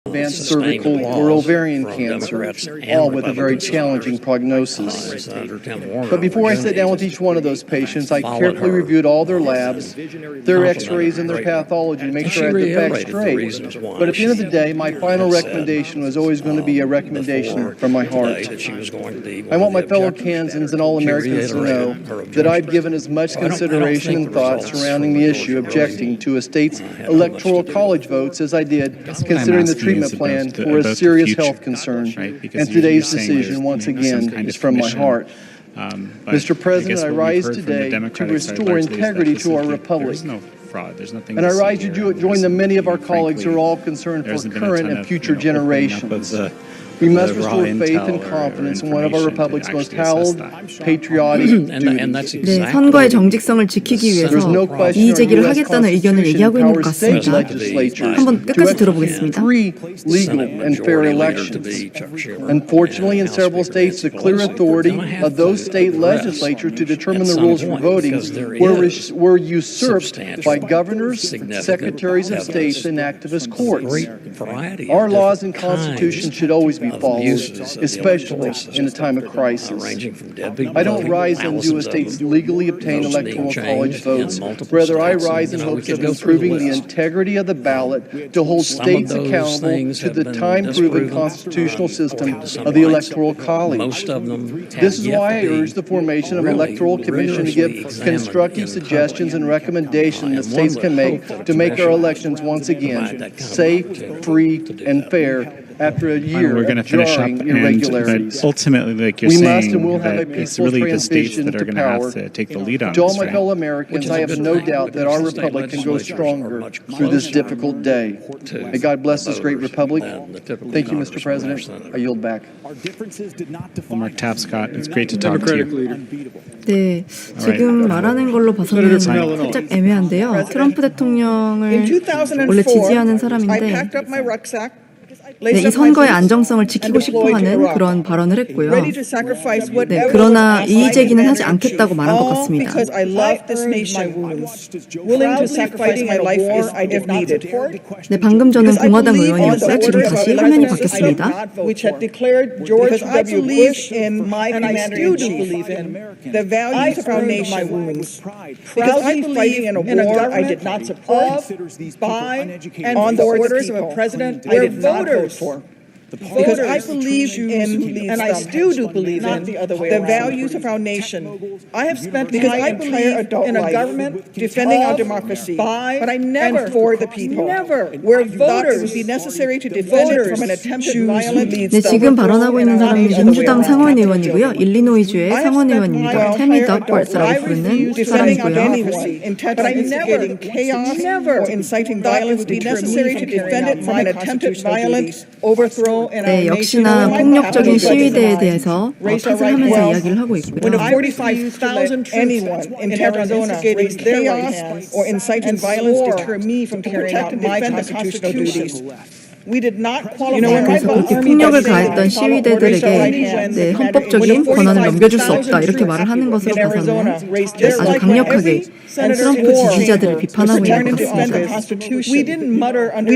advanced cervical or ovarian cancer, all with a very challenging prognosis. But before I sat down with each one of those patients, I carefully reviewed all their labs, their x-rays, and their pathology to make sure I had the facts straight. But at the end of the day, my final recommendation was always going to be a recommendation from my heart. I want my fellow Kansans and all Americans to know that I've given as much consideration and thought surrounding the issue objecting to a state's electoral college votes as I did considering the treatment plan for a serious health concern, and today's decision, once again, is from my heart. Mr. President, I rise today to restore integrity to our republic. And I rise to join the many of our colleagues who are all concerned for current and future generations. We must restore faith and confidence in one of our republic's most hallowed, patriotic duties. 네, 선거의 정직성을 지키기 위해서 이의 제기를 하겠다는 의견을 얘기하고 있는 것 같습니다. 한번 끝까지 들어보겠습니다. Legal and fair elections. Unfortunately, in several states, the clear authority of those state legislatures to determine the rules for voting were usurped by governors, secretaries of state, and activist courts. Our laws and constitution should always be followed, especially in a time of crisis. I don't rise and do a state's legally obtained electoral college votes. Rather, I rise in hopes of improving the integrity of the ballot to hold states accountable to the time-proven constitutional system of the electoral college. This is why I urge the formation of an electoral commission to give constructive suggestions and recommendations that states can make to make our elections once again safe, free, and fair after a year of jarring irregularities. Ultimately, like you're we saying, must and will have a that it's peaceful really the states transition that are to going to have power. to take the lead on To all this, my right? fellow Americans, I have no doubt that our republic can go stronger through this difficult day. May God bless this great republic. Thank you, Mr. President. I yield back. Well, Mark Tapscott, it's great to talk to you. 네, 지금 말하는 걸로 봐서는 살짝 애매한데요. 트럼프 대통령을 원래 지지하는 사람인데 네, 이 선거의 안정성을 지키고 싶어하는 그런 발언을 했고요. 네, 그러나 이의 제기는 하지 않겠다고 말한 것 같습니다. 네, 방금 전은 공화당 의원이었고요. 지금 다시 화면이 바뀌었습니다. Because I believe in, and I still do believe in, the values of our nation. I have spent my entire adult life in a government defending our democracy, but I never for the people. Where voters would be necessary to defend it from an attempted violence. 네, 지금 발언하고 있는 사람은 민주당 상원 의원이고요. 일리노이주의 상원 의원입니다. 태미 더버스라고 부르는 사람이고요. But I never chaos or inciting violence would be necessary to defend it from an attempted violent overthrow. 네, 역시나 폭력적인 시위대에 대해서 탓을 하면서 이야기를 하고 있고요. When 45,000 anyone in Arizona raised their chaos or inciting violence deter me from carrying out my constitutional duties. 그래서 그렇게 폭력을 가했던 시위대들에게 네, 헌법적인 권한을 넘겨줄 수 없다 이렇게 말을 하는 것으로 봐서는 아주 강력하게 트럼프 지지자들을 비판하고 있는 것 같습니다. We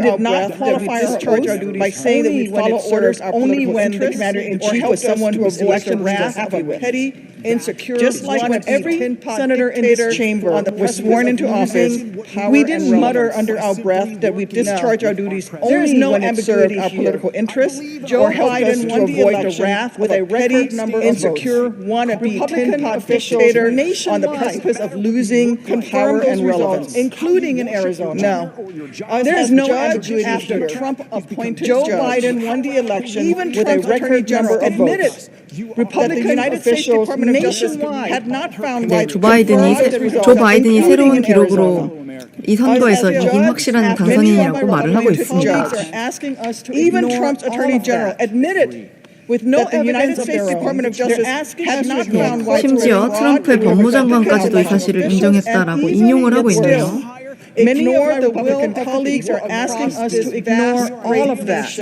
did not qualify or discharge our duties by saying that we follow orders only when the commander-in-chief was someone who was elected wrath of a petty, insecure, just like when every senator in this chamber was sworn into office, we didn't mutter under our breath that we discharge our duties only when it served our political interests or helped us to avoid the wrath of a petty, insecure, wannabe tin-pot dictator on the precipice of losing power and relevance, including in Arizona. No, there is no ambiguity after Trump appointed Joe Biden won the election even with a record number of votes. Republican officials nationwide had not found 네, 조 바이든이 새로운 기록으로 이 선거에서 이긴 확실한 당선인이라고 말을 하고 있습니다. Even Trump's Attorney General admitted with no evidence of their Department of Justice had not found 심지어 트럼프의 법무장관까지도 이 사실을 인정했다라고 인용을 하고 있네요. Many of my Republican colleagues are asking us to ignore all of that.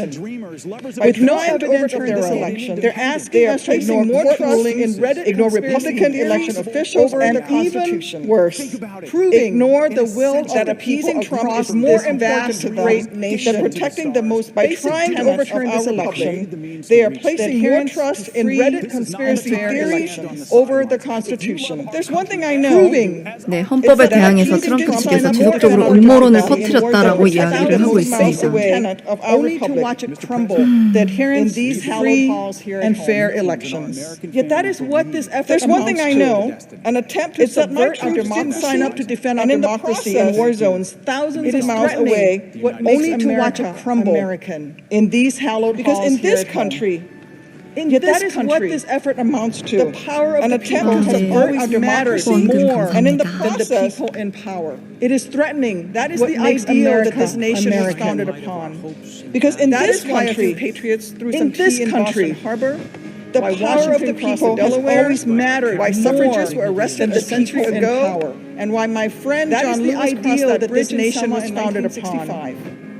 With no evidence of this election, they're asking us to ignore court rulings, ignore Republican election officials, and even worse, ignore the will that appeasing Trump is more important to great nation than protecting the most by trying to overturn this election. They are placing more trust in Reddit conspiracy theories over the Constitution. There's one thing I know. 네, 헌법에 대항해서 트럼프 측에서 지속적으로 음모론을 퍼뜨렸다라고 이야기를 하고 있습니다. Only to watch it crumble, the adherence in these free and fair elections. Yet that is what this effort There's one thing I know, an attempt to subvert our democracy, sign up to defend our democracy in war zones thousands of miles away, only to watch it crumble in these hallowed halls. Because in this country, that is what this effort amounts to. The power of an attempt to subvert our democracy more, and in the process, the people in power. It is threatening. That is the ideal that this nation is founded upon. Because in this country, patriots through in this country, Harbor. The power of the people has always mattered. Why suffragists were arrested a century ago, and why my friend John Lewis crossed that this nation was founded upon.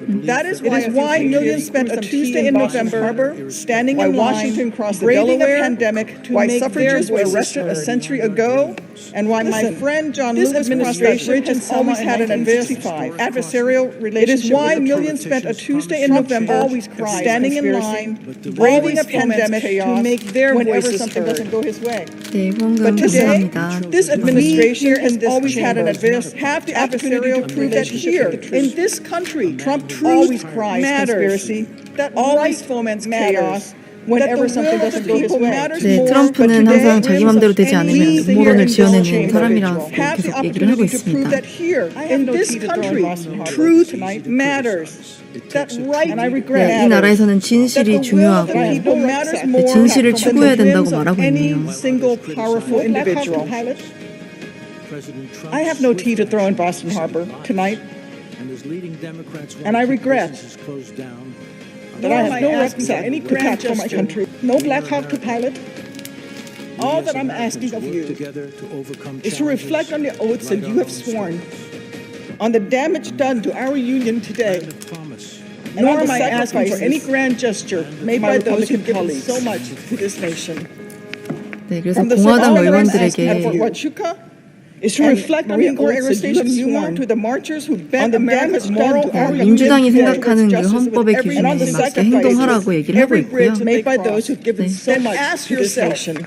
That is why millions spent a Tuesday in November standing in line, Washington crossed the Delaware pandemic to make suffragists were arrested a century ago, and why my friend John Lewis crossed that bridge and always had an adversarial relationship. It is why millions spent a Tuesday in November standing in line, braving a pandemic to make their voices something doesn't go his way. 네, 후원금 But today, 감사합니다. this administration has always had an have the opportunity to prove that here, in this country, Trump truth matters. That always foments chaos. Whenever something doesn't go his way. 네, 트럼프는 항상 자기 맘대로 되지 않으면 음모론을 지어내는 사람이라고 계속 얘기를 하고 있습니다. In this country, truth matters. 네, 이 나라에서는 진실이 중요하고 네, 진실을 추구해야 된다고 말하고 있네요. I have no tea to throw in Boston Harbor tonight, and I regret that I have no rucksack to pack for my country, no Black Hawk to pilot. All that I'm asking of you is to reflect on the oaths that you have sworn, on the damage done to our union today, and nor am I asking for any grand gesture made by those who have given so much to this nation. 네, 그래서 공화당 의원들에게 is to reflect on the oaths that you have sworn to the marchers who bent America's moral 민주당이 생각하는 그 헌법의 기준에 맞게 행동하라고 얘기를 하고 있고요. made by those who've given so much to this nation.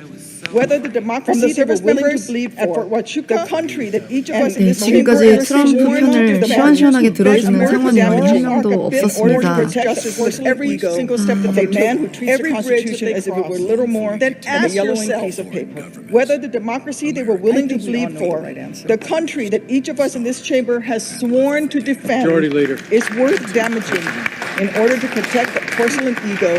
Whether the democracy they were willing to bleed for, the country that each of us in 네, this chamber 지금까지 트럼프 편을 시원시원하게 들어주는 상원의원은 한 명도 없었습니다. every single step of a man who treats the Constitution as if it were little more than a yellowing piece of paper. Whether the democracy they were willing to bleed for, the country that each of us in this chamber has sworn to defend, is worth damaging in order to protect the porcelain ego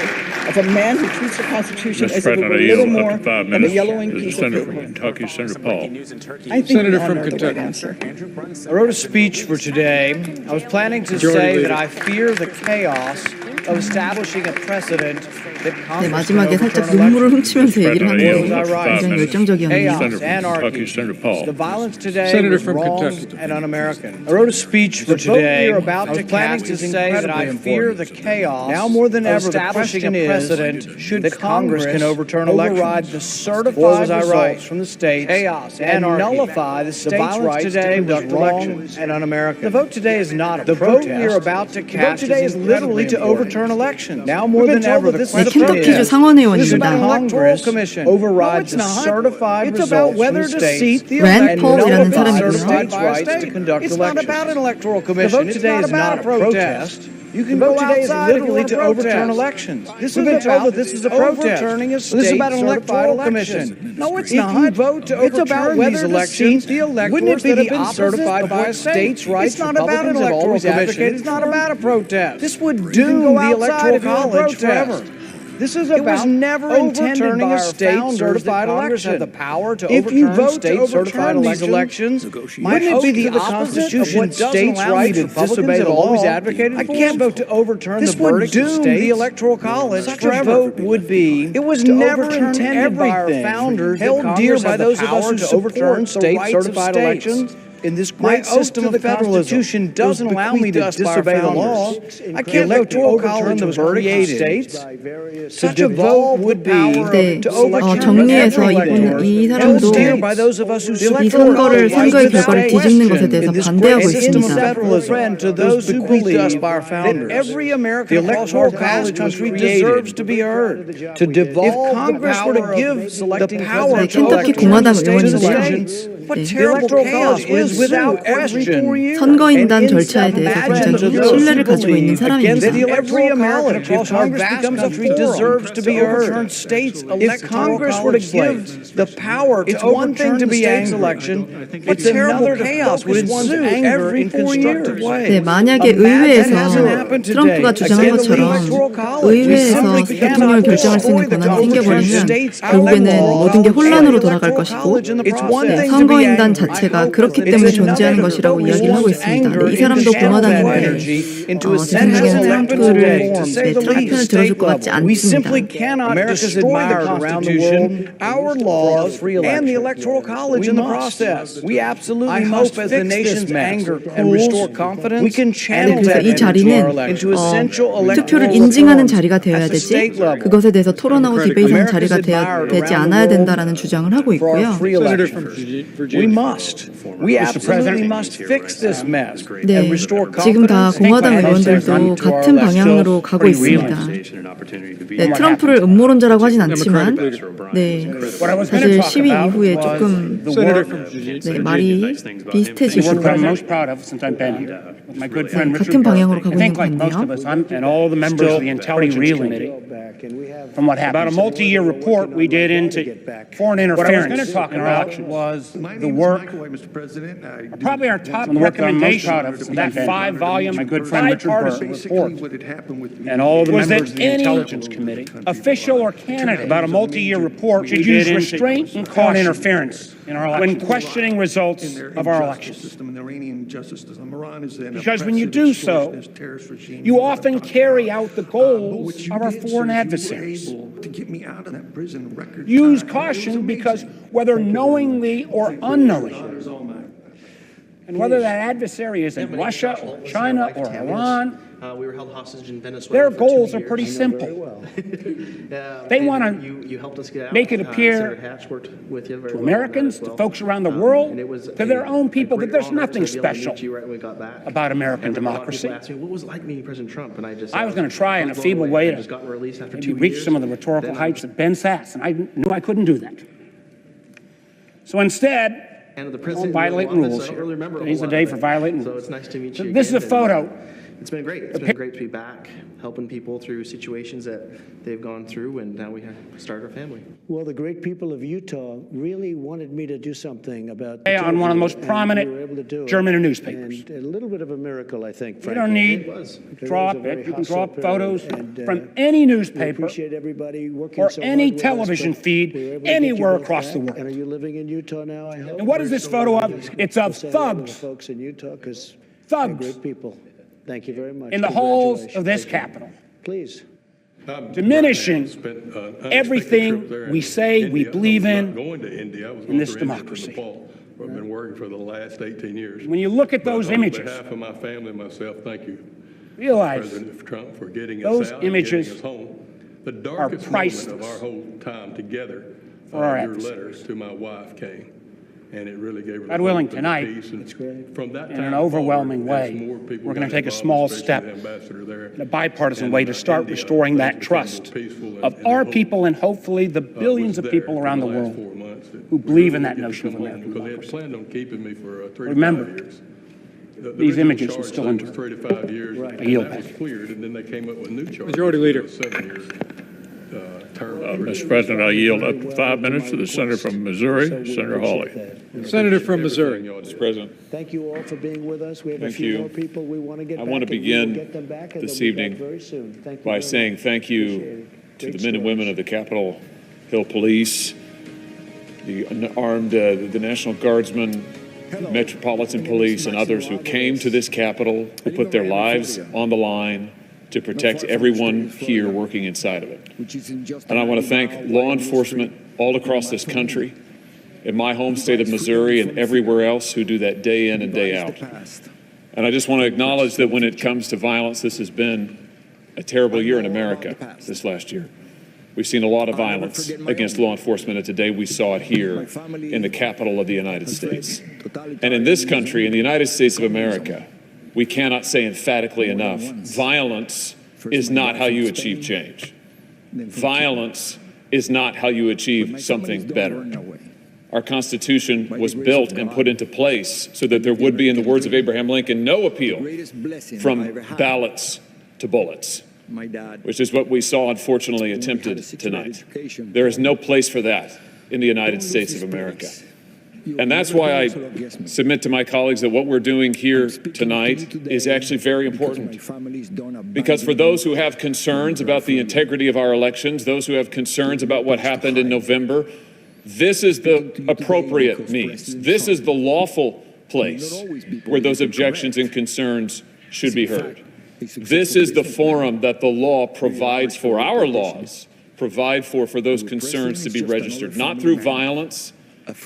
of a man who treats the Constitution as if it were little more than a yellowing piece of paper. Kentucky, Senator Paul. I think Senator from Kentucky. I wrote a speech for today. I was planning to say that I fear the chaos of establishing a precedent that 네, Congress 마지막에 can 살짝 overturn 눈물을 훔치면서 얘기를 하는 게 elections. 굉장히 열정적이었네요. Chaos, anarchy. Senator Paul. The violence today Senator was from wrong Kentucky. and un-American. I wrote a speech for today. I was planning to say that I fear the chaos now more than ever establishing a precedent should that Congress can overturn elections, the certified results from the states, chaos, and nullify the states' rights to conduct elections and un-American. The vote today is not a protest. The vote we are about to cast today is literally to overturn elections. Now more than ever, the question 켄터키주 상원의원입니다. Congress Commission overrides the certified results from the states. 랜 폴이라는 사람이고요. It's not about an electoral commission. It's not about a protest. You can vote today is literally to overturn elections. This is a protest. This is about an electoral commission. No, it's not. If you vote to overturn these elections, wouldn't it be the opposite of what states' rights It's not about an electoral commission. It's not about a protest. This would doom the electoral college forever. This is about it was never intended by our state-certified elections. The power to if you vote to certified elections, wouldn't it be the Constitution of states' rights to disobey the laws? I can't vote to overturn the verdict of states. This would doom the electoral college forever. Such a vote would be. It was never intended by our founders, held dear by those of us who support state-certified elections. in this great system of federalism doesn't allow me to disobey the law. I can't vote to overturn the verdict of states. Such a vote would be to overturn 정리해서 이 사람도 이 선거의 결과를 뒤집는 것에 대해서 반대하고 있습니다. To those who believe that every American across our vast country deserves to be heard. If Congress were to give the power to 켄터키 공화당 의원인데요. what terrible chaos is without question. 선거인단 절차에 대해서 굉장히 신뢰를 가지고 있는 사람입니다. Every American across our vast country deserves to be heard. If Congress were to give the power to overturn the state's election, what terrible chaos would ensue every 4 years. 네, 만약에 의회에서 트럼프가 주장한 것처럼 의회에서 대통령을 결정할 수 있는 권한이 생겨버리면 결국에는 모든 게 혼란으로 돌아갈 것이고 네, 선거인단 자체가 그렇기 때문에 존재하는 것이라고 이야기를 하고 있습니다. 네, 이 사람도 공화당인데 제 생각에는 트럼프를 트럼프 편을 들어줄 것 같지 않습니다. America's admired around the world, our laws, and the Electoral College in the process. We absolutely hope as the nation's anger cools, we can channel that 이 자리는 into essential electoral 투표를 인증하는 자리가 되어야 되지 그것에 대해서 토론하고 디베이트하는 자리가 되지 않아야 된다라는 주장을 하고 있고요. We absolutely must fix this mess and restore confidence. 지금 다 공화당 의원들도 같은 방향으로 가고 있습니다. 네, 트럼프를 음모론자라고 하진 않지만 네, 사실 시위 이후에 조금 네, 말이 비슷해지고 같은 방향으로 가고 있는 것 같네요. From what happened. About a multi-year report we did into foreign interference. What I was going to talk about was the work, probably our top recommendation of that 5-volume bipartisan report, and all the members of the Intelligence Committee, official or candidate, about a multi-year report should use restraint and foreign interference when questioning results of our elections. Because when you do so, you often carry out the goals of our foreign adversaries. Use caution because whether knowingly or unknowingly, and whether that adversary is in Russia or China or Iran, we were held hostage in Venezuela. Their goals are pretty simple. They want to make it appear to Americans, to folks around the world, to their own people that there's nothing special about American democracy. What was it like meeting President Trump? And I was going to try in a feeble way to maybe reach some of the rhetorical heights of Ben Sass, and I knew I couldn't do that. So instead, don't violate rules here. Today's the day for violating rules. So it's nice to meet you. This is a photo. It's been great. It's been great to be back, helping people through situations that they've gone through, and now we have started our family. Well, the great people of Utah really wanted me to do something about on one of the most prominent German newspapers. And a little bit of a miracle, I think. You don't need to draw up it. You can draw up photos from any newspaper or any television feed anywhere across the world. And are you living in Utah now? I hope. And what is this photo of? It's of thugs. Folks in Utah, because thugs. Great people. Thank you very much. In the halls of this Capitol. Please. Diminishing everything we say we believe in this democracy. I've been working for the last 18 years. When you look at those images, on behalf of my family and myself, thank you, realize President Trump, for getting those us out images and getting us home. The darkest moment of our whole time together, your letters to my wife came. And it really gave her God willing, tonight, from that in an overwhelming way, we're going to take a small step in a bipartisan way to start restoring that trust of our people and hopefully the billions of people around the world who believe in that notion of American democracy. Remember, these images will still endure. I yield back. Majority Leader. Mr. President, I yield up to 5 minutes to the senator from Missouri, Senator Hawley. Senator from Missouri. Mr. President. Thank you all for being with us. We have Thank a few you. more people we want to get back. I want to begin this evening by saying thank you to the men and women of the Capitol Hill Police, the armed, the National Guardsmen, Metropolitan Police, and others who came to this Capitol, who put their lives on the line to protect everyone here working inside of it. And I want to thank law enforcement all across this country in my home state of Missouri and everywhere else who do that day in and day out. And I just want to acknowledge that when it comes to violence, this has been a terrible year in America this last year. We've seen a lot of violence against law enforcement, and today we saw it here in the capital of the United States. And in this country, in the United States of America, we cannot say emphatically enough, violence is not how you achieve change. Violence is not how you achieve something better. Our Constitution was built and put into place so that there would be, in the words of Abraham Lincoln, no appeal from ballots to bullets, which is what we saw, unfortunately, attempted tonight. There is no place for that in the United States of America. And that's why I submit to my colleagues that what we're doing here tonight is actually very important. Because for those who have concerns about the integrity of our elections, those who have concerns about what happened in November, this is the appropriate means. This is the lawful place where those objections and concerns should be heard. This is the forum that the law provides for. Our laws provide for those concerns to be registered, not through violence,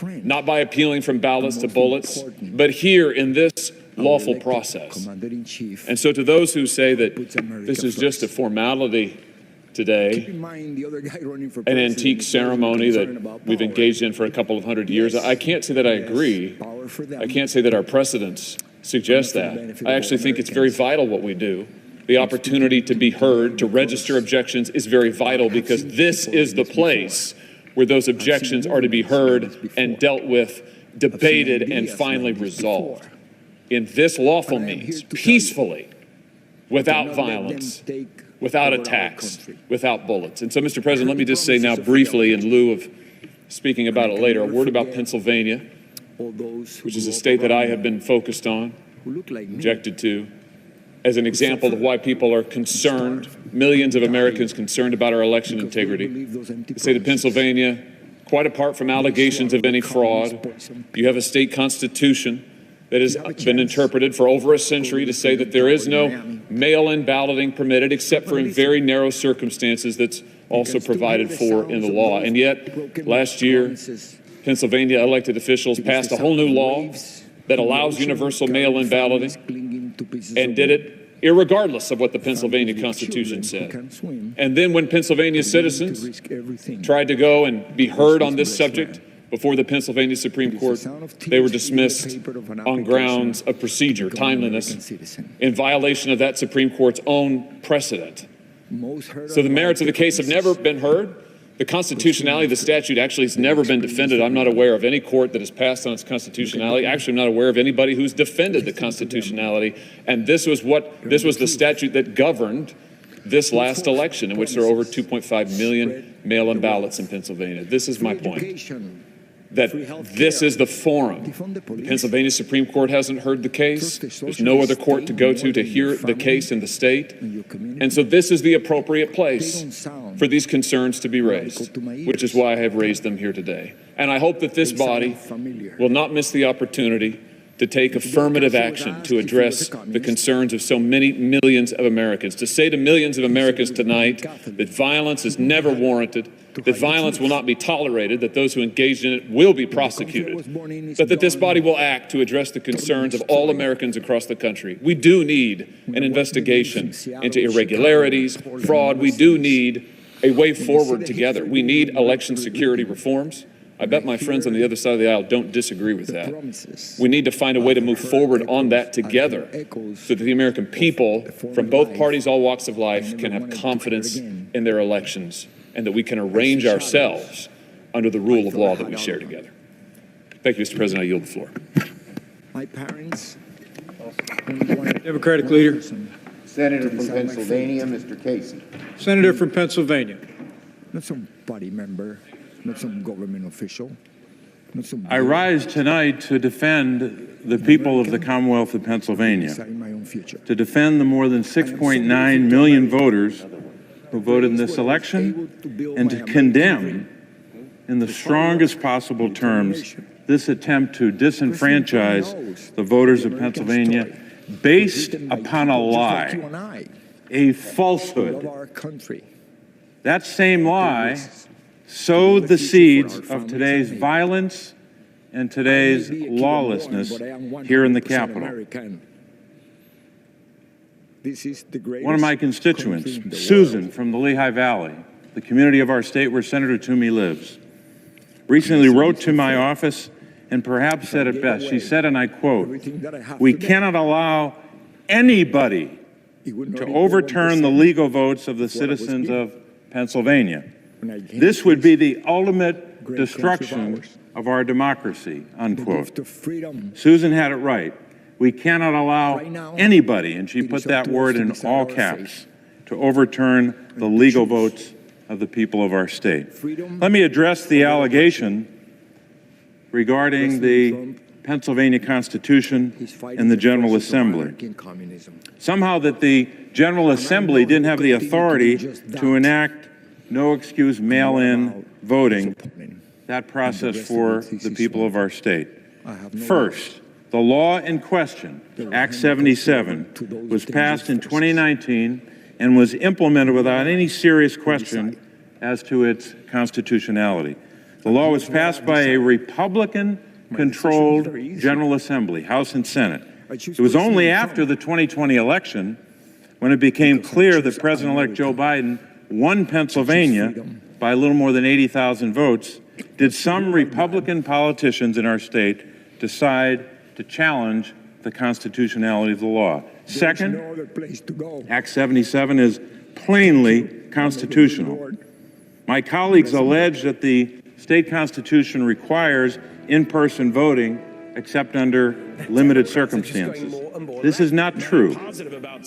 not by appealing from ballots to bullets, but here in this lawful process. And so to those who say that this is just a formality today, an antique ceremony that we've engaged in for a couple of hundred years, I can't say that I agree. I can't say that our precedents suggest that. I actually think it's very vital what we do. The opportunity to be heard, to register objections is very vital because this is the place where those objections are to be heard and dealt with, debated, and finally resolved. In this lawful means, peacefully, without violence, without attacks, without bullets. And so, Mr. President, let me just say now briefly, in lieu of speaking about it later, a word about Pennsylvania, which is a state that I have been focused on, objected to, as an example of why people are concerned, millions of Americans concerned about our election integrity. The state of Pennsylvania, quite apart from allegations of any fraud, you have a state constitution that has been interpreted for over a century to say that there is no mail-in balloting permitted except for in very narrow circumstances that's also provided for in the law. And yet, last year, Pennsylvania elected officials passed a whole new law that allows universal mail-in balloting and did it irregardless of what the Pennsylvania Constitution said. And then when Pennsylvania citizens tried to go and be heard on this subject before the Pennsylvania Supreme Court, they were dismissed on grounds of procedure, timeliness, in violation of that Supreme Court's own precedent. So the merits of the case have never been heard. The constitutionality of the statute actually has never been defended. I'm not aware of any court that has passed on its constitutionality. Actually, I'm not aware of anybody who's defended the constitutionality. And this was the statute that governed this last election, in which there are over 2.5 million mail-in ballots in Pennsylvania. This is my point, that this is the forum. The Pennsylvania Supreme Court hasn't heard the case. There's no other court to go to hear the case in the state. And so this is the appropriate place for these concerns to be raised, which is why I have raised them here today. And I hope that this body will not miss the opportunity to take affirmative action to address the concerns of so many millions of Americans, to say to millions of Americans tonight that violence is never warranted, that violence will not be tolerated, that those who engage in it will be prosecuted, but that this body will act to address the concerns of all Americans across the country. We do need an investigation into irregularities, fraud. We do need a way forward together. We need election security reforms. I bet my friends on the other side of the aisle don't disagree with that. We need to find a way to move forward on that together so that the American people from both parties, all walks of life, can have confidence in their elections and that we can arrange ourselves under the rule of law that we share together. Thank you, Mr. President. I yield the floor. My parents. Democratic leader. Senator from Pennsylvania, Mr. Casey. Senator from Pennsylvania. Not some party member, not some government official. I rise tonight to defend the people of the Commonwealth of Pennsylvania, to defend the more than 6.9 million voters who voted in this election, and to condemn in the strongest possible terms this attempt to disenfranchise the voters of Pennsylvania based upon a lie, a falsehood. That same lie sowed the seeds of today's violence and today's lawlessness here in the Capitol. One of my constituents, Susan from the Lehigh Valley, the community of our state where Senator Toomey lives, recently wrote to my office and perhaps said it best. She said, and I quote, "We cannot allow anybody to overturn the legal votes of the citizens of Pennsylvania. This would be the ultimate destruction of our democracy," unquote. Susan had it right. We cannot allow anybody, and she put that word in all caps, to overturn the legal votes of the people of our state. Let me address the allegation regarding the Pennsylvania Constitution and the General Assembly. Somehow that the General Assembly didn't have the authority to enact no-excuse mail-in voting, that process for the people of our state. First, the law in question, Act 77, was passed in 2019 and was implemented without any serious question as to its constitutionality. The law was passed by a Republican-controlled General Assembly, House and Senate. It was only after the 2020 election when it became clear that President-elect Joe Biden won Pennsylvania by a little more than 80,000 votes did some Republican politicians in our state decide to challenge the constitutionality of the law. Second, Act 77 is plainly constitutional. My colleagues allege that the state constitution requires in-person voting except under limited circumstances. This is not true.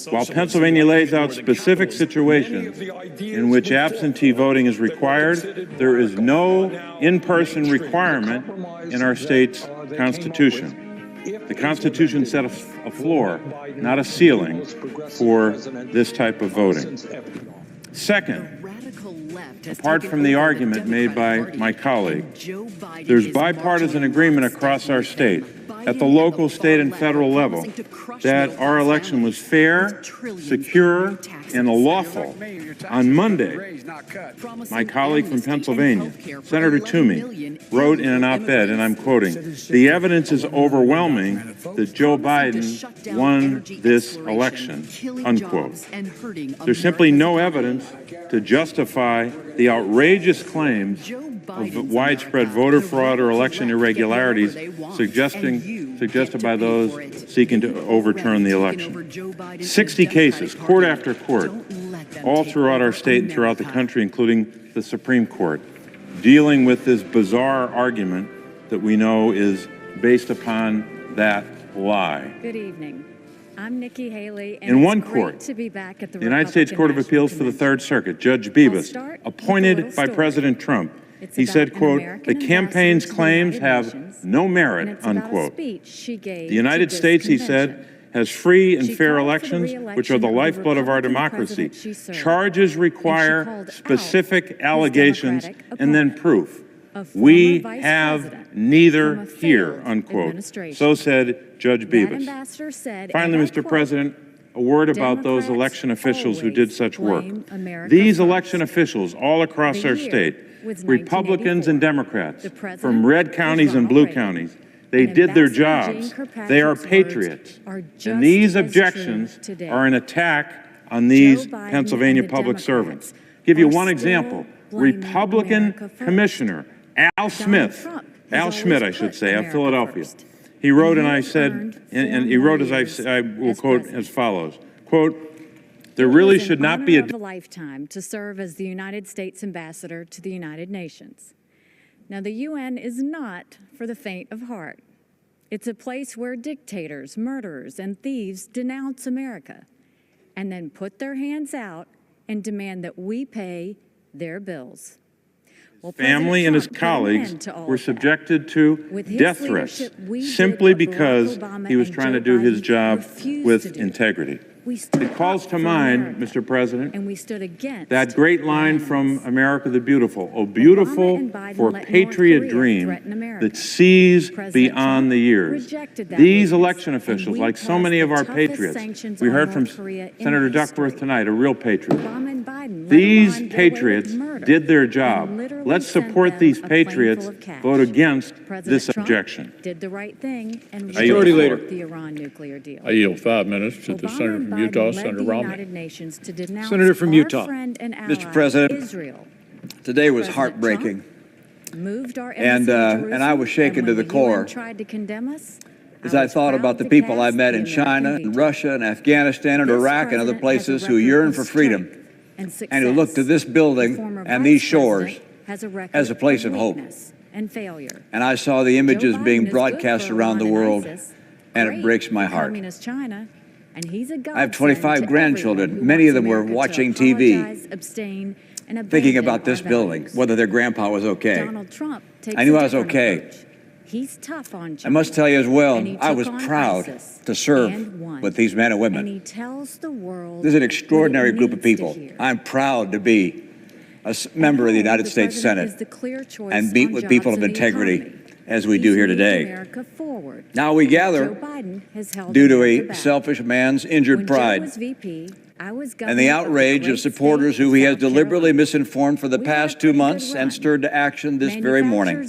While Pennsylvania lays out specific situations in which absentee voting is required, there is no in-person requirement in our state's constitution. The Constitution set a floor, not a ceiling, for this type of voting. Second, apart from the argument made by my colleague, there's bipartisan agreement across our state, at the local, state, and federal level, that our election was fair, secure, and lawful. On Monday, my colleague from Pennsylvania, Senator Toomey, wrote in an op-ed, and I'm quoting, "The evidence is overwhelming that Joe Biden won this election," unquote. There's simply no evidence to justify the outrageous claims of widespread voter fraud or election irregularities suggested by those seeking to overturn the election. 60 cases, court after court, all throughout our state and throughout the country, including the Supreme Court, dealing with this bizarre argument that we know is based upon that lie. Good evening. I'm Nikki Haley, and in one it's court, great to be back at the United States Court of Appeals for the Third Circuit, Judge Bibas, appointed by President Trump, he said, quote, "The campaign's claims have no merit," unquote. The United States, he said, has free and fair elections, which are the lifeblood of our democracy. Charges require specific allegations and then proof. We have neither here, unquote. So said Judge Bibas. Finally, Mr. President, a word about those election officials who did such work. These election officials all across our state, Republicans and Democrats, from red counties and blue counties, they did their jobs. They are patriots. And these objections are an attack on these Pennsylvania public servants. Give you one example. Republican Commissioner Al Schmidt, I should say, of Philadelphia. He wrote, and I said, and he wrote, as I will quote as follows, quote, "There really should not be a lifetime to serve as the United States ambassador to the United Nations. Now, the UN is not for the faint of heart. It's a place where dictators, murderers, and thieves denounce America and then put their hands out and demand that we pay their bills." Family and his colleagues were subjected to death threats simply because he was trying to do his job with integrity. It calls to mind, Mr. President, that great line from America the Beautiful, "O beautiful for patriot dream that sees beyond the years." These election officials, like so many of our patriots, we heard from Senator Duckworth tonight, a real patriot, These patriots did their job. Let's support these patriots. Vote against this objection. Did the right thing and Majority Leader. the Iran nuclear deal. I yield 5 minutes to the Senator from Utah, Senator Romney. Senator from Utah. Mr. President, today was heartbreaking. And I was shaken to the core as I thought about the people I met in China, and Russia, and Afghanistan, and Iraq, and other places who yearn for freedom and who look to this building and these shores as a place of hope. And I saw the images being broadcast around the world, and it breaks my heart. I have 25 grandchildren. Many of them were watching TV, thinking about this building, whether their grandpa was okay. I knew I was okay. He's tough on China. I must tell you as well, I was proud to serve with these men and women. He tells the world This is an extraordinary group of people. I'm proud to be a member of the United States Senate and meet with people of integrity as we do here today. Now we gather due to a selfish man's injured pride and the outrage of supporters who he has deliberately misinformed for the past 2 months and stirred to action this very morning.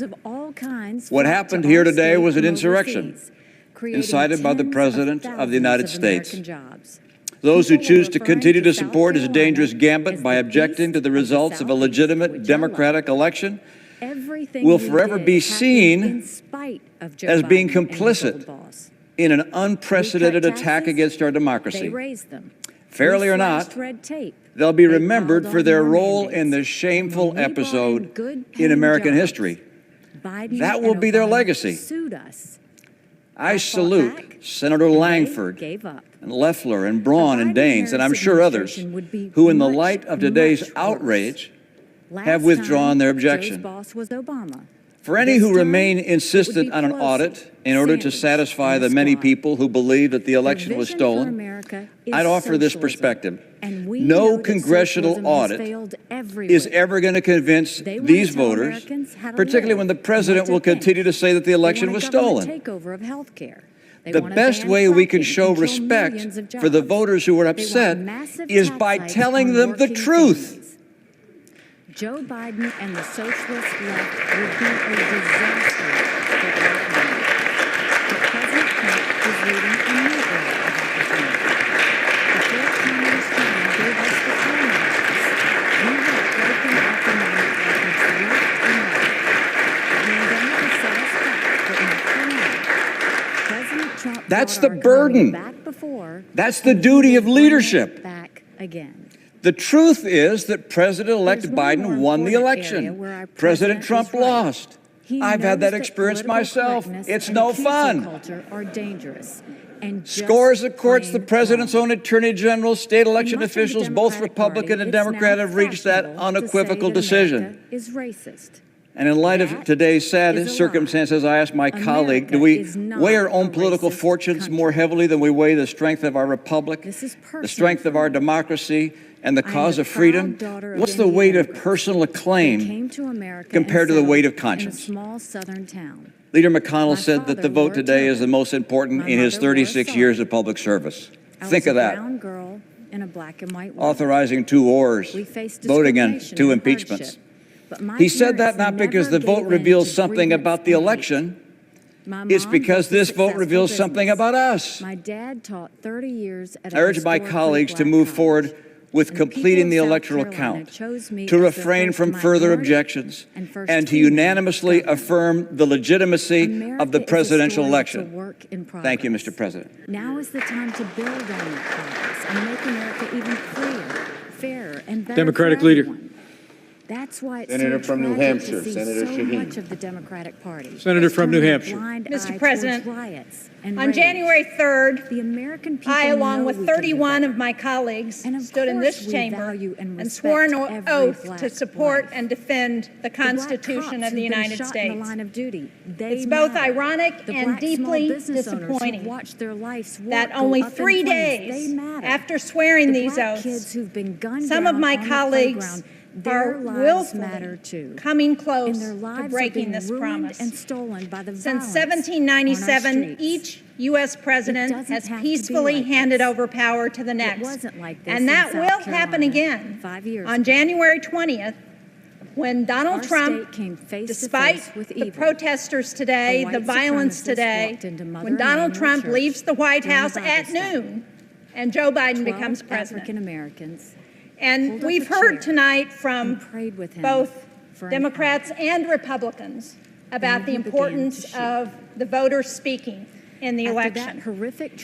What happened here today was an insurrection incited by the President of the United States. Those who choose to continue to support his dangerous gambit by objecting to the results of a legitimate democratic election will forever be seen as being complicit in an unprecedented attack against our democracy. Fairly or not, they'll be remembered for their role in this shameful episode in American history. That will be their legacy. I salute Senator Langford and Loeffler and Braun and Daines, and I'm sure others, who in the light of today's outrage have withdrawn their objection. For any who remain insistent on an audit in order to satisfy the many people who believe that the election was stolen, I'd offer this perspective. No congressional audit is ever going to convince these voters, particularly when the president will continue to say that the election was stolen. The best way we can show respect for the voters who are upset is by telling them the truth. Joe Biden and the socialist left would be a disaster for our country. But President Trump is leading a new era of opportunity. Before Communist China gave us the coronavirus, we were breaking up the money records left and right. The pandemic has set us back, but not for long. President Trump That's the burden. back before. That's the duty of leadership. Back again. The truth is that President-elect Biden won the election. President Trump lost. I've had that experience myself. It's no fun. Scores of courts, the president's own attorney general, state election officials, both Republican and Democrat, have reached that unequivocal decision. And in light of today's sad circumstances, I asked my colleague, do we weigh our own political fortunes more heavily than we weigh the strength of our republic, the strength of our democracy, and the cause of freedom? What's the weight of personal acclaim compared to the weight of conscience? Leader McConnell said that the vote today is the most important in his 36 years of public service. Think of that. Authorizing 2 wars, voting on 2 impeachments. He said that not because the vote reveals something about the election, it's because this vote reveals something about us. My dad taught 30 years at I urge my colleagues to move forward with completing the electoral count, to refrain from further objections, and to unanimously affirm the legitimacy of the presidential election. Thank you, Mr. President. Now is the time to build on that progress and make America even freer, fairer, and better Democratic for leader. everyone. That's why it's Senator so from New tragic Hampshire, to see Senator so Shaheen. much of the Democratic Party. Senator from New Hampshire. Mr. President, on on January 3rd, the American people I, along know with we can do 31 better. of my colleagues, And of stood in course this we chamber value and and swore an respect every oath black to support life. and defend the Constitution of the United In the States. line of duty. It's both ironic The and black deeply small business owners who disappointing watched their lives that go only up in 3 flames, days they matter. after swearing The these black oaths, kids who've been gunned some of down my on the colleagues playground, are willfully coming close to breaking this promise. Since 1797, each U.S. president has peacefully handed over power to the next. And that will happen again on January 20th, when Donald Trump, despite the protesters today, the violence today, when Donald Trump leaves the White House at noon and Joe Biden becomes president. And we've heard tonight from both Democrats and Republicans about the importance of the voters speaking in the election,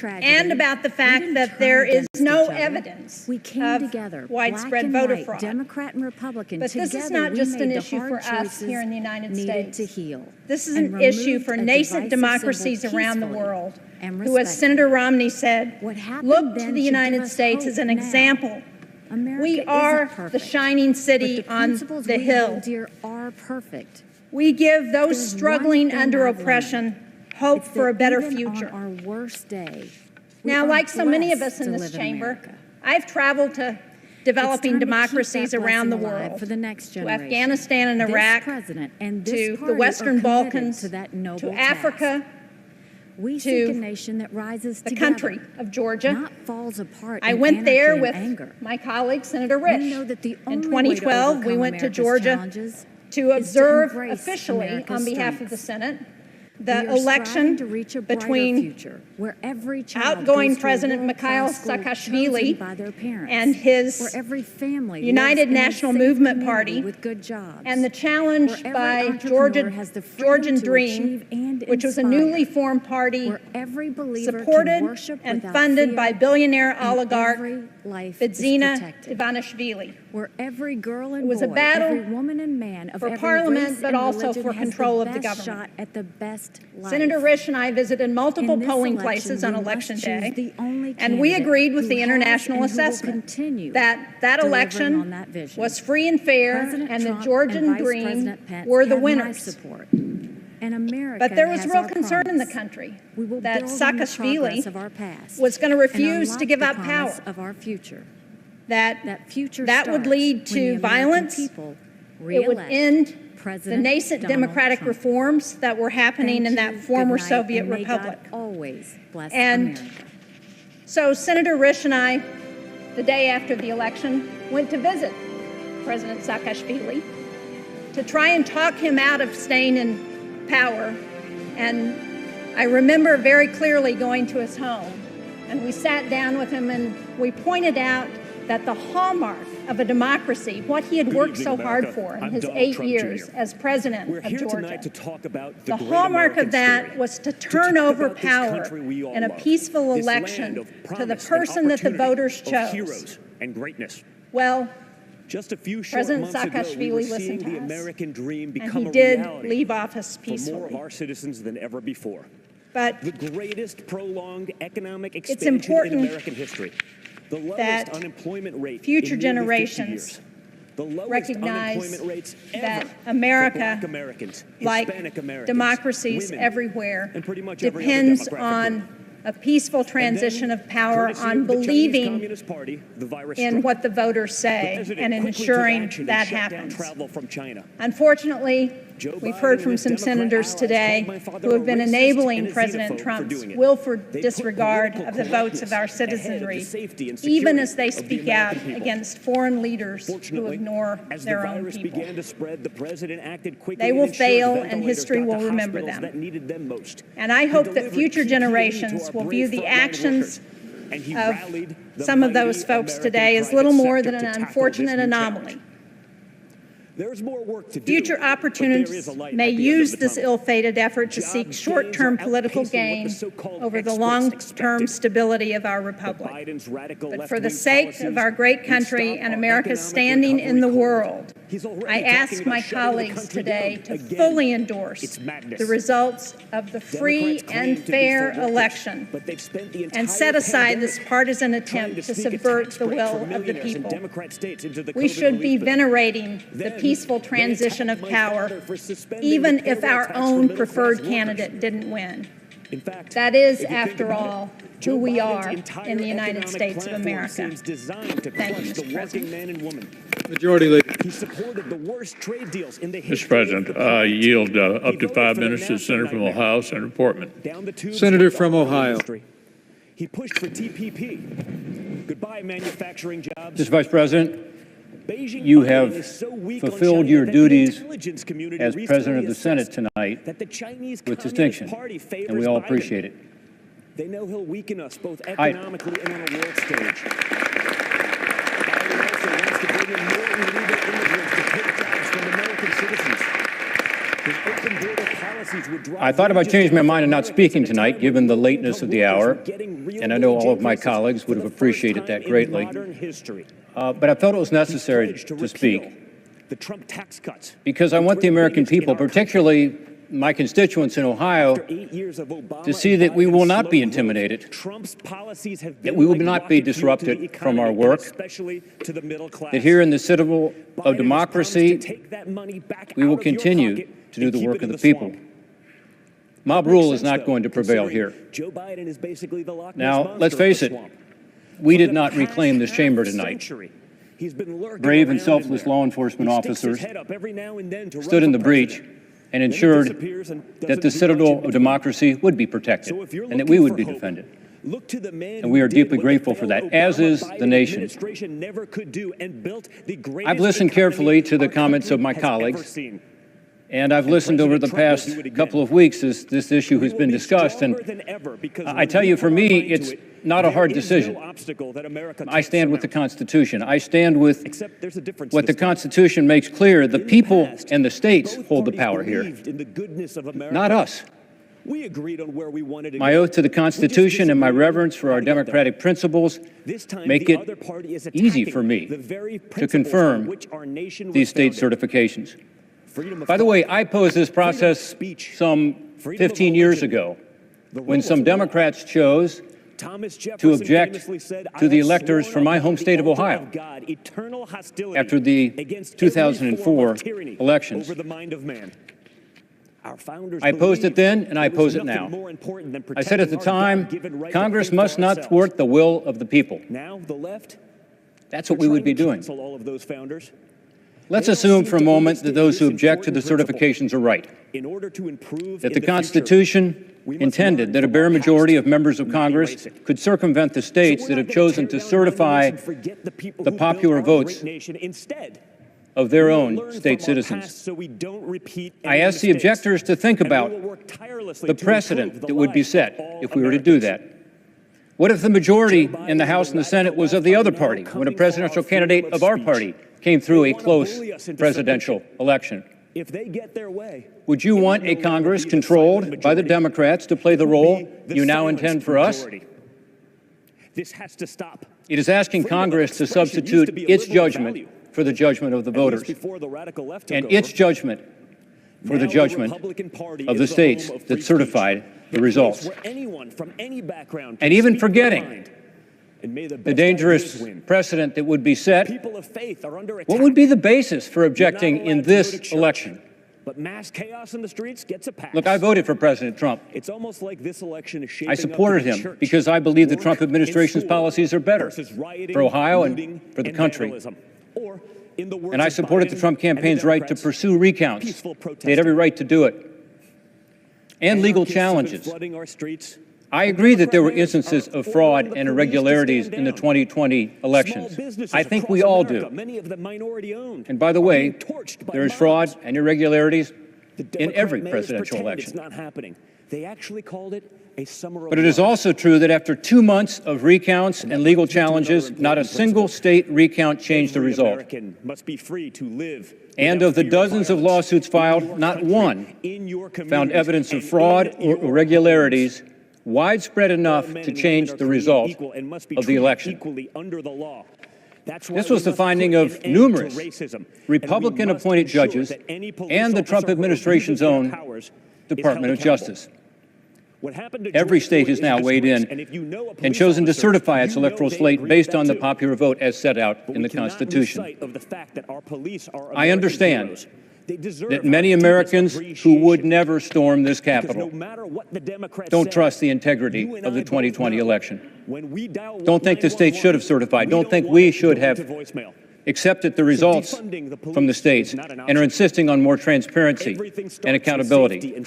and about the fact that there is no evidence of widespread voter fraud. Democrat and Republican, but this is not just an issue for us here in the United States. This is an issue for nascent democracies around the world, who, as Senator Romney said, look to the United States as an example. We are the shining city on the hill. We give those struggling under oppression hope for a better future. Now, like so many of us in this chamber, I've traveled to developing democracies around the world, to Afghanistan and Iraq, to the Western Balkans, to Africa, to the country of Georgia. I went there with my colleague, Senator Rich. In 2012, we went to Georgia to observe officially on behalf of the Senate the election between outgoing President Mikhail Saakashvili and his United National Movement Party, and the challenge by Georgian Dream, which was a newly formed party supported and funded by billionaire oligarch Bidzina Ivanishvili. It was a battle for parliament, but also for control of the government. Senator Risch and I visited multiple polling places on Election Day, and we agreed with the international assessment that election was free and fair, and the Georgian Dream were the winners. But there was real concern in the country that Saakashvili was going to refuse to give up power, that would lead to violence, it would end the nascent democratic reforms that were happening in that former Soviet republic. And so Senator Risch and I, the day after the election, went to visit President Saakashvili to try and talk him out of staying in power. And I remember very clearly going to his home, and we sat down with him and we pointed out that the hallmark of a democracy, what he had worked so hard for in his 8 years as president of Georgia, the hallmark of that was to turn over power in a peaceful election to the person that the voters chose. Well, President Saakashvili listened to us, and he did leave office peacefully. But the greatest prolonged economic expansion in American history. That future generations recognize that America, like democracies everywhere, depends on a peaceful transition of power, on believing in what the voters say and in ensuring that happens. Unfortunately, we've heard from some senators today who have been enabling President Trump's willful disregard of the votes of our citizenry, even as they speak out against foreign leaders who ignore their own people. They will fail, and history will remember them. And I hope that future generations will view the actions of some of those folks today as little more than an unfortunate anomaly. Future opportunists may use this ill-fated effort to seek short-term political gain over the long-term stability of our republic. But for the sake of our great country and America's standing in the world, I ask my colleagues today to fully endorse the results of the free and fair election and set aside this partisan attempt to subvert the will of the people. We should be venerating the peaceful transition of power, even if our own preferred candidate didn't win. That is, after all, who we are in the United States of America. Thank you, Mr. President. Majority Leader. He supported the worst trade deals in the Mr. President, I yield up to 5 minutes to the Senator from Ohio, Senator Portman. Senator from Ohio. He pushed for TPP. Goodbye, manufacturing jobs. Mr. Vice President, you have fulfilled your duties as President of the Senate tonight with distinction, and we all appreciate it. They know he'll weaken us both economically and on a world stage. Biden also wants to bring in more illegal immigrants to take jobs from American citizens. His open border policies would drive. I thought about changing my mind and not speaking tonight, given the lateness of the hour, and I know all of my colleagues would have appreciated that greatly. But I felt it was necessary to speak because I want the American people, particularly my constituents in Ohio, to see that we will not be intimidated, that we will not be disrupted from our work, that here in the citadel of democracy, we will continue to do the work of the people. Mob rule is not going to prevail here. Now, let's face it, we did not reclaim this chamber tonight. Brave and selfless law enforcement officers stood in the breach and ensured that the citadel of democracy would be protected and that we would be defended. And we are deeply grateful for that, as is the nation. I've listened carefully to the comments of my colleagues, and I've listened over the past couple of weeks as this issue has been discussed, and I tell you, for me, it's not a hard decision. I stand with the Constitution. I stand with what the Constitution makes clear. The people and the states hold the power here, not us. My oath to the Constitution and my reverence for our democratic principles make it easy for me to confirm these state certifications. By the way, I posed this process some 15 years ago when some Democrats chose to object to the electors from my home state of Ohio after the 2004 elections. I opposed it then, and I oppose it now. I said at the time, Congress must not thwart the will of the people. That's what we would be doing. Let's assume for a moment that those who object to the certifications are right, that the Constitution intended that a bare majority of members of Congress could circumvent the states that have chosen to certify the popular votes of their own state citizens. I ask the objectors to think about the precedent that would be set if we were to do that. What if the majority in the House and the Senate was of the other party when a presidential candidate of our party came through a close presidential election? If they get their way, would you want a Congress controlled by the Democrats to play the role you now intend for us? This has to stop. It is asking Congress to substitute its judgment for the judgment of the voters, and its judgment for the judgment of the states that certified the results. And even forgetting the dangerous precedent that would be set, what would be the basis for objecting in this election? But mass chaos in the streets gets a pass. Look, I voted for President Trump. It's almost like this election is shaping I supported him because I believe the Trump administration's policies are better for Ohio and for the country. And I supported the Trump campaign's right to pursue recounts. They had every right to do it. And legal challenges. I agree that there were instances of fraud and irregularities in the 2020 elections. I think we all do. And by the way, there is fraud and irregularities in every presidential election. They actually called it a summer of But it is also true that after 2 months of recounts and legal challenges, not a single state recount changed the result. Must be free to live. And of the dozens of lawsuits filed, not one found evidence of fraud or irregularities widespread enough to change the result of the election. This was the finding of numerous Republican-appointed judges and the Trump administration's own Department of Justice. Every state has now weighed in and chosen to certify its electoral slate based on the popular vote as set out in the Constitution. I understand that many Americans who would never storm this Capitol don't trust the integrity of the 2020 election. Don't think the states should have certified. Don't think we should have accepted the results from the states and are insisting on more transparency and accountability. In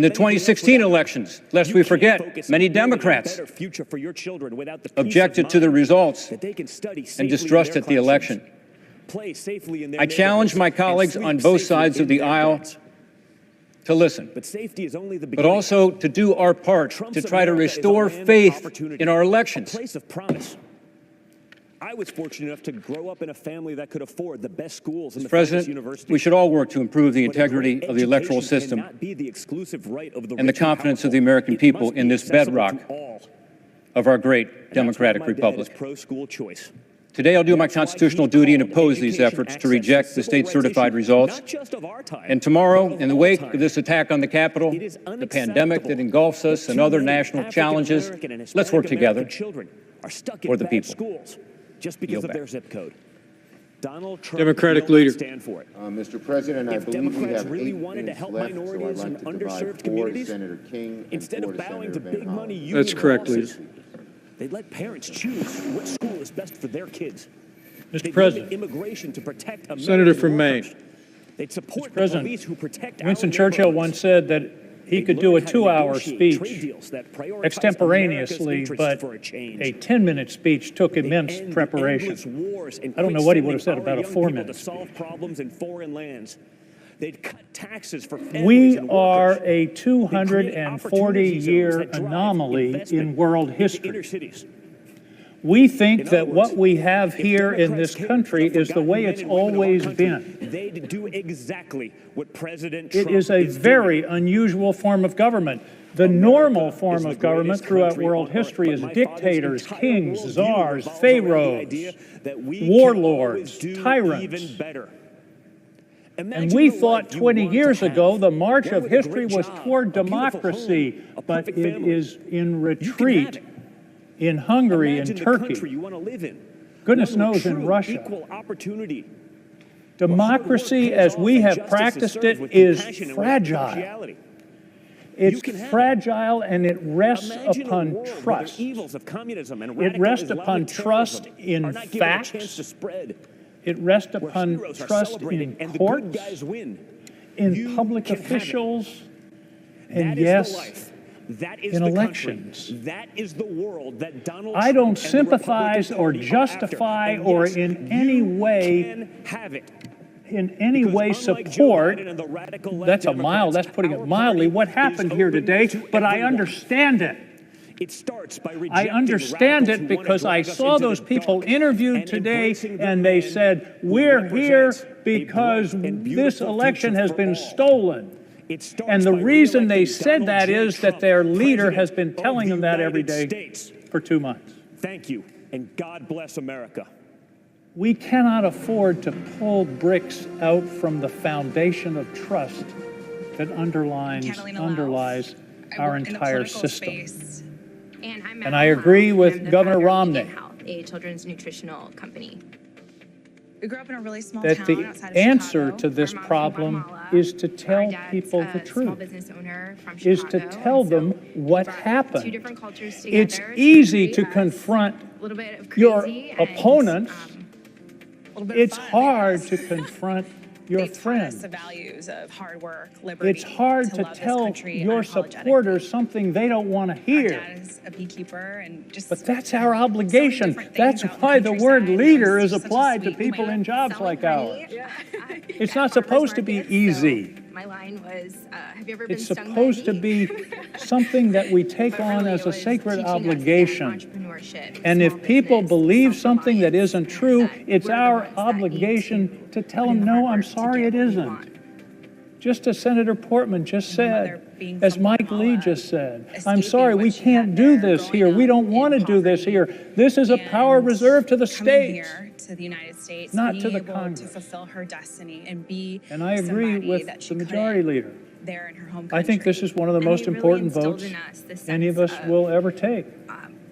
the 2016 elections, lest we forget, many Democrats objected to the results and distrusted the election. I challenge my colleagues on both sides of the aisle to listen, but also to do our part to try to restore faith in our elections. I was fortunate enough to grow up in a family that could afford the best schools and the President, finest universities. we should all work to improve the integrity of the electoral system and the confidence of the American people in this bedrock of our great democratic republic. Today, I'll do my constitutional duty and oppose these efforts to reject the state-certified results. And tomorrow, in the wake of this attack on the Capitol, the pandemic that engulfs us, and other national challenges, let's work together for the people. Just because of their zip code. Donald Trump Democratic will not leader. stand for it. Mr. President, I If believe we Democrats have really 8 wanted to minutes help left, minorities so I'd and like to divide underserved 4 communities, Senator King and instead 4 of bowing Senator to big Van money Hollen. That's union correct, bosses, they'd let parents choose what school is best for their kids. Mr. They'd President, limit immigration to protect American Senator from workers. Maine. They'd support the President, police who protect Winston our Churchill neighborhoods. once said that he could do a 2-hour speech extemporaneously, extemporaneously, but a 10-minute speech took immense preparation. I don't know what he would have said about a 4-minute speech. They'd cut taxes for We are a 240-year anomaly in world history. We think that what we have here in this country is the way it's always been. They'd do exactly what President It Trump is a doing. very unusual form of government. The normal form of government throughout world history is dictators, kings, czars, pharaohs, warlords, tyrants. And we thought 20 years ago the march of history was toward democracy, but it is in retreat in Hungary and Turkey. Goodness knows in Russia. Democracy as we have practiced it is fragile. It's fragile and it rests upon trust. It rests upon trust in facts. It rests upon trust in courts, in public officials, and yes, in elections. That is the world that Donald I don't Trump and the sympathize Republican or Party are justify after. or And in yes, any you way can have it. in any way support, that's putting it mildly, what happened here today, but I understand it. I understand it because I saw those people interviewed today and they said, we're here because this election has been stolen. And the reason they said that is that their leader has been telling them that every day for 2 months. Thank you, and God bless America. We cannot afford to pull bricks out from the foundation of trust that underlies our entire system. And I agree with Governor Romney a children's nutritional company. We grew up in a really small that town the outside of answer Chicago. to this Our mom's from problem Guatemala. is to tell people the Small truth, business owner from is to Chicago. tell them what Two happened. different cultures It's together. easy to confront A little bit of your crazy and, opponents. a little bit of It's fun, I hard guess. to confront your They taught us friends. the values of hard work, liberty. It's hard to love this tell country your unapologetically. supporters something they don't want to Our hear. dad is a beekeeper and just. But that's our obligation. That's why the word leader is applied to people in jobs like ours. It's not supposed to be easy. My line was, have you ever been It's stung by a supposed to bee? be something that we take on as a sacred obligation. And if people believe something that isn't true, it's our obligation to tell them, no, I'm sorry, it isn't. Just as Senator Portman just said, as Mike Lee just said, I'm sorry, we can't do this here. We don't want to do this here. This is a power reserved to the states, Here to the United States, not being to the able Congress. to fulfill her destiny and be And I agree somebody with that she the majority couldn't leader. there in her home I think country. this is one of the And most he really important instilled votes in us the any of sense us will ever take.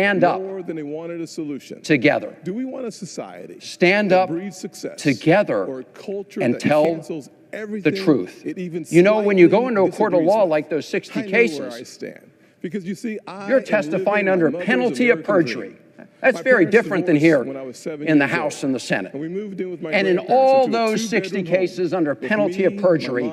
stand up more than they wanted a solution. together. Do we want a society Stand that up breeds success together or a culture and that tell cancels everything the truth. it even You know, when you go slightly into a court of disagrees law with? like those 60 I know where I cases, stand. Because you see, You're testifying under penalty of perjury. That's very different than here in the House and the Senate. And in all those 60 cases under penalty of perjury,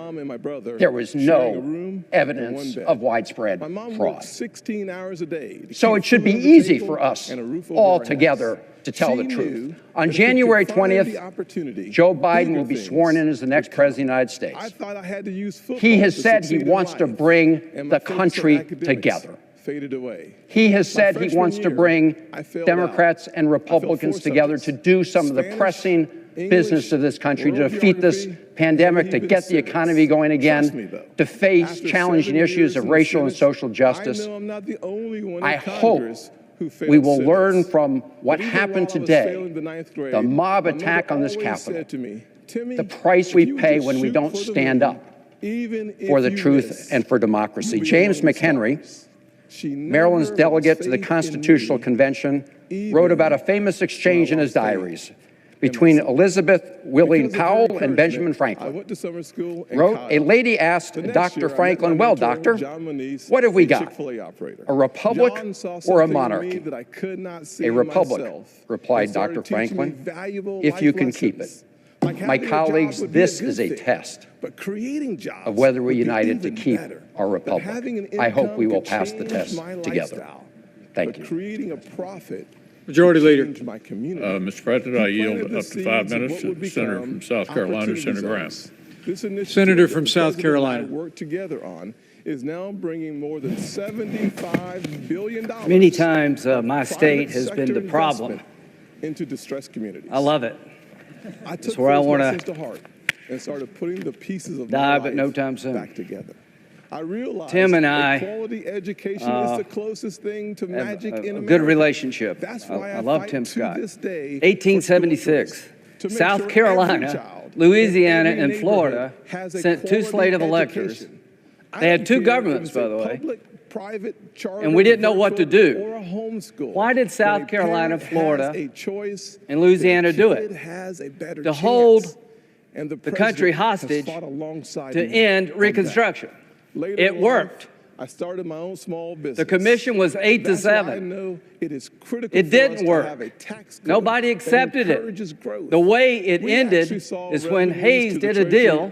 there was no evidence of widespread fraud. 16 hours a day. So it should be easy for us all together to tell the truth. On January 20th, Joe Biden will be sworn in as the next president of the United States. He has said he wants to bring the country together. He has said he wants to bring Democrats and Republicans together to do some of the pressing business of this country, to defeat this pandemic, to get the economy going again, to face challenging issues of racial and social justice. I hope we will learn from what happened today, the mob attack on this Capitol, the price we pay when we don't stand up for the truth and for democracy. James McHenry, Maryland's delegate to the Constitutional Convention, wrote about a famous exchange in his diaries between Elizabeth Willing Powell and Benjamin Franklin. Wrote, a lady asked Dr. Franklin, well, doctor, what have we got? A republic or a monarchy? A republic, replied Dr. Franklin, if you can keep it. My colleagues, this is a test of whether we're united to keep our republic. I hope we will pass the test together. Thank you. Creating a profit. Majority Leader. Mr. President, I yield up to 5 minutes to the Senator from South Carolina, Senator Graham. Senator from South Carolina. Work together on is now bringing more than $75 billion. Many times my state has been the problem. Into distressed communities. I love it. That's where I want to and started putting the pieces of die, but no time soon. Back together. I realized Tim and I quality education is the closest thing to magic in America. Good relationship. That's why I love Tim Scott. 1876, South Carolina, Louisiana, and Florida sent 2 slate of electors. They had 2 governments, by the way. And we didn't know what to do. Why did South Carolina, Florida, and Louisiana do it? To hold the country hostage to end Reconstruction. It worked. I started my own small business. The commission was 8-7. It didn't work. Nobody accepted it. The way it ended is when Hayes did a deal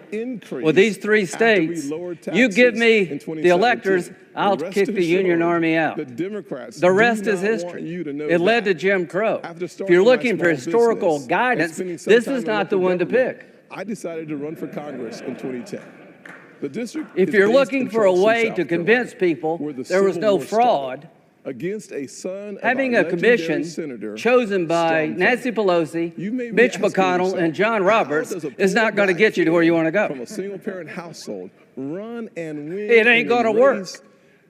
with these 3 states. You give me the electors, I'll kick the Union Army out. The rest is history. It led to Jim Crow. If you're looking for historical guidance, this is not the one to pick. I decided to run for Congress in 2010. If you're looking for a way to convince people there was no fraud, having a commission chosen by Nancy Pelosi, Mitch McConnell, and John Roberts is not going to get you to where you want to go. From a single-parent household, run and win. It ain't going to work.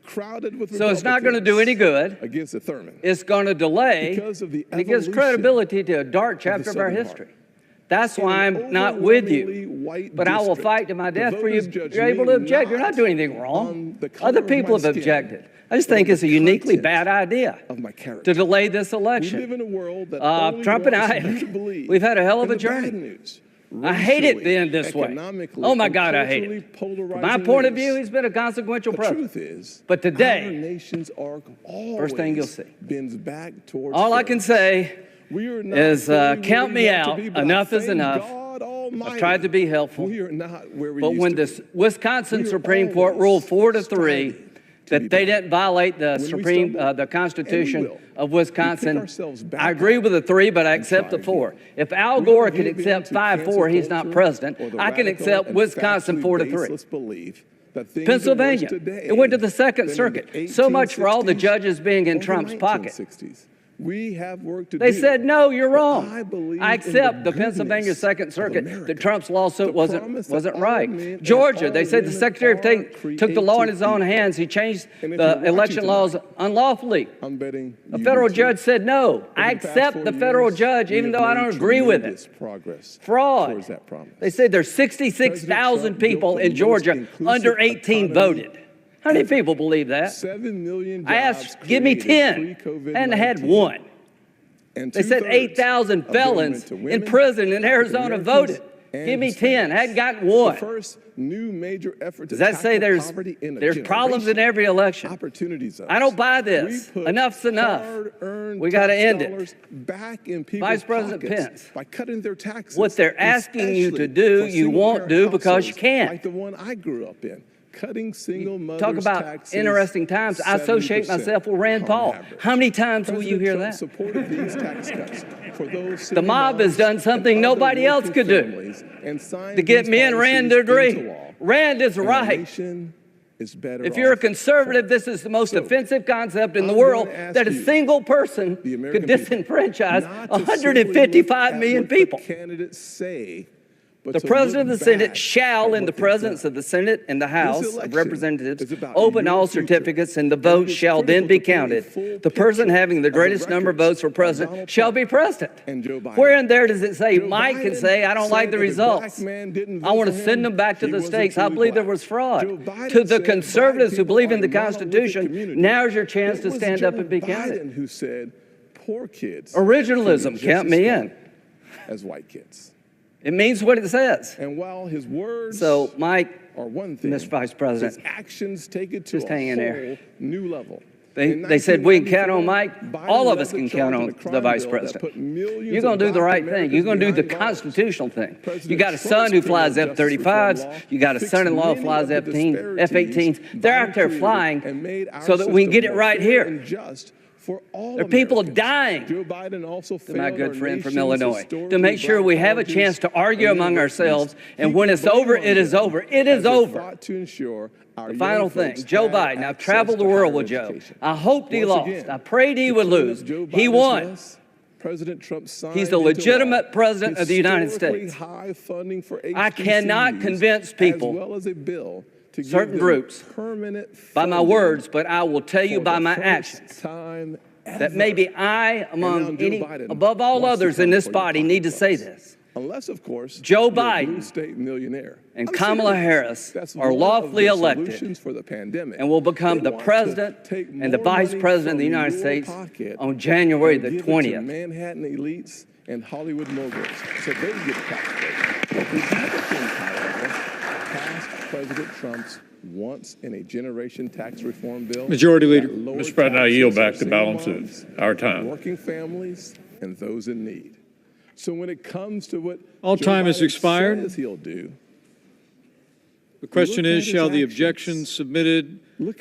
So it's not going to do any good. Against the Thurman. It's going to delay, and it gives credibility to a dark chapter of our history. That's why I'm not with you. But I will fight to my death for you. You're able to object. You're not doing anything wrong. Other people have objected. I just think it's a uniquely bad idea to delay this election. Trump and I, we've had a hell of a journey. I hate it being this way. Oh my God, I hate it. From my point of view, he's been a consequential president. But today, first thing you'll see. All I can say is count me out. Enough is enough. I've tried to be helpful. But when the Wisconsin Supreme Court ruled 4-3 that they didn't violate the Constitution of Wisconsin, I agree with the 3, but I accept the 4. If Al Gore can accept 5-4, he's not president. I can accept Wisconsin 4-3. Pennsylvania, it went to the Second Circuit. So much for all the judges being in Trump's pocket. They said, no, you're wrong. I accept the Pennsylvania Second Circuit that Trump's lawsuit wasn't right. Georgia, they said the Secretary of State took the law in his own hands. He changed the election laws unlawfully. A federal judge said, no, I accept the federal judge even though I don't agree with it. Fraud. They said there's 66,000 people in Georgia under 18 voted. How many people believe that? 7 million. I asked, give me 10, and I had 1. They said 8,000 felons in prison in Arizona voted. Give me 10. I hadn't gotten one. The first new major effort to Does that say tackle poverty in a there's problems in every election? Opportunities. I don't buy this. Enough's enough. We got to end it. Back in people's Vice President pockets Pence, by cutting their taxes. what they're asking you to do, you won't do because you can't. Like the one I grew up in. Cutting single mothers' Talk about taxes, interesting times. I associate 70% myself with Rand Paul. on average. How many times will you hear Trump that? supported these tax cuts for those The mob has done something nobody else could do to get me and Rand to agree. Rand is right. If you're a conservative, this is the most offensive concept in the world, that a single person could disenfranchise 155 million people. The President of the Senate shall, in the presence of the Senate and the House of Representatives, open all certificates, and the votes shall then be counted. The person having the greatest number of votes for president shall be president. Where in there does it say Mike can say, I don't like the results? I want to send them back to the states. I believe there was fraud. To the conservatives who believe in the Constitution, now's your chance to stand up and be counted. Who said poor kids Originalism, count me in. As white kids. It means what it says. And while his words so, Mike, are one thing, Mr. Vice President, his actions take it to just hang in there. New level. They said we can count on Mike. All of us can count on the Vice President. You're going to do the right thing. You're going to do the constitutional thing. You got a son who flies F-35s. You got a son-in-law who flies F-18s. They're out there flying so that we can get it right here. There are people dying, to my good friend from Illinois, to make sure we have a chance to argue among ourselves, and when it's over, it is over. It is over. The final thing, Joe Biden, I've traveled the world with Joe. I hoped he lost. I prayed he would lose. He won. He's the legitimate president of the United States. I cannot convince people, certain groups, by my words, but I will tell you by my actions that maybe I, among above all others in this body, need to say this. Unless, of course, Joe Biden and Kamala Harris are lawfully elected and will become the president and the vice president of the United States on January the 20th. Manhattan elites and Hollywood moguls, so they get tax breaks. Passed President Trump's once-in-a-generation tax reform bill. Majority Leader. Mr. President, I yield back the balance of our time. Working families and those in need. So when it comes to what all time has expired, says he'll do, the question is, shall the objections submitted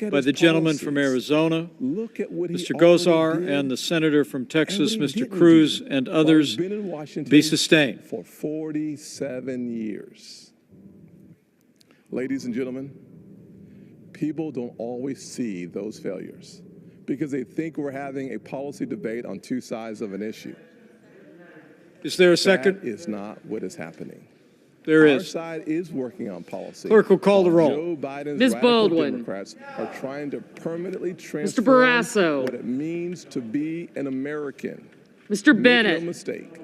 by the gentleman from Arizona, Mr. Gosar, and the senator from Texas, Mr. Cruz, and others be sustained? For 47 years. Ladies and gentlemen, people don't always see those failures because they think we're having a policy debate on two sides of an issue. Is there a second? That is not what is happening. There is. Our side is working on policy. Clerk will call the roll. Joe Biden's Ms. Baldwin. Democrats are trying to permanently transform Barrasso. what it means to be an American. Mr. Bennett. Make no mistake.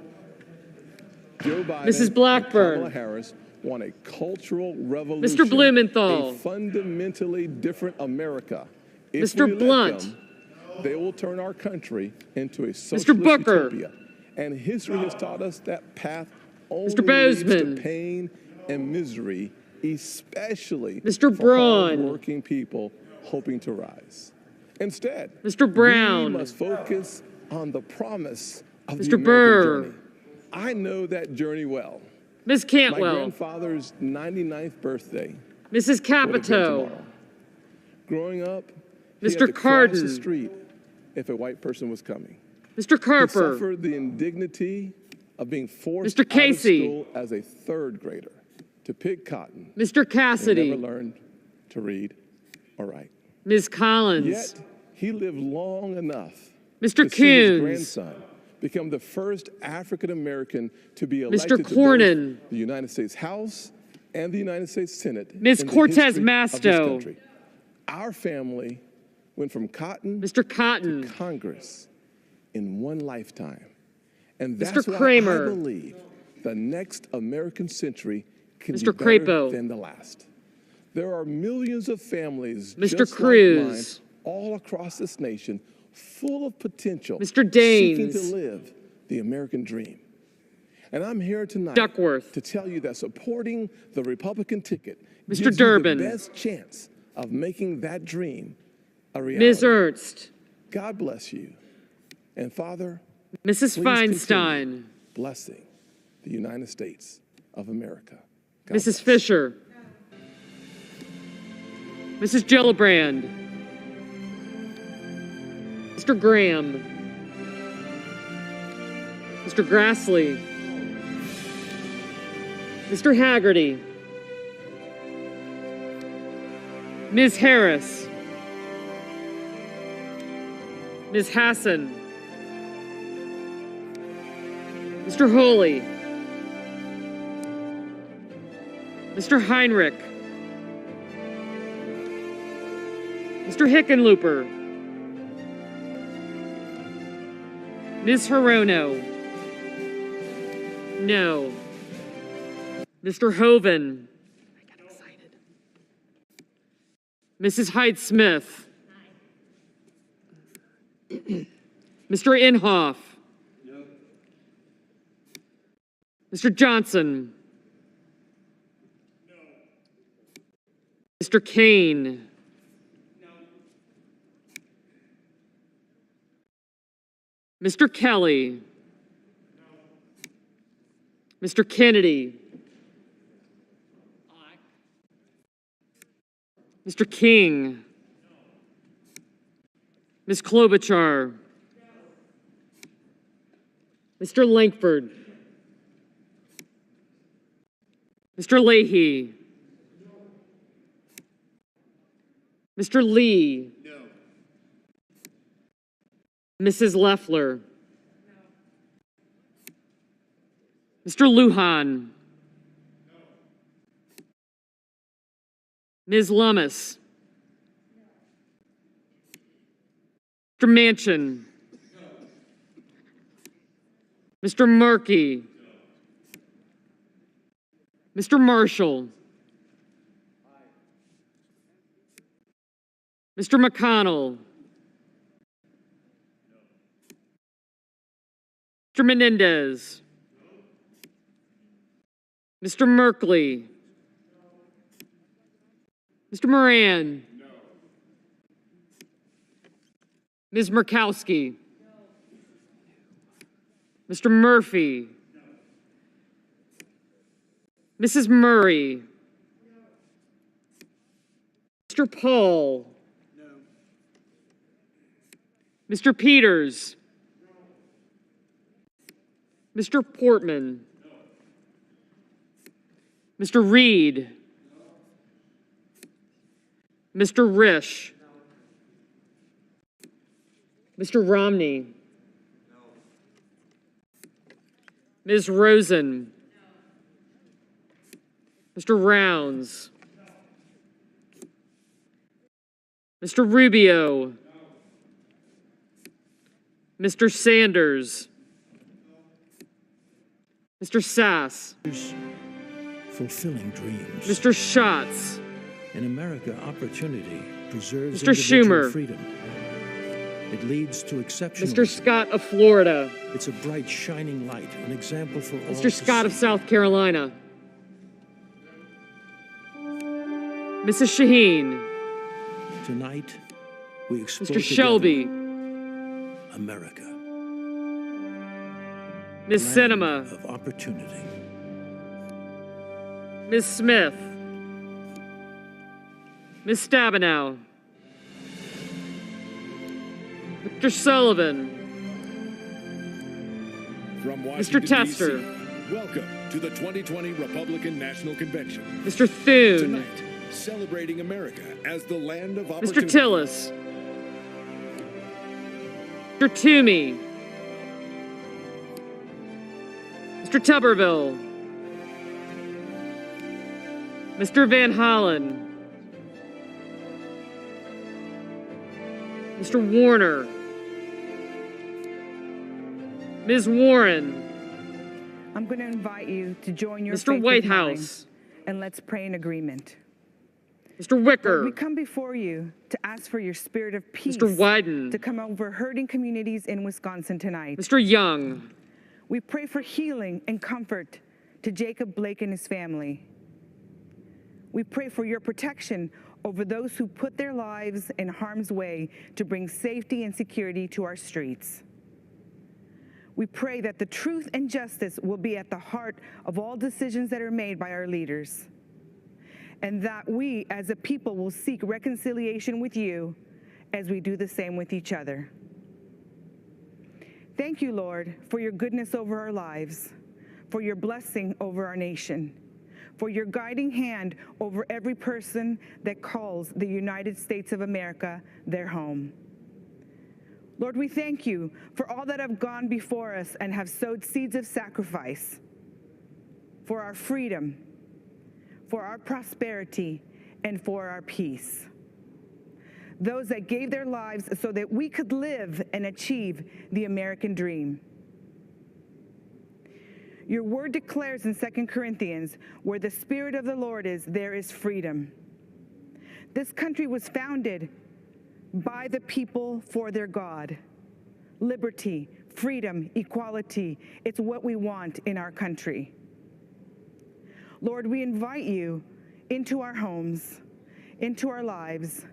Joe Biden Mrs. Blackburn. and Kamala Harris want a cultural revolution. Mr. Blumenthal. A fundamentally different America. If Mr. we let Blunt. them, they will turn our country into a socialist Mr. Booker. utopia. And history has taught us that path only Mr. leads Bozeman. to pain and misery, especially Mr. for Braun. working people hoping to rise. Instead, Mr. Brown. we must focus on the promise of the Mr. American Burr. journey. I know that journey well. Ms. My Cantwell. grandfather's 99th birthday Mrs. would have been Capito. tomorrow. Growing up, he Mr. had to cross the Cardin. street if a white person was coming. Mr. He Carper. suffered the indignity of being forced Mr. Casey. out of school as a third grader to pick cotton. Mr. He Cassidy. never learned to read or write. Ms. Collins. Yet he lived long enough Mr. to see his Coons. grandson become the first African American to be elected Mr. to Cornyn. both the United States House and the United States Senate. Ms. in the Cortez history of this Masto. country. Our family went from cotton Mr. Cotton. to Congress in one lifetime. And that's Mr. why Kramer. I believe the next American century can Mr. be better Crapo. than the last. There are millions of families Mr. just Cruz. like mine all across this nation full of potential, Mr. seeking Daines. to live the American dream. And I'm here tonight Duckworth. to tell you that supporting the Republican ticket Mr. gives Durbin. you the best chance of making that dream a reality. Ms. Ernst. God bless you. And Father, Mrs. please Feinstein. continue blessing the United States of America. God Mrs. bless. Fisher. Mrs. Gillibrand. Mr. Graham. Mr. Grassley. Mr. Haggerty. Ms. Harris. Ms. Hassan. Mr. Holy. Mr. Heinrich. Mr. Hickenlooper. Ms. Hirono. No. Mr. Hoven. I got excited. Mrs. Hyde-Smith. Mr. Inhofe. No. Mr. Johnson. No. Mr. Kane. No. Mr. Kelly. No. Mr. Kennedy. Aye. Mr. King. No. Ms. Klobuchar. Mr. Lankford. Mr. Leahy. Mr. Lee. Mrs. Loeffler. Mr. Lujan. Ms. Lummis. Mr. Manchin. Mr. Markey. Mr. Marshall. Mr. McConnell. Mr. Menendez. Mr. Merkley. Mr. Moran. Ms. Murkowski. Mr. Murphy. Mrs. Murray. Mr. Paul. Mr. Peters. Mr. Portman. Mr. Reed. Mr. Risch. Mr. Romney. Ms. Rosen. Mr. Rounds. Mr. Rubio. Mr. Sanders. Mr. Sass. Fulfilling dreams. Mr. Schatz. In America, opportunity preserves Mr. individual Schumer. freedom. It leads to exceptional. Mr. Scott of Florida. It's a bright, shining light, an example for all. Mr. Scott of South Carolina. Mrs. Shaheen. Tonight, we explore Mr. Shelby. America. Ms. Cinema. Of opportunity. Ms. Smith. Ms. Stabenow. Mr. Sullivan. From Mr. Tester. DC, welcome to the 2020 Republican National Convention. Mr. Thune. Tonight, celebrating America as the land of Mr. opportunity. Tillis. Mr. Toomey. Mr. Tuberville. Mr. Van Hollen. Mr. Warner. Ms. Warren. I'm going to invite you to join your Mr. faith with Whitehouse. mine, and let's pray in agreement. Mr. Wicker. Lord, we come before you to ask for your spirit of peace Mr. Wyden. to come over hurting communities in Wisconsin tonight. Mr. Young. We pray for healing and comfort to Jacob Blake and his family. We pray for your protection over those who put their lives in harm's way to bring safety and security to our streets. We pray that the truth and justice will be at the heart of all decisions that are made by our leaders, and that we as a people will seek reconciliation with you as we do the same with each other. Thank you, Lord, for your goodness over our lives, for your blessing over our nation, for your guiding hand over every person that calls the United States of America their home. Lord, we thank you for all that have gone before us and have sowed seeds of sacrifice for our freedom, for our prosperity, and for our peace. Those that gave their lives so that we could live and achieve the American dream. Your word declares in 2 Corinthians, where the Spirit of the Lord is, there is freedom. This country was founded by the people for their God. Liberty, freedom, equality, it's what we want in our country. Lord, we invite you into our homes, into our lives.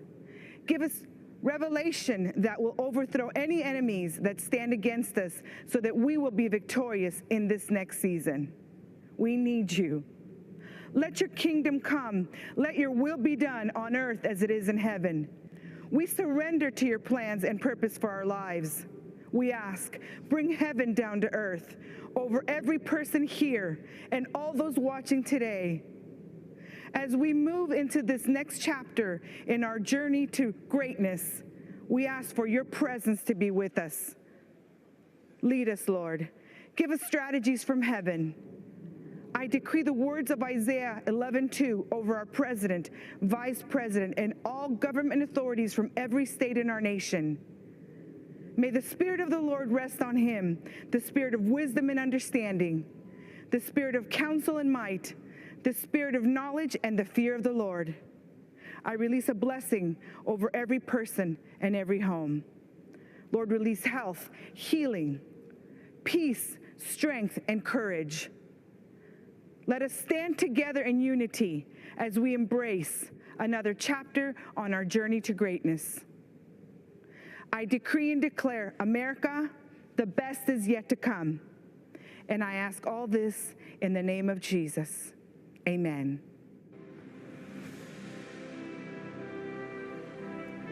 Give us revelation that will overthrow any enemies that stand against us so that we will be victorious in this next season. We need you. Let your kingdom come. Let your will be done on earth as it is in heaven. We surrender to your plans and purpose for our lives. We ask, bring heaven down to earth over every person here and all those watching today. As we move into this next chapter in our journey to greatness, we ask for your presence to be with us. Lead us, Lord. Give us strategies from heaven. I decree the words of Isaiah 11:2 over our president, vice president, and all government authorities from every state in our nation. May the Spirit of the Lord rest on him, the spirit of wisdom and understanding, the spirit of counsel and might, the spirit of knowledge and the fear of the Lord. I release a blessing over every person and every home. Lord, release health, healing, peace, strength, and courage. Let us stand together in unity as we embrace another chapter on our journey to greatness. I decree and declare, America, the best is yet to come. And I ask all this in the name of Jesus. Amen.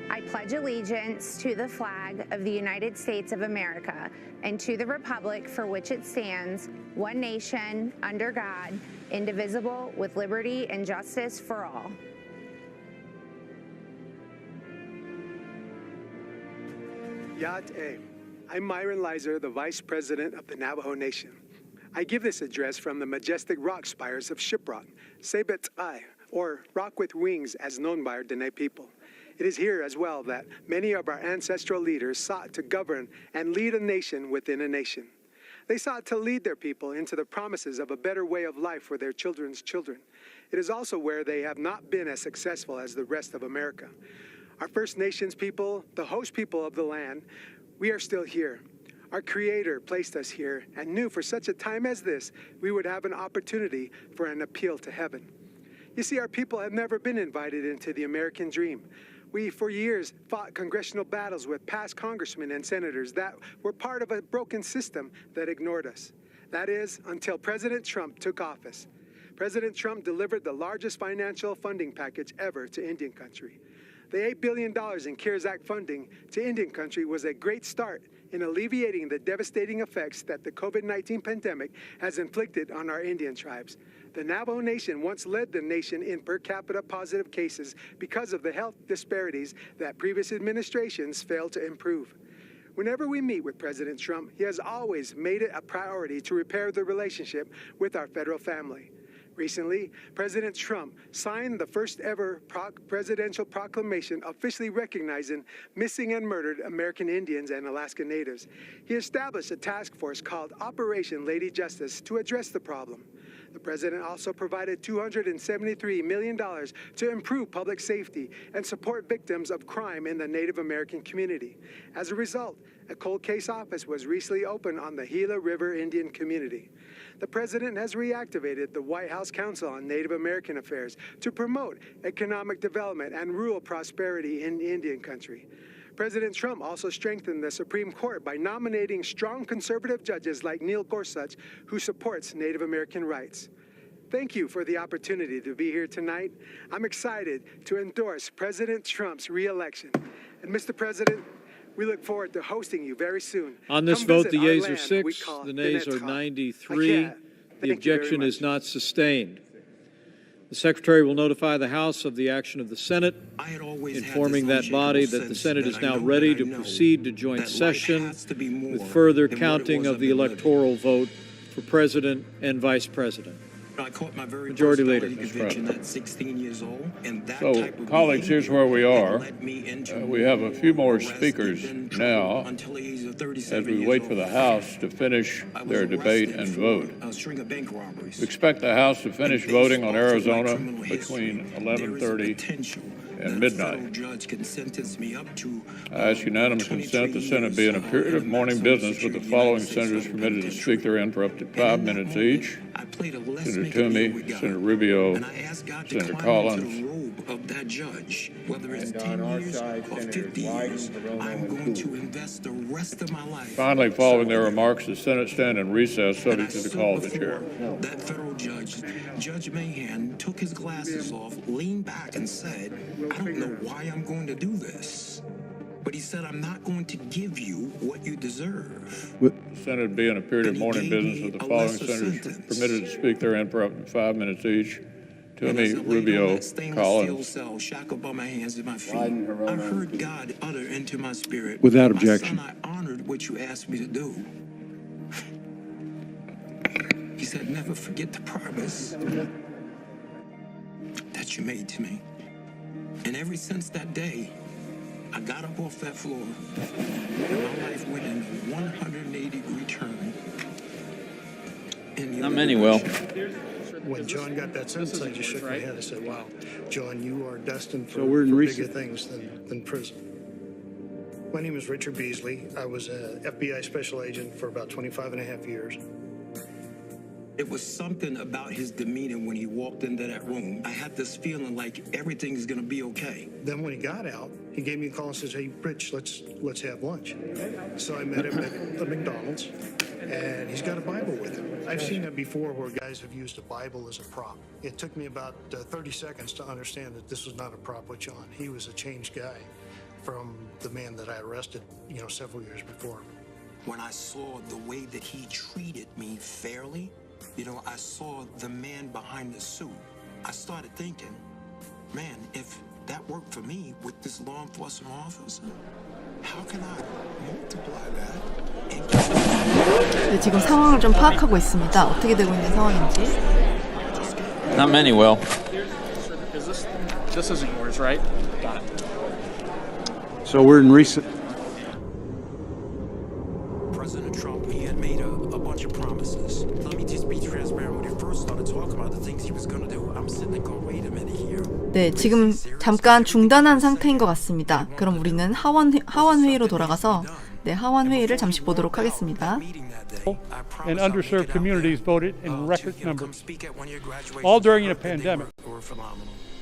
I pledge allegiance to the flag of the United States of America and to the republic for which it stands, one nation, under God, indivisible, with liberty and justice for all. Yat-e. I'm Myron Lizer, the Vice President of the Navajo Nation. I give this address from the majestic rock spires of Shiprock, Sebet-ai, or Rock with Wings as known by our Dene people. It is here as well that many of our ancestral leaders sought to govern and lead a nation within a nation. They sought to lead their people into the promises of a better way of life for their children's children. It is also where they have not been as successful as the rest of America. Our First Nations people, the host people of the land, we are still here. Our Creator placed us here and knew for such a time as this, we would have an opportunity for an appeal to heaven. You see, our people have never been invited into the American dream. We, for years, fought congressional battles with past congressmen and senators that were part of a broken system that ignored us. That is, until President Trump took office. President Trump delivered the largest financial funding package ever to Indian country. The $8 billion in CARES Act funding to Indian country was a great start in alleviating the devastating effects that the COVID-19 pandemic has inflicted on our Indian tribes. The Navajo Nation once led the nation in per capita positive cases because of the health disparities that previous administrations failed to improve. Whenever we meet with President Trump, he has always made it a priority to repair the relationship with our federal family. Recently, President Trump signed the first ever presidential proclamation officially recognizing missing and murdered American Indians and Alaska Natives. He established a task force called Operation Lady Justice to address the problem. The president also provided $273 million to improve public safety and support victims of crime in the Native American community. As a result, a cold case office was recently opened on the Gila River Indian community. The president has reactivated the White House Council on Native American Affairs to promote economic development and rural prosperity in Indian country. President Trump also strengthened the Supreme Court by nominating strong conservative judges like Neil Gorsuch, who supports Native American rights. Thank you for the opportunity to be here tonight. I'm excited to endorse President Trump's re-election. And Mr. President, we look forward to hosting you very soon. On this Come vote, the visit our yeas are land 6, the nays are 93. The objection is not sustained. The Secretary will notify the House of the action of the Senate, informing that body that the Senate is now ready to proceed to joint session with further counting of the electoral vote for President and Vice President. I caught my very Majority first Leader. college conviction at 16 years old, and that So, type of colleagues, here's where we are. led me into We have a few more arrest speakers and trouble now until the age of as 37 we years wait for old. the House to finish I was their debate arrested and for vote. a string of bank robberies. We expect the House to finish Based voting on off of my Arizona criminal history, between there is 11:30 potential and that a federal midnight. judge can sentence me up to I ask unanimous consent the Senate be in a period of morning business with the following senators permitted to speak therein for up to 5 minutes each. Senator Toomey, Senator Rubio, Senator Collins. of that judge, whether it's 10 years or 50 years, I'm going to invest the rest of my life. Finally, following their remarks, the Senate stand in recess subject to the call of the chair. That federal judge, Judge Mahan, took his glasses off, leaned back and said, I don't know why I'm going to do this. But he said, I'm not going to give you what you deserve. The Senate be in a period of morning business with the following senators permitted to speak therein for up to 5 minutes each. Toomey, Rubio, Collins. Cell shackled by my hands and my feet. I heard God utter into my spirit. Without objection. My son, I honored what you asked me to do. He said, never forget the promise that you made to me. And ever since that day, I got up off that floor, and my life went in a 180-degree turn. Not many will. When John got that sentence, I just shook my head. I said, wow, John, you are destined for, we're in for recess. bigger things than prison. My name is Richard Beasley. I was an FBI special agent for about 25 and a half years. It was something about his demeanor when he walked into that room. I had this feeling like everything's going to be okay. Then when he got out, he gave me a call and says, hey, Rich, let's have lunch. So I met him at the McDonald's, and he's got a Bible with him. I've seen that before where guys have used a Bible as a prop. It took me about 30 seconds to understand that this was not a prop with John. He was a changed guy from the man that I arrested, several years before. When I saw the way that he treated me fairly, I saw the man behind the suit. I started thinking, man, if that worked for me with this law enforcement officer, how can I multiply that? 네, 지금 상황을 좀 파악하고 있습니다. 어떻게 되고 있는 상황인지. Not many will. This isn't yours, right? Got it. So we're in recess. President Trump, he had made a bunch of promises. Let me just be transparent. When he first started talking about the things he was going to do, I'm sitting there going, wait a minute here. 네, 지금 잠깐 중단한 상태인 것 같습니다. 그럼 우리는 하원 회의로 돌아가서 하원 회의를 잠시 보도록 하겠습니다. And underserved communities voted in record numbers, all during a pandemic.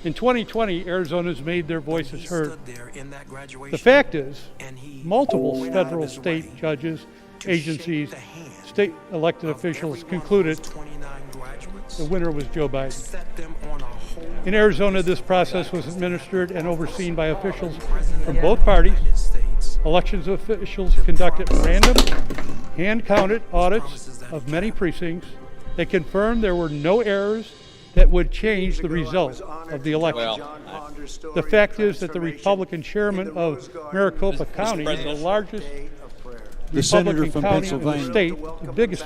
In 2020, Arizona's made their voices heard. The fact is, multiple federal, state judges, agencies, state elected officials concluded the winner was Joe Biden. In Arizona, this process was administered and overseen by officials from both parties. Elections officials conducted random, hand-counted audits of many precincts. They confirmed there were no errors that would change the result of the election. The fact is that the Republican chairman of Maricopa County, the largest Republican county in the state, the biggest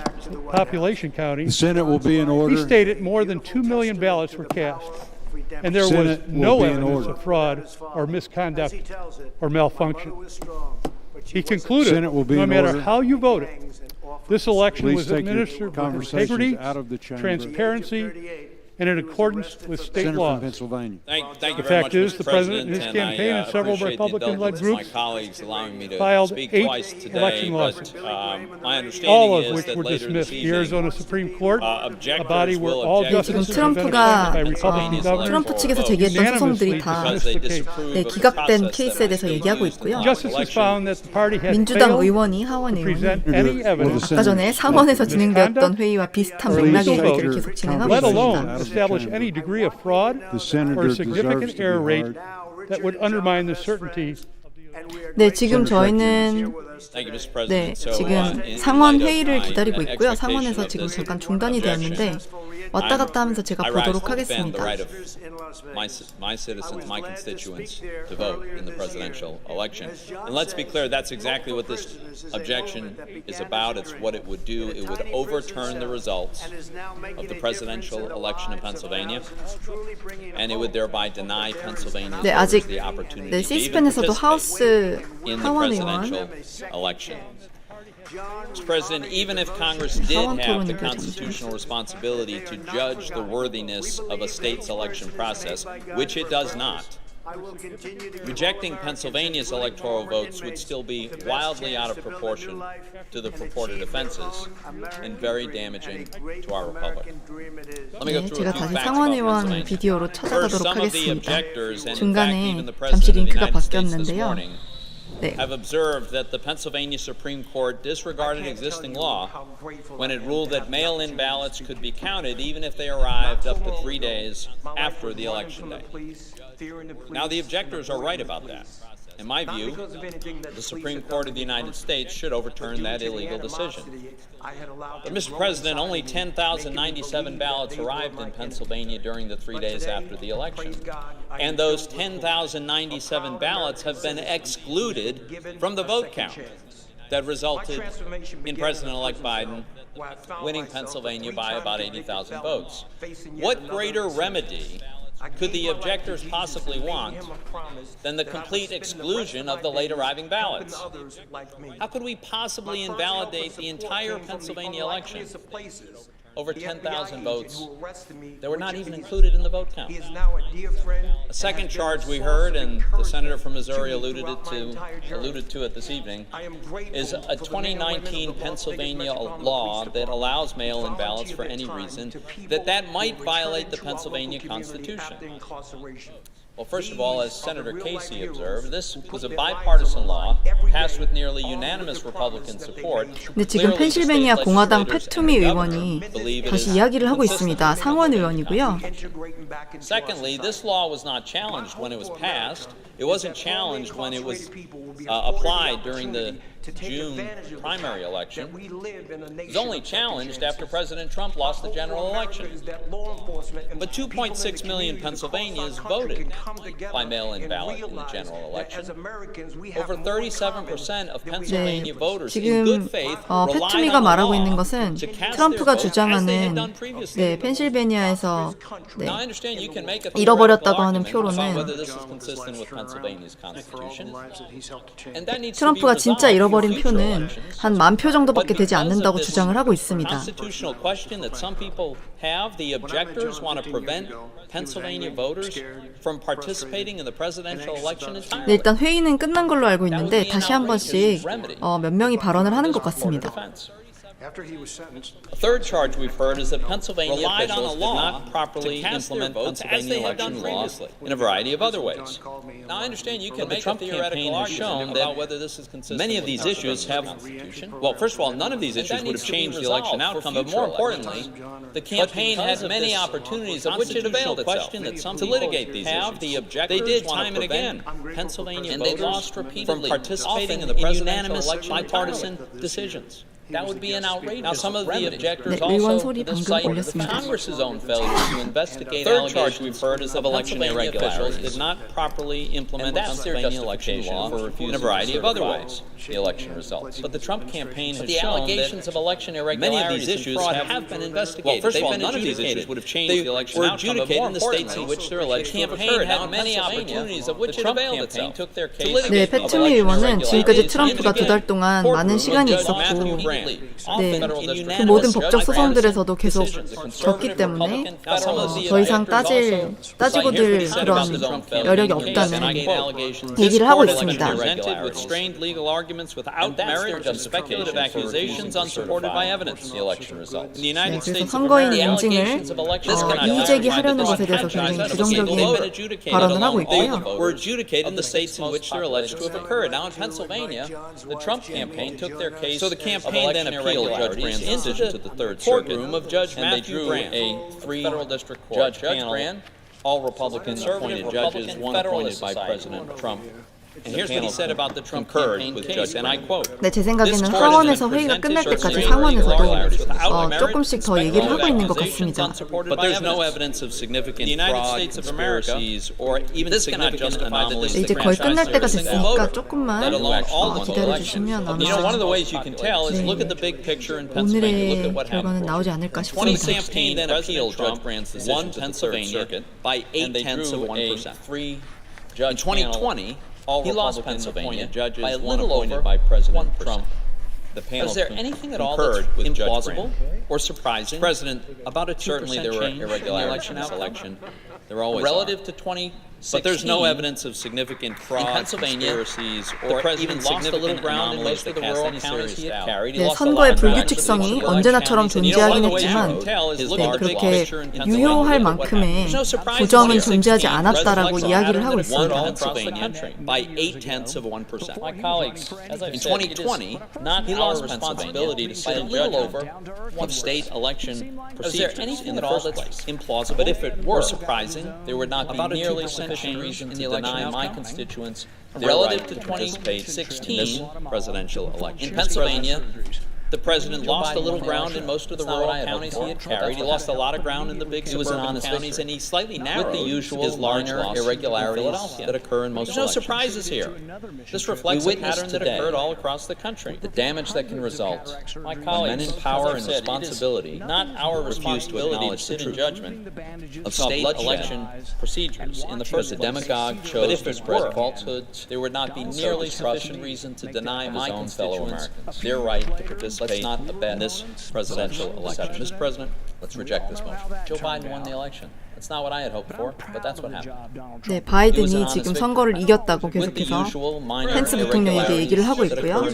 population county, The Senate will be in order. he stated more than 2 million ballots were cast, and there was Senate will no be in evidence order. of fraud or misconduct or malfunction. He concluded, Senate will be no in matter order. how you voted, This election was administered with integrity, transparency, and in accordance with state laws. Thank you The very fact much, is, Mr. the president and his President, campaign and several appreciate the Republican-led indulgence of groups my colleagues allowing me to filed speak 8 twice today, election but lawsuits, my understanding all of is which that were later dismissed. this The Arizona evening, Supreme Court, a objectors body where will all object 지금 justices to are 트럼프가 vetted by Republican governors 트럼프 측에서 제기했던 소송들이 다 because they disapprove 네, of the 기각된 process 케이스에 that 대해서 was 얘기하고 used in 있고요. the Justices found that the party had 민주당 failed 의원이 하원 to 의원이 present any evidence 아까 전에 상원에서 진행되었던 회의와 비슷한 맥락의 얘기를 계속 진행하고 let alone 있습니다. establish any degree of fraud or significant error rate that would undermine the certainty. 네, 지금 저희는 Thank you, Mr. President. 네, So, 지금 in 상원 light of 회의를 my 기다리고 있고요. 상원에서 expectation 지금 of 잠깐 this 중단이 되었는데 왔다 갔다 하면서 제가 I rise 보도록 to defend the 하겠습니다. right of my citizens, my constituents, to vote in the presidential election. And let's be clear, that's exactly what this objection is about. It's what it would do. It would overturn the results of the presidential election in Pennsylvania, and it would thereby deny Pennsylvania 네, voters 아직 the opportunity 네, to even C-SPAN에서도 하우스 participate in the 하원 presidential 의원 election. Mr. President, even if Congress did have the constitutional responsibility to judge the worthiness of a state's election process, which it does not, rejecting Pennsylvania's electoral votes would still be wildly out of proportion to the purported offenses and very damaging to our republic. Let me go 네, through a 제가 few 다시 facts 상원 about 의원 Pennsylvania. 비디오로 First, 찾아가도록 some of the 하겠습니다. objectors, and in fact 중간에 even the 잠시 President of the 링크가 United States this 바뀌었는데요. morning 네. have observed that the Pennsylvania Supreme Court disregarded existing law when it ruled that mail-in ballots could be counted even if they arrived up to 3 days after the election day. Now, the objectors are right about that. In my view, the Supreme Court of the United States should overturn that illegal decision. But, Mr. President, only 10,097 ballots arrived in Pennsylvania during the 3 days after the election. And those 10,097 ballots have been excluded from the vote count that resulted in President-elect Biden winning Pennsylvania by about 80,000 votes. What greater remedy could the objectors possibly want than the complete exclusion of the late arriving ballots? How could we possibly invalidate the entire Pennsylvania election? Over 10,000 votes that were not even included in the vote count. A second charge we heard, and the senator from Missouri alluded to it this evening, is a 2019 Pennsylvania law that allows mail-in ballots for any reason, that might violate the Pennsylvania Constitution. Well, first of all, as Senator Casey observed, this was a bipartisan law passed with nearly unanimous Republican support. 근데 지금 펜실베니아 공화당 패투미 의원이 다시 이야기를 하고 있습니다. 상원 의원이고요. Secondly, this law was not challenged when it was passed. It wasn't challenged when it was applied during the June primary election. It was only challenged after President Trump lost the general election. But 2.6 million Pennsylvanians voted by mail-in ballot in the general election. Over 37% of Pennsylvania voters in good faith relied 패투미가 on the 말하고 law 있는 것은 to cast their 트럼프가 vote as they had 주장하는 done previously. 네, 펜실베니아에서 네, Now, I understand you can make a 잃어버렸다고 하는 theoretical argument about 표로는 whether this is consistent with Pennsylvania's constitution. And that needs to be 트럼프가 진짜 resolved 잃어버린 in future 표는 elections. 한 10,000표 정도밖에 But 되지 because 않는다고 of this 주장을 하고 있습니다. constitutional question that some people have, the objectors want to prevent Pennsylvania voters from participating in the presidential election entirely. 네, 일단 회의는 끝난 걸로 알고 있는데 다시 한 번씩 몇 명이 발언을 하는 것 같습니다. A third charge we've heard is that Pennsylvania officials did not properly implement Pennsylvania election law in a variety of other ways. Now, I understand you can make a theoretical argument about whether this is consistent. Many of these issues have constitution. Well, first of all, none of these issues would have changed the election outcome, but more importantly, the campaign had many opportunities of which it availed itself to litigate these issues. They did time and again. Pennsylvania voters from participating in the presidential election bipartisan decisions. That would be an outrage. Now, some of the objectors also cite Congress's own failure to investigate allegations. Third charge we've heard is that Pennsylvania officials did not properly implement Pennsylvania election law in a variety of other ways. The election results. But the Trump campaign has shown allegations of election irregularities many of these issues have been investigated. Well, first of all, none of these issues would have changed the election outcome, but more importantly, in the states in which they're alleged to have occurred. Had many opportunities of which it availed itself to litigate. 네, 패투미 의원은 지금까지 트럼프가 2달 동안 많은 시간이 있었고 네, 그 모든 법적 소송들에서도 계속 졌기 때문에 더 이상 따지고 들 그런 여력이 없다는 얘기를 하고 있습니다. 네, 그래서 선거인 인증을 이의제기하려는 것에 대해서 굉장히 부정적인 발언을 하고 있고요. The Trump campaign took their case so the campaign then appealed Judge Brand's decision to the Third Circuit, of Judge and they drew a three federal district court judge panel, all Republican appointed judges, one appointed by President Trump. And here's what he said about the Trump campaign case, and I quote. 네, 제 생각에는 하원에서 회의가 끝날 때까지 상원에서도 조금씩 더 얘기를 하고 있는 것 같습니다. But there's no evidence of significant fraud, conspiracies, or even significant anomalies. 이제 거의 끝날 때가 됐으니까 조금만 기다려주시면 아마 오늘의 결과는 나오지 않을까 싶습니다. 2016 then appealed Judge Brand's decision to the Third Circuit by 0.8%. In 2020, he lost Pennsylvania by a little over by President Trump. The panel is there anything at all that's implausible or surprising? President, about it, certainly there were irregularities in this election. There were always relative to 2016. But there's no evidence of significant fraud, conspiracies, or even lost a little ground in most of the rural counties he had carried. 네, 선거의 불규칙성이 언제나처럼 존재하긴 했지만 그렇게 유효할 만큼의 부정은 존재하지 않았다라고 이야기를 하고 있습니다. By 0.8%. My colleagues, in 2020, he lost responsibility to say a little over of state election procedures in the first place. Implausible, but if it were surprising, there would not be nearly change in the deny my constituents relative to 2016 presidential election. In Pennsylvania, the president lost a little ground in most of the rural counties he had carried. He lost a lot of ground in the big suburban counties, and he slightly narrowed his larger irregularities that occur in most elections. There's no surprises here. This reflects a pattern that occurred all across the country. The damage that can result when men in power and responsibility refuse to acknowledge the true judgment of state election procedures. In the first, the demagogue chose to spread falsehoods. There would not be nearly sufficient reason to deny my own fellow Americans their right to participate. Let's not abet this presidential election. Mr. President, let's reject this motion. Joe Biden won the election. That's not what I had hoped for, but that's what happened. 네, 바이든이 지금 선거를 이겼다고 계속해서 펜스 부통령에게 얘기를 하고 있고요.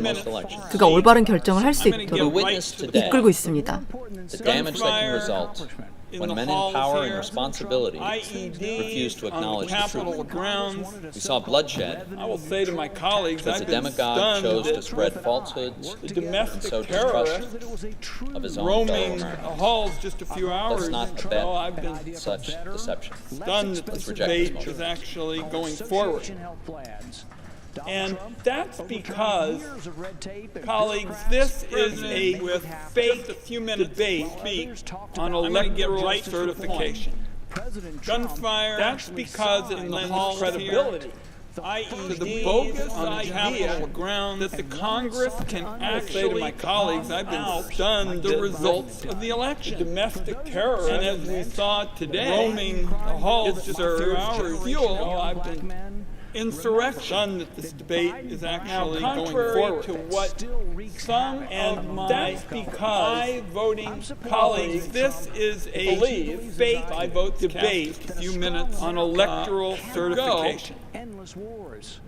그가 올바른 결정을 할 수 있도록 이끌고 있습니다. The damage that can result when men in power and responsibility refuse to acknowledge the truth. We saw bloodshed because the demagogue chose to spread falsehoods and sow distrust of his own fellow Americans. Let's not abet such deception. Let's reject this motion. Is actually going forward. And that's because, colleagues, this is a fake debate on electoral certification. Gunfire, that's because it lends credibility to the bogus idea that the Congress can actually say to my colleagues, I've been stunned the results of the election. Domestic terror, and as we saw today, roaming the halls just a few hours fuel, I've been insurrection that this debate is actually going forward to what some and that's because voting colleagues, this is a fake debate a few minutes on electoral certification.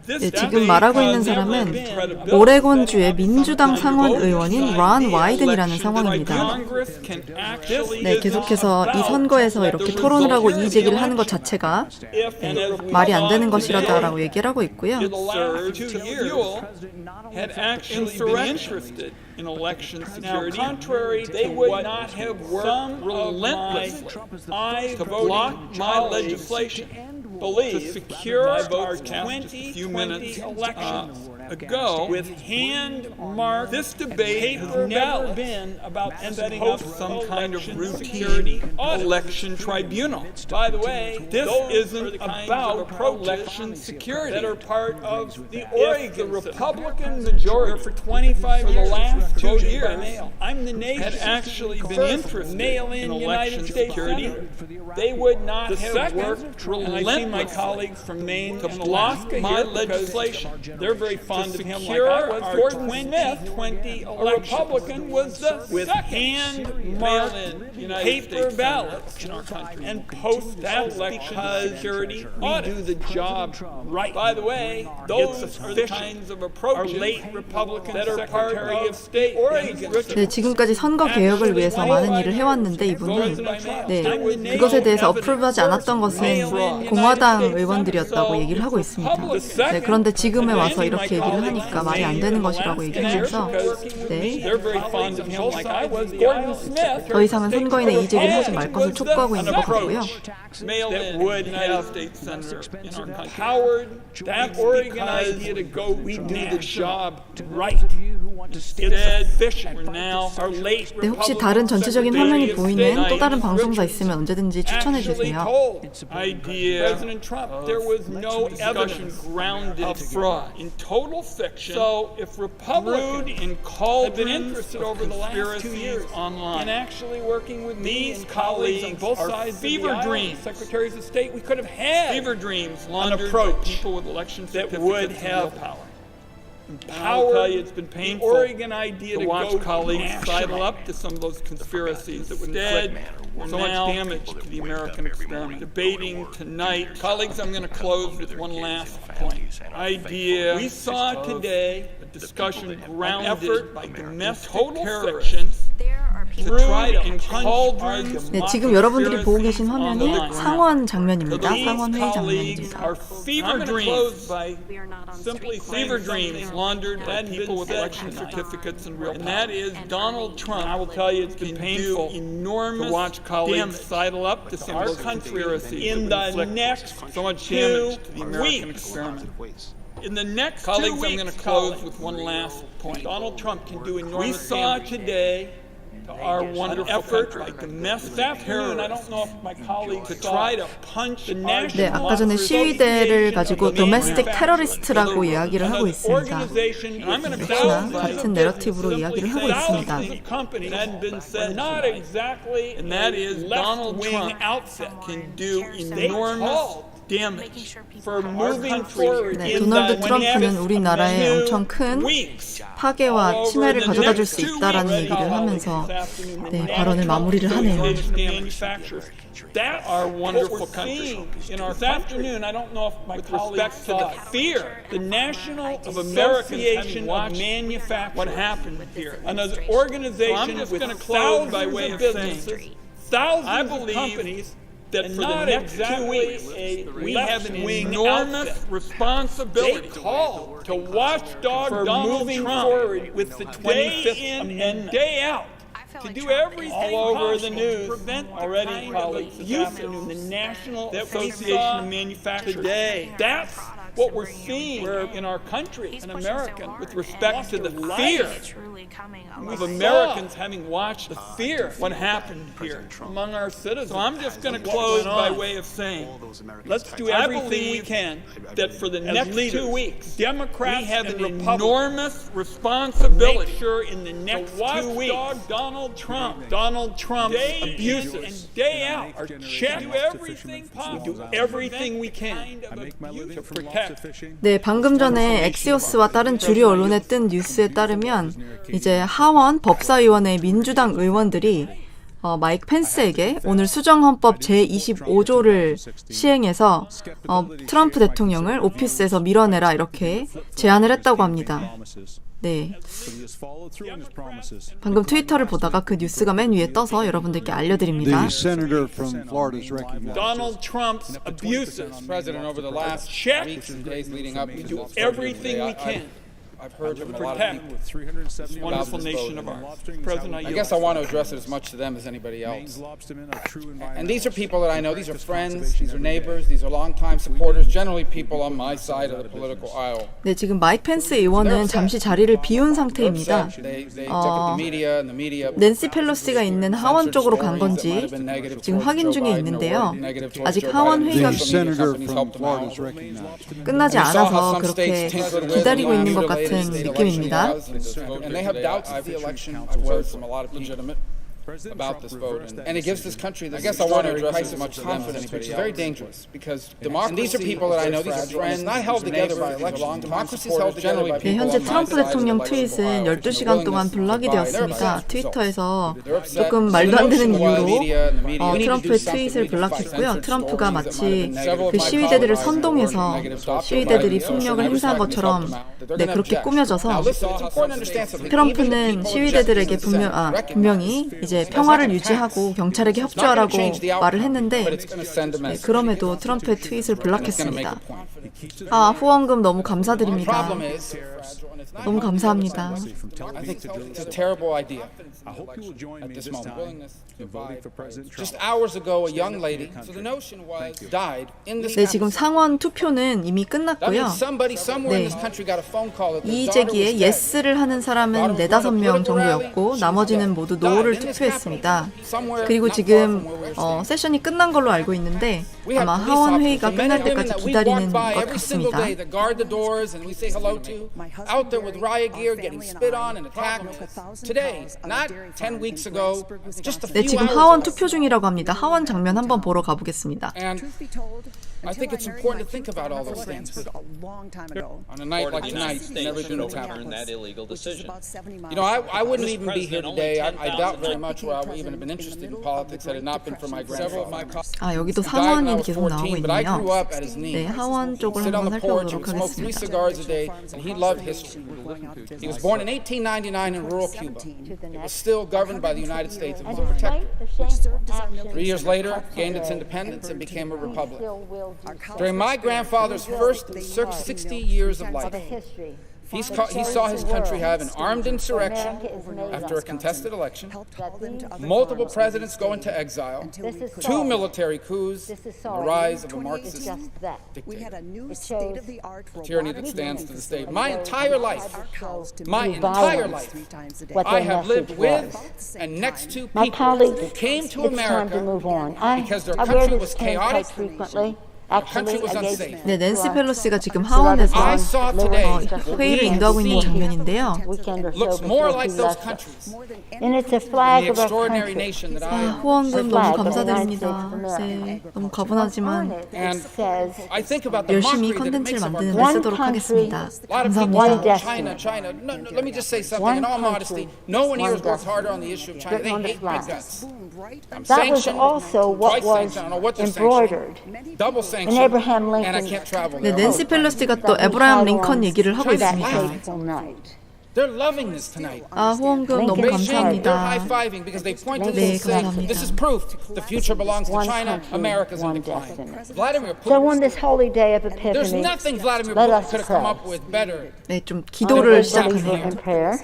네, 지금 말하고 있는 사람은 오레곤주의 민주당 상원 의원인 론 와이든이라는 상황입니다. 네, 계속해서 이 선거에서 이렇게 토론을 하고 이의 제기를 하는 것 자체가 말이 안 되는 것이라고 얘기를 하고 있고요. In election security. Now, contrary, they would not have worked relentlessly to block my legislation. To secure our 2020 elections ago with hand-marked. This debate has never been about setting up some kind of routine election tribunal. By the way, this isn't about election security that are part of the Oregon. The Republican majority for 25 years, the last 2 years, I'm the nation had actually been interested in election security. They would not have worked relentlessly, my colleagues from Maine to block my legislation. They're very fond fond of him like I was. Gordon Smith, 20 a Republican, was with hand-marked paper ballots in our country and post-election security. We do the job right. By the way, those are the kinds of approaches late Republican Secretary of State. 네, 지금까지 선거 개혁을 위해서 많은 일을 해왔는데 이분은 그것에 대해서 어프로브하지 않았던 것은 공화당 의원들이었다고 얘기를 하고 있습니다. 네, 그런데 지금에 와서 이렇게 얘기를 하니까 말이 안 되는 것이라고 얘기하면서 더 이상은 선거인의 이직을 하지 말 것을 촉구하고 있는 것 같고요. 네, 혹시 다른 전체적인 화면이 보이는 또 다른 방송사 있으면 언제든지 추천해 주세요. President Trump, there was no evidence grounded of fraud in total fiction. So if Republicans have been interested over the last 2 years online and actually working with these colleagues on both sides of the aisle, secretaries of state, we could have had fever dreams laundered by people with election certificates that would have power. I'll tell you, it's been painful. The Oregon idea to watch colleagues sidle up to some of those conspiracies that would instead so much damage to the American experiment. Debating tonight, colleagues, I'm going to close with one last point. Idea we saw today a discussion grounded effort by domestic terrorists. 네, 지금 여러분들이 보고 계신 화면이 상원 장면입니다. 상원 회의 장면입니다. Fever dreams laundered by people with election certificates and real power. And that is Donald Trump. I will tell you, it's been painful, enormous to watch colleagues sidle up to some of those conspiracies in the next so much damage to the American experiment. In the next colleagues, 2 weeks, I'm going to close with one last point. Donald Trump can do enormous damage. We saw today our wonderful effort by domestic terrorists. I don't know if my colleagues to try to punch the national. 네, 아까 전에 시위대를 가지고 domestic terrorist라고 이야기를 하고 있습니다. 역시나 같은 내러티브로 이야기를 하고 있습니다. And that is Donald Trump can do enormous. 네, 도널드 트럼프는 우리나라에 엄청 큰 파괴와 침해를 가져다 줄 수 있다라는 얘기를 하면서 네, 발언을 마무리를 하네요. That are wonderful countries. In our afternoon, I don't know if my colleagues saw the National Association of Manufacturers. What happened here? Another organization with thousands of businesses, thousands of companies. That for the next 2 weeks, we have an enormous responsibility to watchdog Donald Trump with the 25th Amendment day out. To do everything all over the news already, colleagues. This afternoon, the National Association of Manufacturers today. That's what we're seeing in our country, in America, with respect to the fear of Americans having watched the fear what happened here among our citizens. So I'm just going to close by way of saying, let's do everything we can that for the next 2 weeks, Democrats we have an enormous responsibility to make sure in the next 2 weeks, Donald Trump abuses and day out are checked. Do everything possible. Do everything we can to protect. 네, 방금 전에 엑시오스와 다른 주류 언론에 뜬 뉴스에 따르면 이제 하원 법사위원회 민주당 의원들이 마이크 펜스에게 오늘 수정헌법 제25조를 시행해서 트럼프 대통령을 오피스에서 밀어내라 이렇게 제안을 했다고 합니다. 네. 방금 트위터를 보다가 그 뉴스가 맨 위에 떠서 여러분들께 알려드립니다. Donald Trump's abuses, President, over the last weeks and days leading up, we do everything we can. I've heard from a lot of people with this wonderful nation of ours. President, I guess I want to address it as much to them as anybody else. And these are people that I know. These are friends. These are neighbors. These are longtime supporters. Generally, people on my side of the political aisle. 네, 지금 마이크 펜스 의원은 잠시 자리를 비운 상태입니다. 낸시 펠로시가 있는 하원 쪽으로 간 건지 지금 확인 중에 있는데요. 아직 하원 회의가 끝나지 않아서 그렇게 기다리고 있는 것 같은 느낌입니다. about this vote, and it gives this country this. I guess I want to address as much confidence, which is very dangerous because democracy. And these are people that I know. These are friends. Not held together by election. Democracy is held together by people. 현재 트럼프 대통령 트윗은 12시간 동안 블락이 되었습니다. 트위터에서 조금 말도 안 되는 이유로 트럼프의 트윗을 블락했고요. 트럼프가 마치 그 시위대들을 선동해서 시위대들이 폭력을 행사한 것처럼 그렇게 꾸며져서 트럼프는 시위대들에게 분명히 이제 평화를 유지하고 경찰에게 협조하라고 말을 했는데 그럼에도 트럼프의 트윗을 블락했습니다. 후원금 너무 감사드립니다. 너무 감사합니다. 네, 지금 상원 투표는 이미 끝났고요. 네, 이의제기에 예스를 하는 사람은 4-5명 정도였고 나머지는 모두 노를 투표했습니다. 그리고 지금 세션이 끝난 걸로 알고 있는데 아마 하원 회의가 끝날 때까지 기다리는 것 같습니다. With riot gear, getting spit on and attacked. Today, not 10 weeks ago, just a few 네, 지금 하원 투표 중이라고 합니다. 하원 장면 한번 보러 가보겠습니다. I think it's important to think about all those things. On a night like tonight, never been attacked. That illegal decision. You know, I wouldn't even be here today. I doubt very much where I would even have been interested in politics had it not been for my grandfather. 여기도 상원이 계속 나오고 있네요. 네, 하원 쪽을 한번 살펴보도록 하겠습니다. He loved history. He was born in 1899 in rural Cuba. It was still governed by the United States. It was a protectorate. 3 years later, gained its independence and became a republic. During my grandfather's first 60 years of life, he saw his country have an armed insurrection after a contested election, multiple presidents go into exile, 2 military coups, and the rise of a Marxist dictator. Tyranny that stands to the state. My entire life, I have lived with and next to people who came to America because their country was chaotic. 네, 낸시 펠로시가 지금 하원에서 회의를 인도하고 있는 장면인데요. 후원금 너무 감사드립니다. 네, 너무 가분하지만 열심히 컨텐츠를 만드는 데 쓰도록 하겠습니다. 감사합니다. Let me just say something in all modesty. No one here has worked harder on the issue of China. They hate big guns. That was also what was embroidered in Abraham Lincoln's. 네, 낸시 펠로시가 또 에브라임 링컨 얘기를 하고 있습니다. They're loving this tonight. 후원금 너무 감사합니다. They're high-fiving because they point to this and say, this is proof the future belongs to China. America's in decline. Vladimir Putin. So on this holy day of Epiphany, there's nothing Vladimir Putin could have come up with better. 네, 좀 기도를 시작하네요.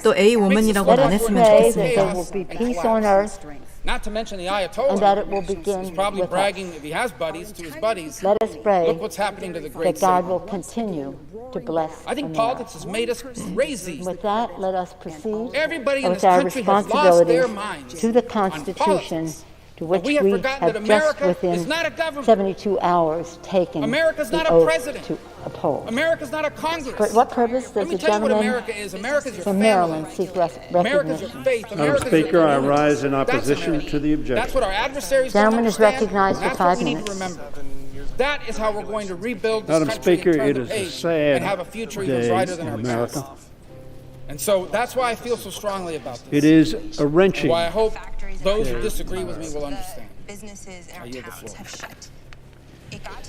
또 A woman이라고는 안 했으면 좋겠습니다. There will be peace on earth. Not to mention the Ayatollah. And that it will begin He's probably with bragging us. if he has buddies to his buddies. Let us pray Look what's happening to the great that God will continue to bless I think America. politics has made us crazy. With that, let us proceed Everybody in with this our country has lost their responsibilities minds to the Constitution, to which we have we forgotten have that just America within is not a government. 72 hours taken America's the not a oath president. to uphold. America's not a Congress. For what purpose does Let me the tell you what gentleman America is. America's your from family. Maryland seek America's your recognition? faith. Madam America's Speaker, your I community. rise in That's opposition America. to the That's objection. what our adversaries Gentleman don't is understand. recognized for That's 5 what we need minutes. to remember. That is how we're going to rebuild this Madam country Speaker, and turn it the is a page sad and have a future even day brighter than in our America. past. And so that's why I feel so strongly about this. It is a wrenching Why I hope those who disagree with me will understand. Businesses in our towns have shut.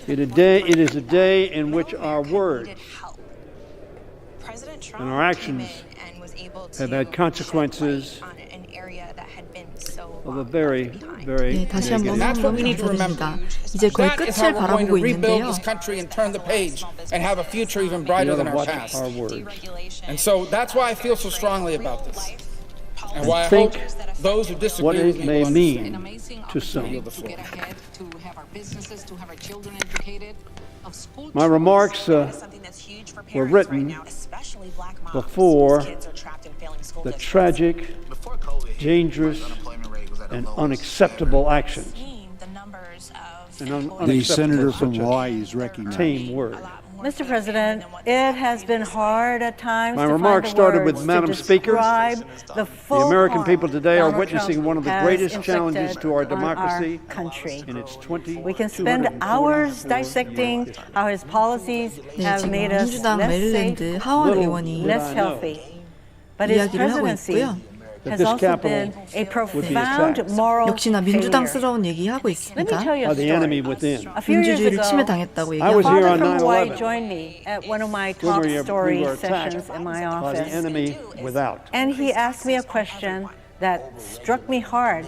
It is a day in which our words and our actions have had consequences of a very, very 네, 다시 한번 That's what 너무 we need to remember. 감사드립니다. 이제 거의 That is 끝을 how we're going to 바라보고 rebuild 있는데요. this country and turn the page and have a future even brighter than our watch past. our words. And so that's why I feel so strongly about this. And why I think hope those who disagree what with it me may will mean understand. to some. Yield the floor. My remarks were written before the tragic, dangerous, and unacceptable actions. The senator from Hawaii is recognized. Tame word. Mr. President, it has been hard at times My to remarks find the started words with Madam to Speaker. describe the full The American harm people today are Donald witnessing Trump one of the has greatest inflicted challenges to our on democracy country. in its 20. We can spend hours dissecting how his policies have 지금 made us 민주당 less 메릴랜드 safe, 하원 의원이 less healthy. But his 이야기를 하고 presidency 있고요. has also been a profound moral 역시나 failure. 민주당스러운 얘기하고 Let me 있습니다. tell you a The story. enemy within. A few years 민주주의를 ago, 침해당했다고 I was here father on from Hawaii 9/11. joined me at one of my We top were story attacked sessions in my by the office. enemy without. And he asked me a question that struck me hard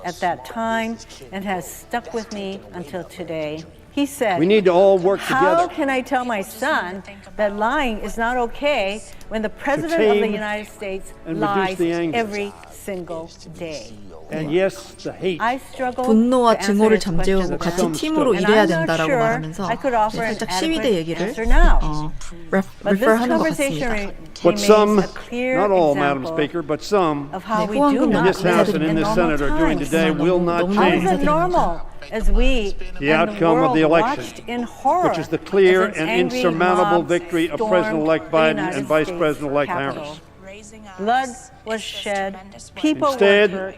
at that time and has stuck with me until today. He said, We need to all work how together. can I tell my son that lying is not okay when the President of the tame United States and reduce lies the anger. every single day? And yes, the hate. I struggle 분노와 to answer 증오를 his 잠재우고 question 같이 now. 팀으로 And 일해야 I'm not 된다라고 sure 말하면서 I could offer an 살짝 시위대 adequate 얘기를 answer now. But this refer하는 것 conversation 같습니다. But remains some, a clear not all, Madam example Speaker, but some of how we 후원금 do in not this House live and in in this normal Senate are doing times. today will not 너무 How is change it normal as we the and outcome the of the world election, watched in horror which is the clear as an and angry insurmountable mob victory of stormed President-elect the Biden United and Vice States President-elect Capitol. Harris. Blood was shed, people Instead, were hurt,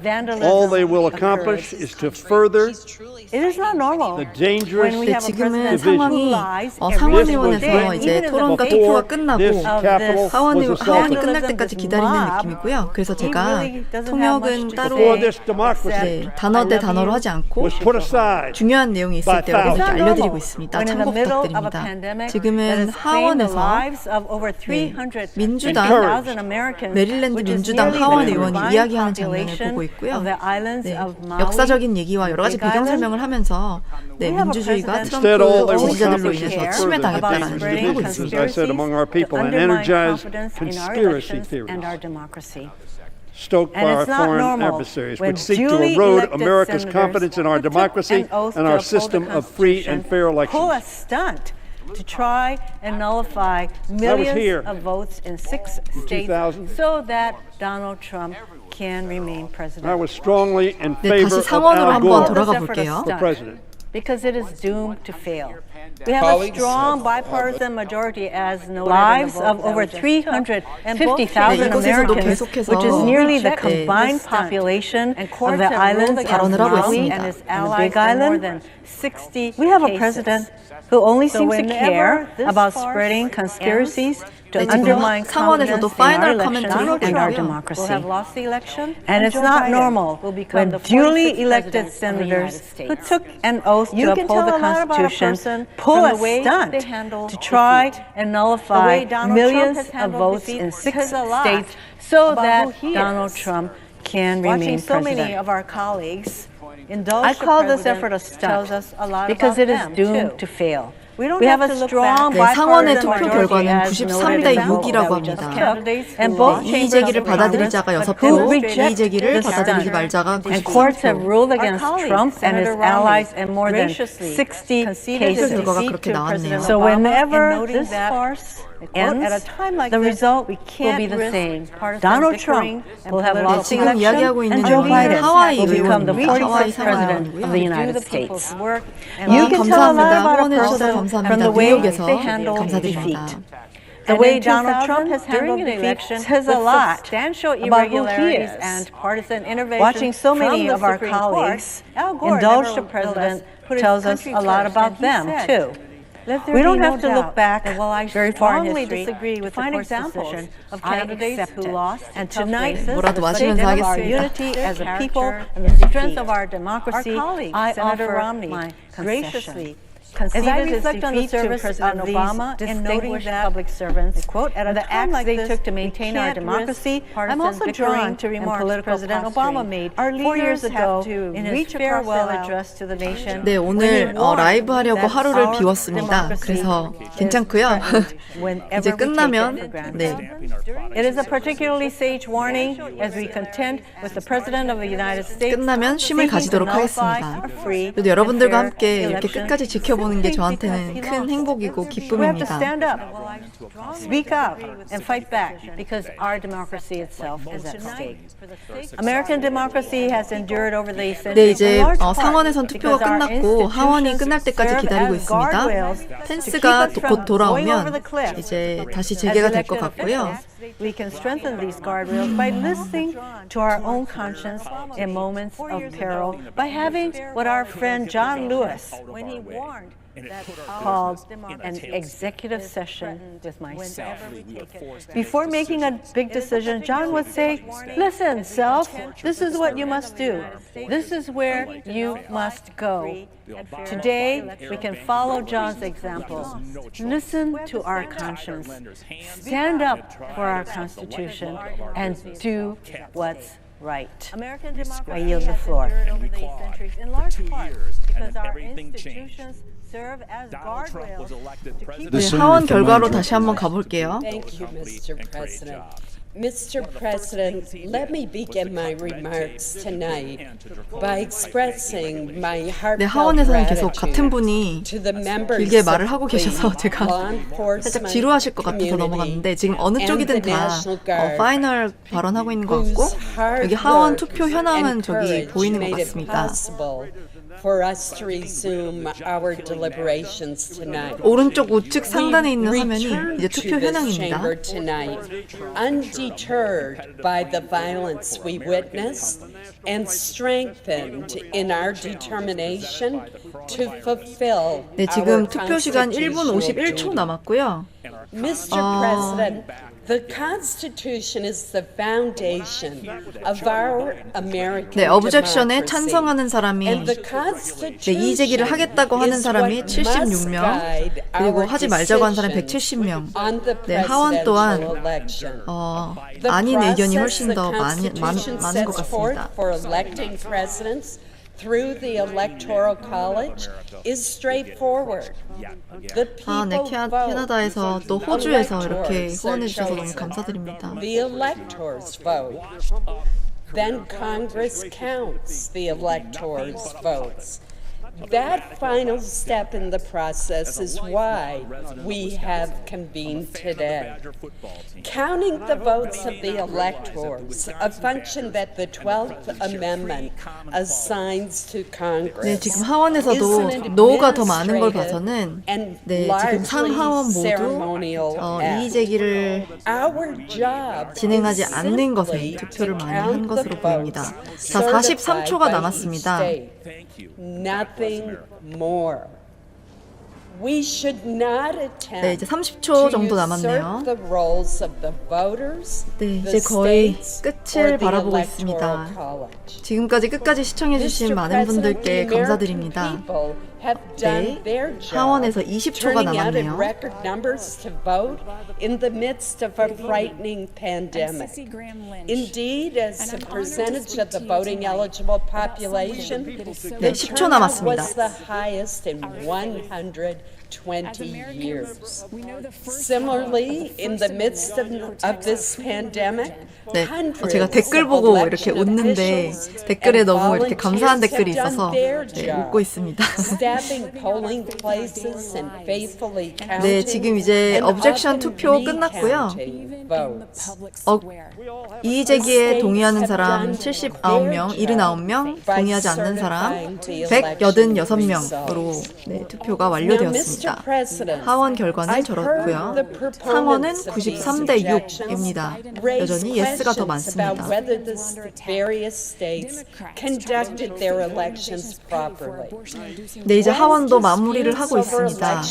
vandalism all they will accomplish occurred. is to further It is not normal the dangerous when we 네, have a 지금은 president who 상황이 lies every 상원의원에서 day, 이제 even in the 토론과 face 투표가 of 끝나고 this Capitol 하원이 was 끝날 assaulted. 때까지 기다리는 느낌이고요. 그래서 제가 통역은 따로 Before this democracy 단어 대 단어로 하지 않고 was put aside 중요한 내용이 있을 by 때 여러분께 thousands. 알려드리고 있습니다. When in the 참고 middle of a 부탁드립니다. pandemic 지금은 that has claimed the 하원에서 lives of over 300,000 민주당 Americans, 메릴랜드 which is 민주당 nearly 하원 the 의원이 combined 이야기하는 장면을 population 보고 있고요. of the islands 네, of Maui, 역사적인 얘기와 여러 가지 Big 배경 Island. 설명을 하면서 네, We have a 민주주의가 president Instead, all 트럼프 they will 지지자들로 accomplish is 인해서 to further 침해당했다라는 the 얘기를 하고 divisions, 있습니다. as I said, among our people and energize conspiracy theories and our democracy. stoked by And our it's not foreign normal adversaries, when which seek to duly erode elected America's senators confidence in our who took democracy an oath and to our uphold the system of free and fair pull a elections. stunt to try and nullify millions here of votes in 6 in states 2000. so that Donald Trump can remain president. I was strongly in 네, favor 다시 of 상원으로 Al 한번 Gore 돌아가 This effort 볼게요. is for president. because it is doomed to fail. We have Colleagues, a strong bipartisan majority as noted lives in the of vote over that we just 350,000 네, 이곳에서도 Americans, 계속해서 which is nearly the 네, combined population of the islands of 발언을 하고 Maui 있습니다. and its allies in more than 60 We have a president who only seems to care about spreading conspiracies to 네, 지금 undermine 상원에서도 confidence in our 파이널 election 커멘트를 하고 and our 있고요. democracy. And it's not normal when duly elected senators who took an oath to uphold the Constitution pull a stunt to try and nullify millions of votes in 6 states so that Donald Trump can remain president. I call this effort a stunt because it is doomed to fail. We have a strong 네, 상원의 투표 bipartisan 결과는 majority 93대 6이라고 합니다. 이의 제기를 받아들일 자가 6표, 이의 제기를 받아들이지 말 자가 And courts have 99표. ruled against Trump and his allies in more than 60 cases. 결과가 그렇게 나왔네요. So whenever this farce ends, the result will be the same. Donald Trump will have lost the 지금 이야기하고 election, 있는 and Joe 분은 Biden 하와이 will become the 의원입니다. 하와이 46th president 상원의원이고요. of the United States. You can tell a lot 감사합니다. about a 후원해 주셔서 person from the 감사합니다. way 뉴욕에서 they handle 감사드립니다. defeat. The way Donald Trump has handled defeat says a lot about who he is. And partisan intervention watching so many of our colleagues indulge the president tells us a lot about them, too. We don't have to look back very far in history to find examples of candidates who lost, and tonight, 뭐라도 for the sake 마시면서 of our 하겠습니다. unity as a people and the strength of our democracy, I offer my graciously As I reflect on the service of Obama in noting that public servants, quote, at the acts like they took to maintain our democracy, I'm also drawn to remarks President Obama made 4 years ago in his farewell address to the nation. 네, 오늘 라이브 하려고 하루를 비웠습니다. 그래서 괜찮고요. 이제 끝나면 네. It is a particularly sage warning as we contend with the President of the United States. 끝나면 쉼을 가지도록 하겠습니다. 그래도 여러분들과 함께 이렇게 끝까지 지켜보고 지켜보는 게 저한테는 큰 행복이고 기쁨입니다. Speak up and fight back because our democracy itself is at stake. American democracy has endured over the centuries. 네, 이제 상원에선 투표가 끝났고 하원이 끝날 때까지 기다리고 있습니다. 펜스가 곧 돌아오면 이제 다시 재개가 될 것 같고요. We can strengthen these guardrails by listening to our own conscience in moments of peril, by having what our friend John Lewis, when he warned, called an executive session with myself. Before making a big decision, John would say, listen, self, this is what you must do. This is where you must go. Today, we can follow John's example. Listen to our conscience. Stand up for our Constitution and do what's right. I yield the floor. In large part because our institutions serve as guardrails to keep 네, 하원 결과로 다시 한번 가볼게요. Thank you, Mr. President. Mr. President, let me begin my remarks tonight by expressing my 네, heartfelt 하원에서는 계속 같은 gratitude 분이 to the members 길게 말을 of 하고 the 계셔서 제가 law 살짝 enforcement 지루하실 것 같아서 community 넘어갔는데 지금 어느 and 쪽이든 the 다 National Guard 파이널 발언하고 있는 것 같고 여기 하원 투표 현황은 저기 보이는 것 같습니다. For us to resume our deliberations tonight. 오른쪽 우측 상단에 있는 화면이 이제 투표 현황입니다. Undeterred by the violence we witnessed and strengthened in our determination to fulfill 네, 지금 투표 시간 1분 51초 남았고요. Mr. President, the Constitution is the foundation of our American 네, objection에 democracy. 찬성하는 사람이 네, 이의 제기를 하겠다고 하는 사람이 76명, 그리고 하지 말자고 한 사람이 170명. 네, 하원 또한 아닌 의견이 훨씬 더 많은 것 같습니다. Through the Electoral College is straightforward. The 네, people vote. 캐나다에서 또 호주에서 이렇게 후원해 주셔서 너무 감사드립니다. The electors vote. Then Congress counts the electors' votes. That final step in the process is why we have convened today. Counting the votes of the electors, a function that the 12th Amendment assigns to Congress. 네, 지금 하원에서도 노가 더 많은 걸 봐서는 네, 지금 상하원 모두 이의 제기를 진행하지 않는 것에 투표를 많이 한 것으로 보입니다. 자, 43초가 남았습니다. Nothing more. We should not attempt 네, 이제 30초 정도 남았네요. the roles of the voters, 네, 이제 거의 끝을 바라보고 있습니다. 지금까지 끝까지 시청해주신 많은 분들께 감사드립니다. 네, 하원에서 20초가 남았네요. In the midst of a frightening pandemic. Indeed, as a percentage of the voting eligible population, 네, 10초 남았습니다. was the highest in 120 years. Similarly, in the midst of this pandemic, 네, 제가 댓글 보고 이렇게 웃는데 댓글에 너무 이렇게 감사한 댓글이 있어서 네, 웃고 있습니다. 네, 지금 이제 objection 투표 끝났고요. 이의 제기에 동의하는 사람 79명, 79명, 동의하지 않는 사람 186명으로 네, 투표가 완료되었습니다. 하원 결과는 저렇고요. 상원은 93대 6입니다. 여전히 예스가 더 많습니다. 네, 이제 하원도 마무리를 하고 있습니다.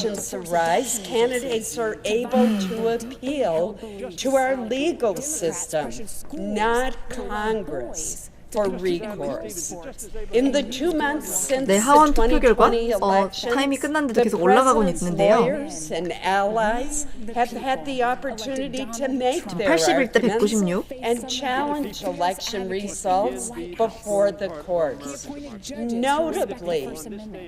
To our legal system, not Congress. For recourse. In the 2 months since 네, 하원 투표 결과 the 2020 elections, 타임이 끝났는데도 계속 올라가고 있는데요. lawyers and allies have had the opportunity to make their 81대 arguments 196. and challenge election results before the courts. Notably,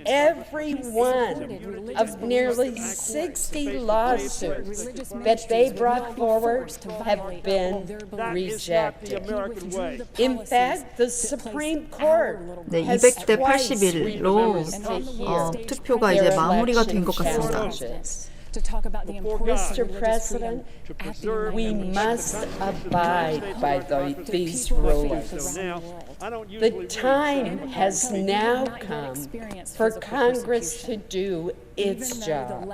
every one of nearly 60 lawsuits that they brought forward have been rejected. In fact, The Supreme Court 네, has 200대 twice 81로 refused to hear 투표가 이제 마무리가 된 것 같습니다. Mr. President, we must abide by these rulings. The time has now come for Congress to do its job.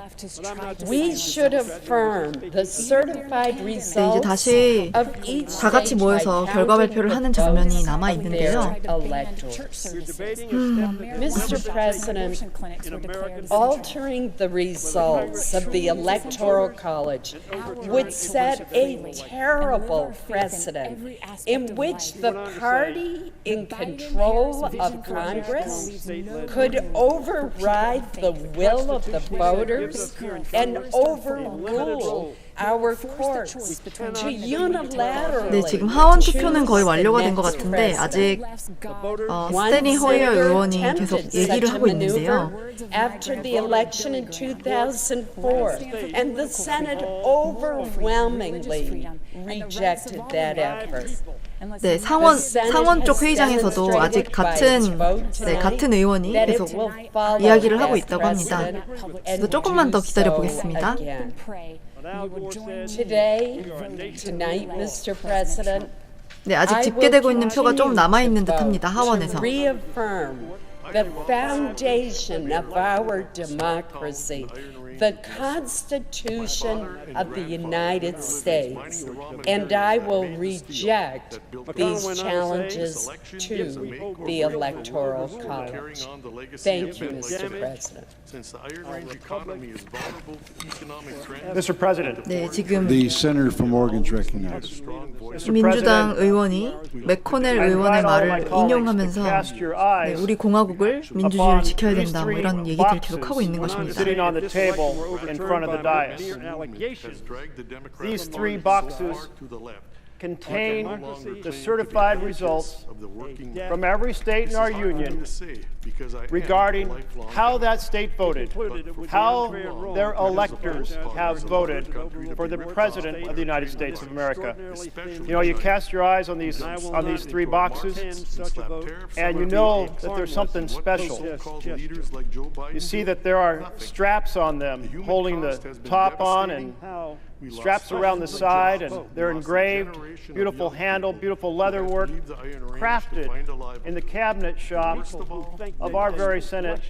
We should affirm the certified 네, 이제 results 다시 of each 다 같이 state 모여서 by 결과 발표를 counting 하는 the 장면이 votes 남아 of 있는데요. their electors. Mr. President, altering the results of the Electoral College would set a terrible precedent in which the party in control of Congress could override the will of the voters and overrule our courts to unilaterally. 네, 지금 하원 투표는 거의 완료가 된 것 같은데 아직 스테니 호이어 의원이 계속 얘기를 하고 있는데요. After the election in 2004, and the Senate overwhelmingly rejected that effort. 네, 상원 쪽 회의장에서도 아직 같은 의원이 계속 이야기를 하고 있다고 합니다. 그래서 조금만 더 기다려 보겠습니다. Tonight, Mr. President, 네, 아직 집계되고 있는 표가 좀 남아 있는 듯합니다. 하원에서. The foundation of our democracy, the Constitution of the United States, and I will reject these challenges to the Electoral College. Thank you, Mr. President. Mr. President, 네, 지금 The senator from Oregon is recognized. 민주당 의원이 맥코넬 의원의 말을 인용하면서 네, 우리 공화국을 민주주의를 지켜야 된다 뭐 이런 얘기들을 계속 하고 있는 것입니다. sitting on the table in front of the dais. These three boxes contain the certified results from every state in our union regarding how that state voted, how their electors have voted for the President of the United States of America. You know, you cast your eyes on these three boxes, and you know that there's something special. You see that there are straps on them holding the top on and straps around the side, and they're engraved, beautiful handle, beautiful leather work, crafted in the cabinet shop of our very Senate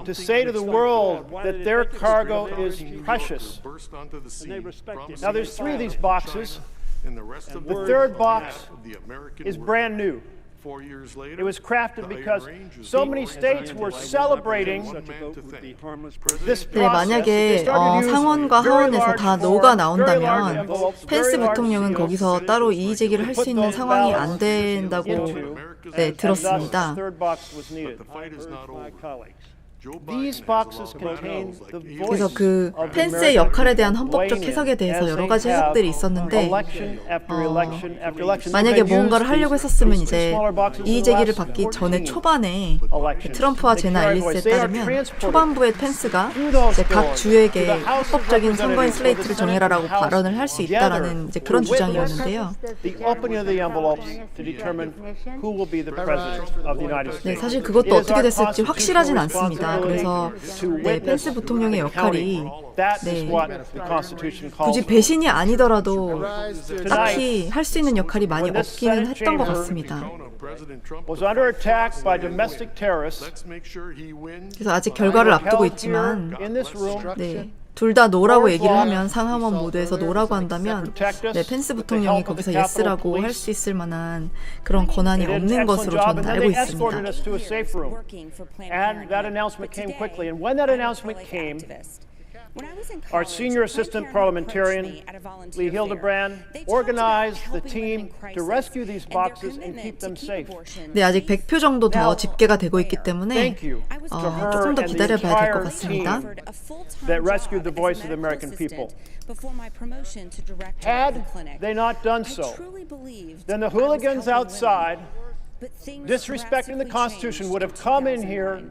to say to the world that their cargo is precious. Now there's three of these boxes. The third box is brand new. It was crafted because so many states were celebrating this 네, 만약에 상원과 하원에서 다 노가 나온다면 펜스 부통령은 거기서 따로 이의 제기를 할 수 있는 상황이 안 된다고 네, 들었습니다. 그래서 그 펜스의 역할에 대한 헌법적 해석에 대해서 여러 가지 해석들이 있었는데 만약에 뭔가를 하려고 했었으면 이제 이의 제기를 받기 전에 초반에 트럼프와 제나 앨리스에 따르면 초반부에 펜스가 이제 각 주에게 합법적인 선거인 슬레이트를 정해라라고 발언을 할 수 있다라는 이제 그런 주장이었는데요. 네, 사실 그것도 어떻게 됐을지 확실하진 않습니다. 그래서 네, 펜스 부통령의 역할이 네, 굳이 배신이 아니더라도 딱히 할 수 있는 역할이 많이 없기는 했던 것 같습니다. 그래서 아직 결과를 앞두고 있지만 네, 둘 다 노라고 얘기를 하면 상하원 모두에서 노라고 한다면 네, 펜스 부통령이 거기서 예스라고 할 수 있을 만한 그런 권한이 없는 것으로 저는 알고 있습니다. And that announcement came quickly. And when that announcement came, our senior assistant parliamentarian, Lee Hildebrand, organized the team to rescue these boxes and keep them safe. 네, 아직 100표 정도 더 집계가 되고 있기 때문에 조금 더 기다려봐야 될 것 같습니다. That rescued the voice of the American people. Had they not done so, then the hooligans outside, disrespecting the Constitution, would have come in here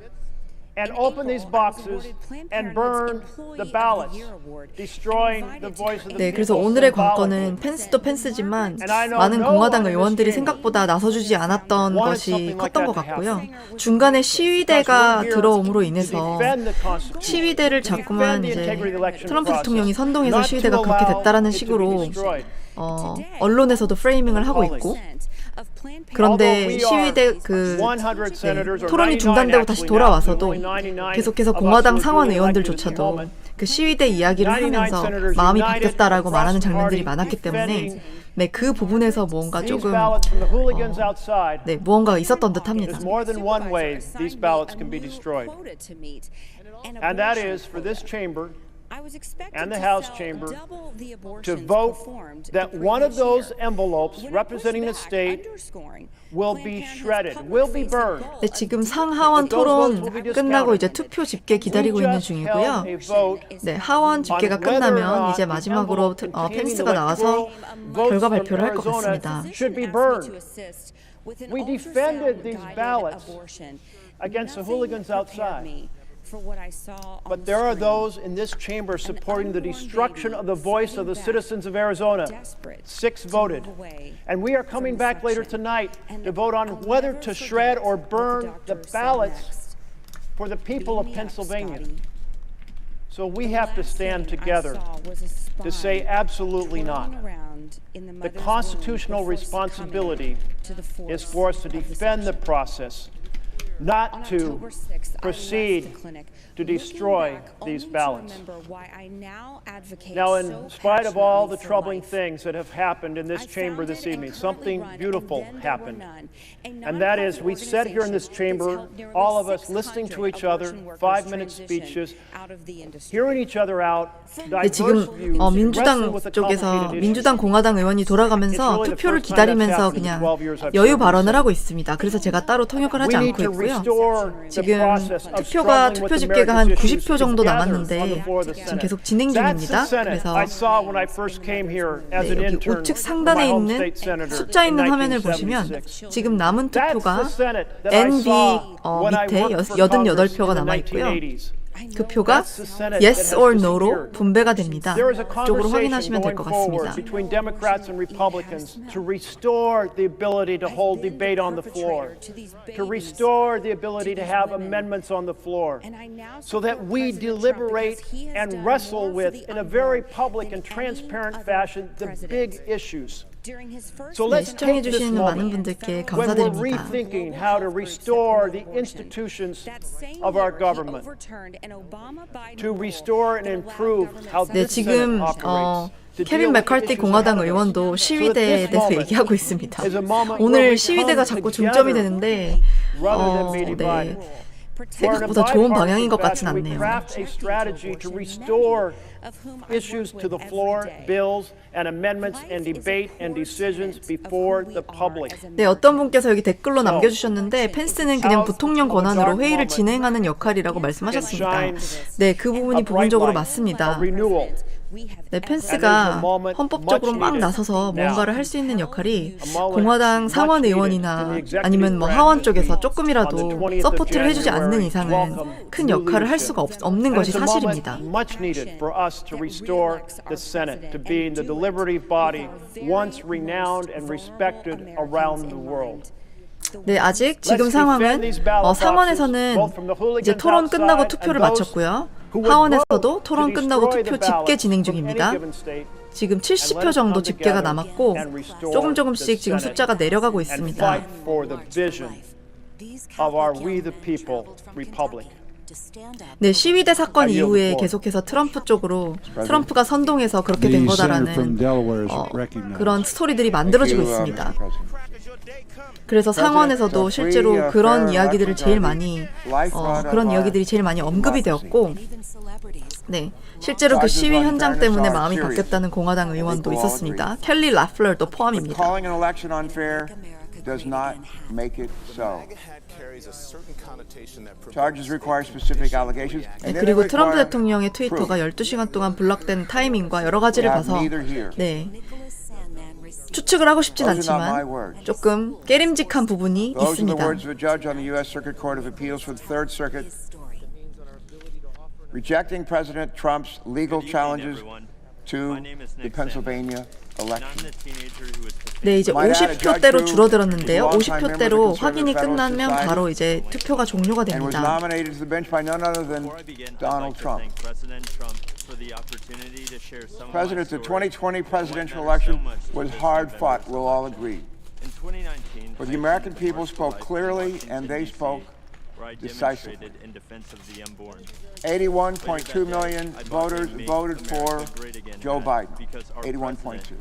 and open these boxes and burn the ballots, destroying the voice of the 네, people. 그래서 오늘의 관건은 펜스도 펜스지만 많은 공화당 의원들이 생각보다 나서주지 않았던 것이 컸던 것 같고요. 중간에 시위대가 들어옴으로 인해서 시위대를 자꾸만 이제 트럼프 대통령이 선동해서 시위대가 그렇게 됐다라는 식으로 언론에서도 프레이밍을 하고 있고, 그런데 시위대 토론이 중단되고 다시 돌아와서도 계속해서 공화당 상원 의원들조차도 그 시위대 이야기를 하면서 마음이 바뀌었다라고 말하는 장면들이 많았기 때문에 네, 그 부분에서 뭔가 조금 네, 무언가가 있었던 듯합니다. And that is for this chamber and the House chamber to vote that one of those envelopes representing the state will be shredded, will be burned. 네, 지금 상하원 토론 끝나고 이제 투표 집계 기다리고 있는 중이고요. 네, 하원 집계가 끝나면 이제 마지막으로 펜스가 나와서 결과 발표를 할 것 같습니다. We defended these ballots against the hooligans outside. But there are those in this chamber supporting the destruction of the voice of the citizens of Arizona. 6 voted. And we are coming back later tonight to vote on whether to shred or burn the ballots for the people of Pennsylvania. So we have to stand together to say absolutely not. The constitutional responsibility is for us to defend the process, not to proceed to destroy these ballots. Now, in spite of all the troubling things that have happened in this chamber this evening, something beautiful happened. And that is, we sat here in this chamber, all of us listening to each other, 5-minute speeches, hearing each other out. 네, 지금 민주당 쪽에서 민주당 공화당 의원이 돌아가면서 투표를 기다리면서 그냥 여유 발언을 하고 있습니다. 그래서 제가 따로 통역을 하지 않고 있고요. 지금 투표 집계가 한 90표 정도 남았는데 지금 계속 진행 중입니다. 그래서 네, 여기 우측 상단에 있는 숫자 있는 화면을 보시면 지금 남은 투표가 NB 밑에 88표가 남아있고요. 그 표가 yes or no로 분배가 됩니다. 그쪽으로 확인하시면 될 것 같습니다. Between Democrats and Republicans to restore the ability to hold debate on the floor, to restore the ability to have amendments on the floor, so that we deliberate and wrestle with, in a very public and transparent fashion, the big issues. So let's take this moment when we're rethinking how to restore the institutions of our government, to restore and improve how this Senate operates. 케빈 맥카티 공화당 의원도 시위대에 대해서 얘기하고 있습니다. 오늘 시위대가 자꾸 중점이 되는데 네, 생각보다 좋은 방향인 것 같진 않네요. Issues to the floor, bills and amendments and debate and decisions before the public. 네, 어떤 분께서 여기 댓글로 남겨주셨는데 펜스는 그냥 부통령 권한으로 회의를 진행하는 역할이라고 말씀하셨습니다. 네, 그 부분이 부분적으로 맞습니다. 네, 펜스가 헌법적으로 막 나서서 뭔가를 할 수 있는 역할이 공화당 상원 의원이나 아니면 뭐 하원 쪽에서 조금이라도 서포트를 해주지 않는 이상은 큰 역할을 할 수가 없는 것이 사실입니다. 네, 아직 지금 상황은 상원에서는 이제 토론 끝나고 투표를 마쳤고요. 하원에서도 토론 끝나고 투표 집계 진행 중입니다. 지금 70표 정도 집계가 남았고 조금씩 지금 숫자가 내려가고 있습니다. 네, 시위대 사건 이후에 계속해서 트럼프 쪽으로 트럼프가 선동해서 그렇게 된 거다라는 그런 스토리들이 만들어지고 있습니다. 그래서 상원에서도 실제로 그런 이야기들을 제일 많이 언급이 되었고, 네, 실제로 그 시위 현장 때문에 마음이 바뀌었다는 공화당 의원도 있었습니다. 켈리 라플러도 포함입니다. 네, 그리고 트럼프 대통령의 트위터가 12시간 동안 블락된 타이밍과 여러 가지를 봐서 네, 추측을 하고 싶진 않지만 조금 깨림직한 부분이 있습니다. rejecting President Trump's legal challenges to the Pennsylvania election. 네, 이제 50표대로 줄어들었는데요. 50표대로 확인이 끝나면 바로 이제 투표가 종료가 And was 됩니다. nominated to the bench by none other than Donald Trump. President, the 2020 presidential election was hard fought, we'll all agree. But the American people spoke clearly and they spoke decisively. 81.2 million voters voted for Joe Biden. 81.2.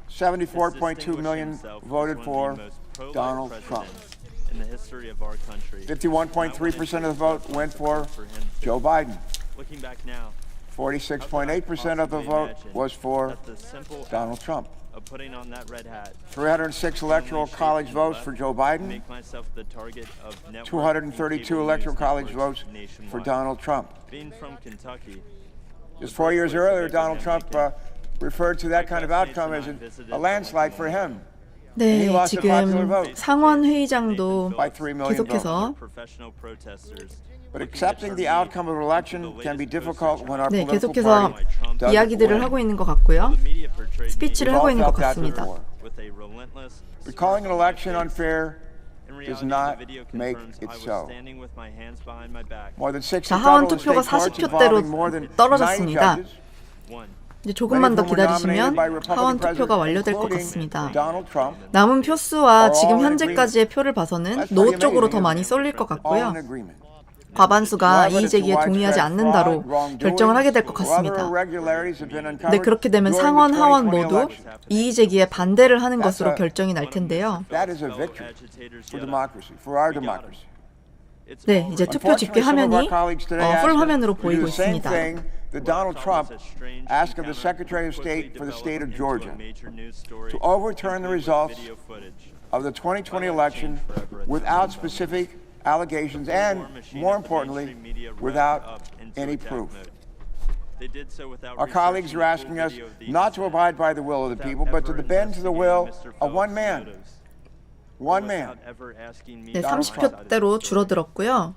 74.2 million voted for Donald Trump. 51.3% of the vote went for Joe Biden. 46.8% of the vote was for Donald Trump. 306 electoral college votes for Joe Biden. 232 electoral college votes for Donald Trump. Just 4 years earlier, Donald Trump referred to that kind of outcome as a landslide for him. 네, 지금 상원 회의장도 계속해서 But accepting the outcome of an election can be difficult when our 네, political 계속해서 party doesn't 이야기들을 win. 하고 있는 것 같고요. 스피치를 We've 하고 all 있는 것 felt that 같습니다. before. But calling an election unfair does not make it so. More than 60 자, 하원 federal and 투표가 state courts 40표대로 involving more than 90 떨어졌습니다. judges, 이제 조금만 더 기다리시면 하원 투표가 완료될 것 같습니다. 남은 표수와 지금 현재까지의 표를 봐서는 노 쪽으로 더 많이 쏠릴 것 같고요. 과반수가 이의 제기에 동의하지 않는다로 결정을 하게 될 것 같습니다. 네, 그렇게 되면 상원, 하원 모두 이의 제기에 반대를 하는 것으로 결정이 날 텐데요. 네, 이제 투표 집계 화면이 풀 화면으로 보이고 있습니다. that Donald Trump asked of the Secretary of State for the state of Georgia to overturn the results of the 2020 election without specific allegations and, more importantly, without any proof. Our colleagues are asking us not to abide by the will of the people, but to bend to the will of one man. One man. 네, 30표대로 줄어들었고요.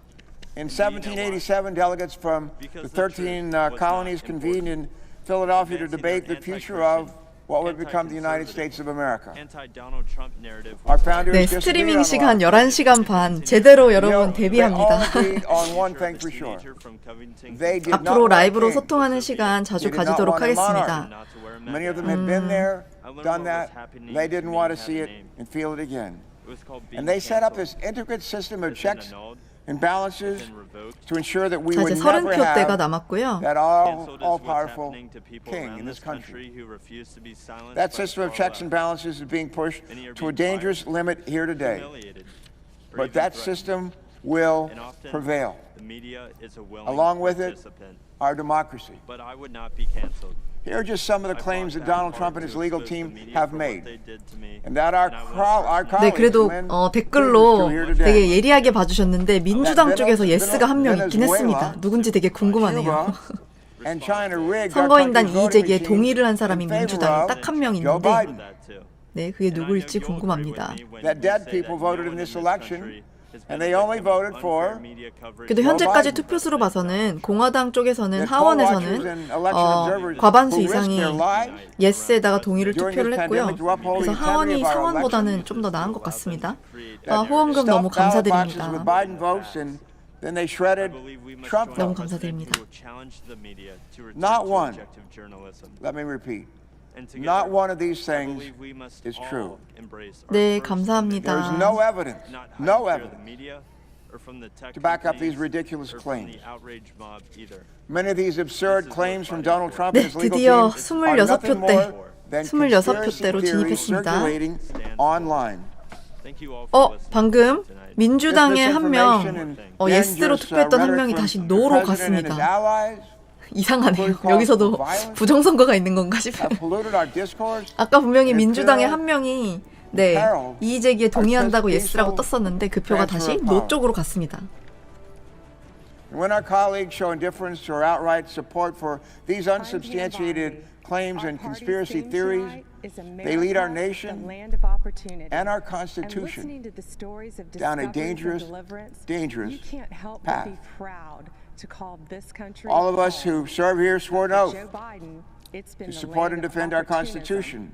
In 1787, delegates from the 13 colonies convened in Philadelphia to debate the future of what would become the United States of America. Our founders 네, 스트리밍 시간 11시간 반 제대로 여러분 대비합니다. 앞으로 라이브로 소통하는 시간 자주 가지도록 하겠습니다. Many of them had been there, done that. They didn't want to see it and feel it again. And they set up this intricate system of checks and balances to ensure that we would never have that all-powerful king in this country. That system of checks and balances is being pushed to a dangerous limit here today. But that system will prevail. Along with it, our democracy. Here are just some of the claims that Donald Trump and his legal team have made. And that our 네, colleagues 그래도 댓글로 되게 예리하게 봐주셨는데 민주당 쪽에서 예스가 한 명 있긴 했습니다. 누군지 되게 궁금하네요. 선거인단 이의 제기에 동의를 한 사람이 민주당에 딱 한 명 있는데 네, 그게 누구일지 궁금합니다. 그래도 현재까지 투표수로 봐서는 공화당 쪽에서는 하원에서는 과반수 이상이 예스에다가 동의를 투표를 했고요. 그래서 하원이 상원보다는 좀 더 나은 것 같습니다. 후원금 너무 감사드립니다. 너무 감사드립니다. Not one. Let me repeat. Not one of these things is true. 네, 감사합니다. There's no evidence to back up these ridiculous claims. Many of these absurd claims from Donald Trump and his legal team are nothing more than conspiracy theories circulating online. 방금 민주당의 한 명, 예스로 투표했던 한 명이 다시 노로 갔습니다. 이상하네요. 여기서도 부정선거가 있는 건가 싶어요. 아까 분명히 민주당의 한 명이 네, 이의 제기에 동의한다고 예스라고 떴었는데 그 표가 다시 노 쪽으로 갔습니다. When our colleagues show indifference or outright support for these unsubstantiated claims and conspiracy theories, they lead our nation and our Constitution down a dangerous, dangerous path. All of us who serve here swore an oath to support and defend our Constitution.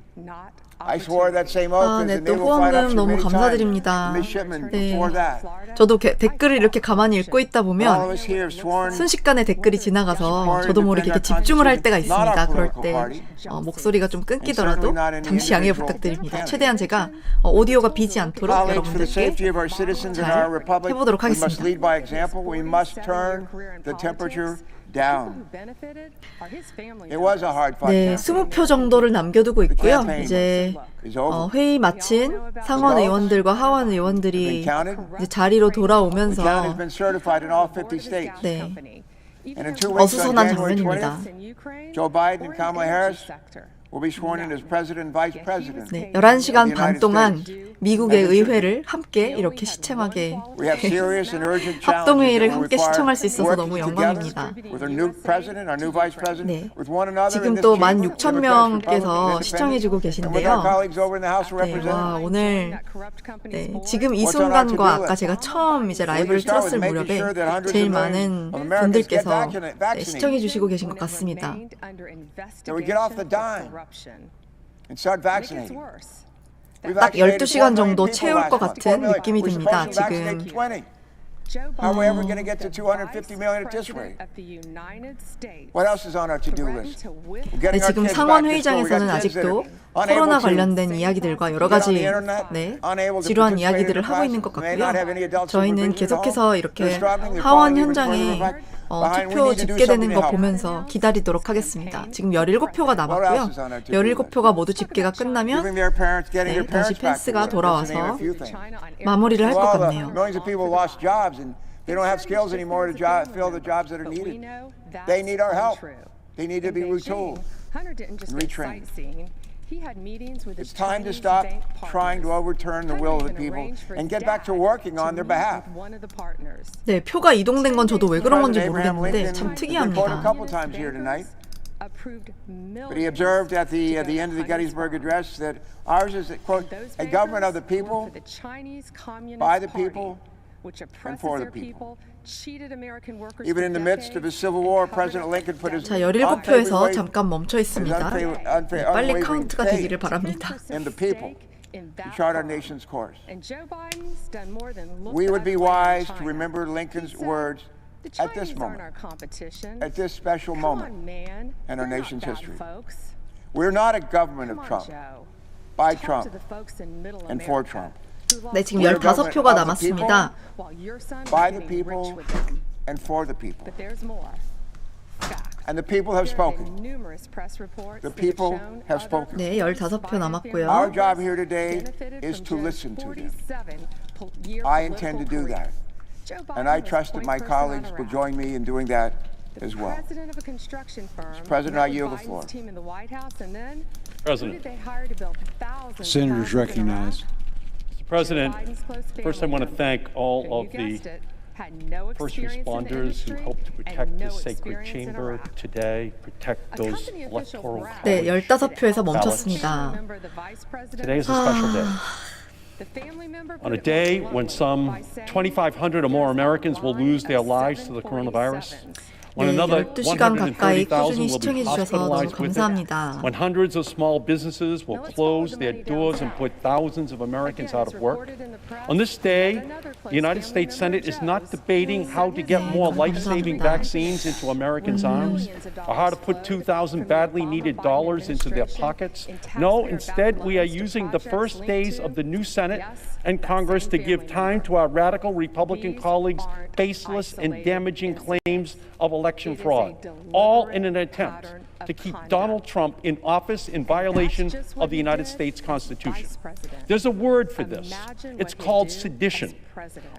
I swore that same oath as the 또 Naval Flight 후원금 너무 Officer 감사드립니다. midshipman 네. before that. 저도 댓글을 이렇게 가만히 읽고 있다 보면 순식간에 댓글이 지나가서 저도 모르게 이렇게 집중을 할 때가 있습니다. 그럴 때 목소리가 좀 끊기더라도 잠시 양해 부탁드립니다. 최대한 제가 오디오가 비지 않도록 여러분들께 잘 해보도록 하겠습니다. 네, 20표 정도를 남겨두고 있고요. 이제 회의 마친 상원 의원들과 하원 의원들이 이제 자리로 돌아오면서 네, 어수선한 장면입니다. 네, 11시간 반 동안 미국의 의회를 함께 이렇게 시청하게 합동회의를 함께 시청할 수 있어서 너무 영광입니다. 네, 지금 또 16,000명께서 시청해주고 계신데요. 네, 와, 오늘 네, 지금 이 순간과 아까 제가 처음 이제 라이브를 틀었을 무렵에 제일 많은 분들께서 네, 시청해주시고 계신 것 같습니다. 딱 12시간 정도 채울 것 같은 느낌이 듭니다. 지금 네, 지금 상원 회의장에서는 아직도 코로나 관련된 이야기들과 여러 가지 네, 지루한 이야기들을 하고 있는 것 같고요. 저희는 계속해서 이렇게 하원 현장에 투표 집계되는 거 보면서 기다리도록 하겠습니다. 지금 17표가 남았고요. 17표가 모두 집계가 끝나면 네, 다시 펜스가 돌아와서 마무리를 할 것 같네요. They don't have skills anymore to fill the jobs that are needed. They need our help. They need to be retooled and retrained. It's time to stop trying to overturn the will of the people and get back to working on their behalf. 네, 표가 이동된 건 저도 왜 그런 건지 모르겠는데 참 특이합니다. But he observed at the end of the Gettysburg Address that ours is, quote, a government of the people, by the people, and for the people. Even in the midst of his Civil War, President Lincoln put his 자, 17표에서 잠깐 멈춰 있습니다. 네, 빨리 카운트가 되기를 바랍니다. And the people to chart our nation's course. We would be wise to remember Lincoln's words at this moment, at this special moment in our nation's history. We're not a government of Trump, by Trump, and for Trump. 네, 지금 15표가 남았습니다. By the people and for the people. And the people have spoken. The people have spoken. 네, 15표 남았고요. Our job here today is to listen to them. I intend to do that. And I trust that my colleagues will join me in doing that as well. Mr. President, I yield the floor. President. Senators recognized. President, first I want to thank all of the first responders who helped to protect this sacred chamber today, protect those electoral 네, 15표에서 멈췄습니다. Today is a special day. On a day when some 2,500 or more Americans will lose their lives to the coronavirus. 네, 12시간 가까이 꾸준히 시청해 주셔서 너무 감사합니다. When hundreds of small businesses will close their doors and put thousands of Americans out of work. On this day, the United States Senate is not debating how to get more life-saving vaccines into Americans' arms or how to put 2,000 badly needed dollars into their pockets. No, instead, we are using the first days of the new Senate and Congress to give time to our radical Republican colleagues' baseless and damaging claims of election fraud, all in an attempt to keep Donald Trump in office in violation of the United States Constitution. There's a word for this. It's called sedition.